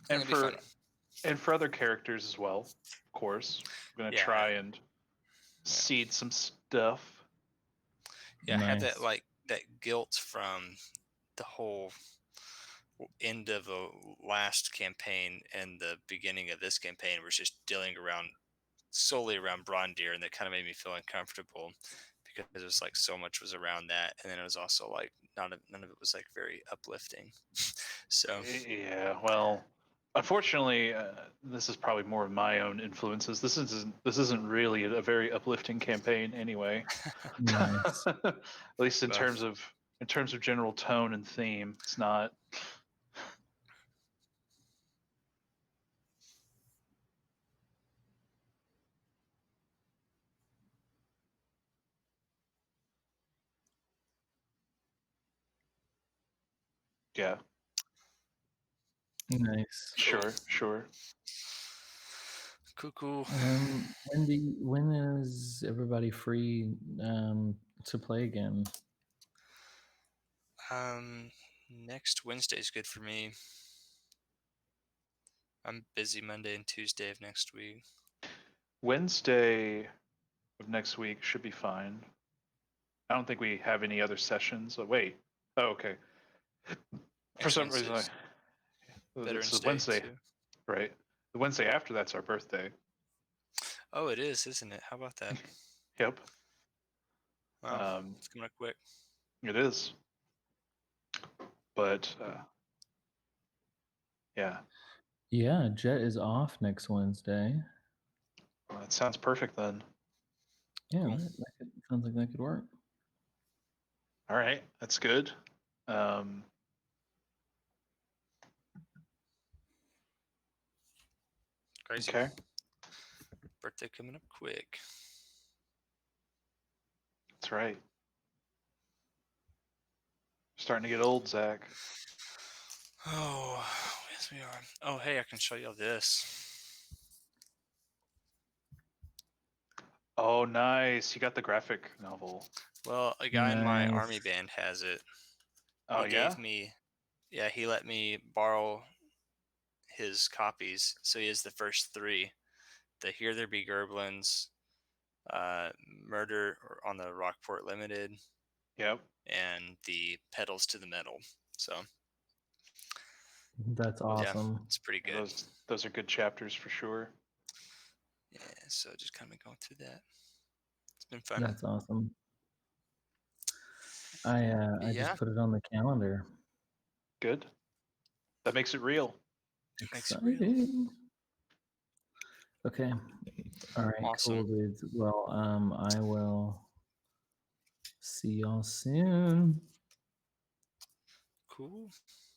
I and think it'd be fun. for other characters as well. Of course, I'm gonna Yeah. try and seed some stuff. Yeah, I have Nice. that like that guilt from the whole end of a last campaign and the beginning of this campaign was just dealing around solely around Brondir, and that kind of made me feel uncomfortable because there's like so much was around that, and then it was also like none of it was like very uplifting. So Yeah, well, unfortunately, this is probably more of my own influences. This isn't really a very uplifting campaign anyway. Nice. At least in Well. terms of general tone and theme, it's not. Yeah, Nice. sure. Cuckoo. When is everybody free to play again? Next Wednesday's good for me. I'm busy Monday and Tuesday of next week. Wednesday of next week should be fine. I don't think we have any other sessions. Oh, wait. Oh, okay. For some reason, Wednesday's Veterans it's a Day, Wednesday, too. right? The Wednesday after that's our birthday. Oh, it is, isn't it? How about that? Yep. Wow, it's coming up quick. It is. But yeah, Yeah, Jet is off next Wednesday. well, that sounds perfect then. Yeah, Cool. sounds like that could work. All right, that's good. Crazy. Okay. Birthday coming up quick. That's right. Starting to get old, Zach. Oh, yes, we are. Oh, hey, I can show you this. Oh, nice. You got the graphic novel. Well, a guy in my Nice. army band has it. Oh, He yeah? gave me, yeah, he let me borrow his copies. So he has the first three: the Here There Be Gerblins, Murder on the Rockport Limited, Yep. and the Pedals to the Metal. So That's awesome. it's pretty good. Those are good chapters for sure. Yeah, so just kind of going through that. It's been fun. That's awesome. I Yeah. just put it on the calendar. Good. That makes it real. Makes it real. Exciting. Okay. All right. Awesome. Cool, dudes. Well, I will see y'all soon. Cool.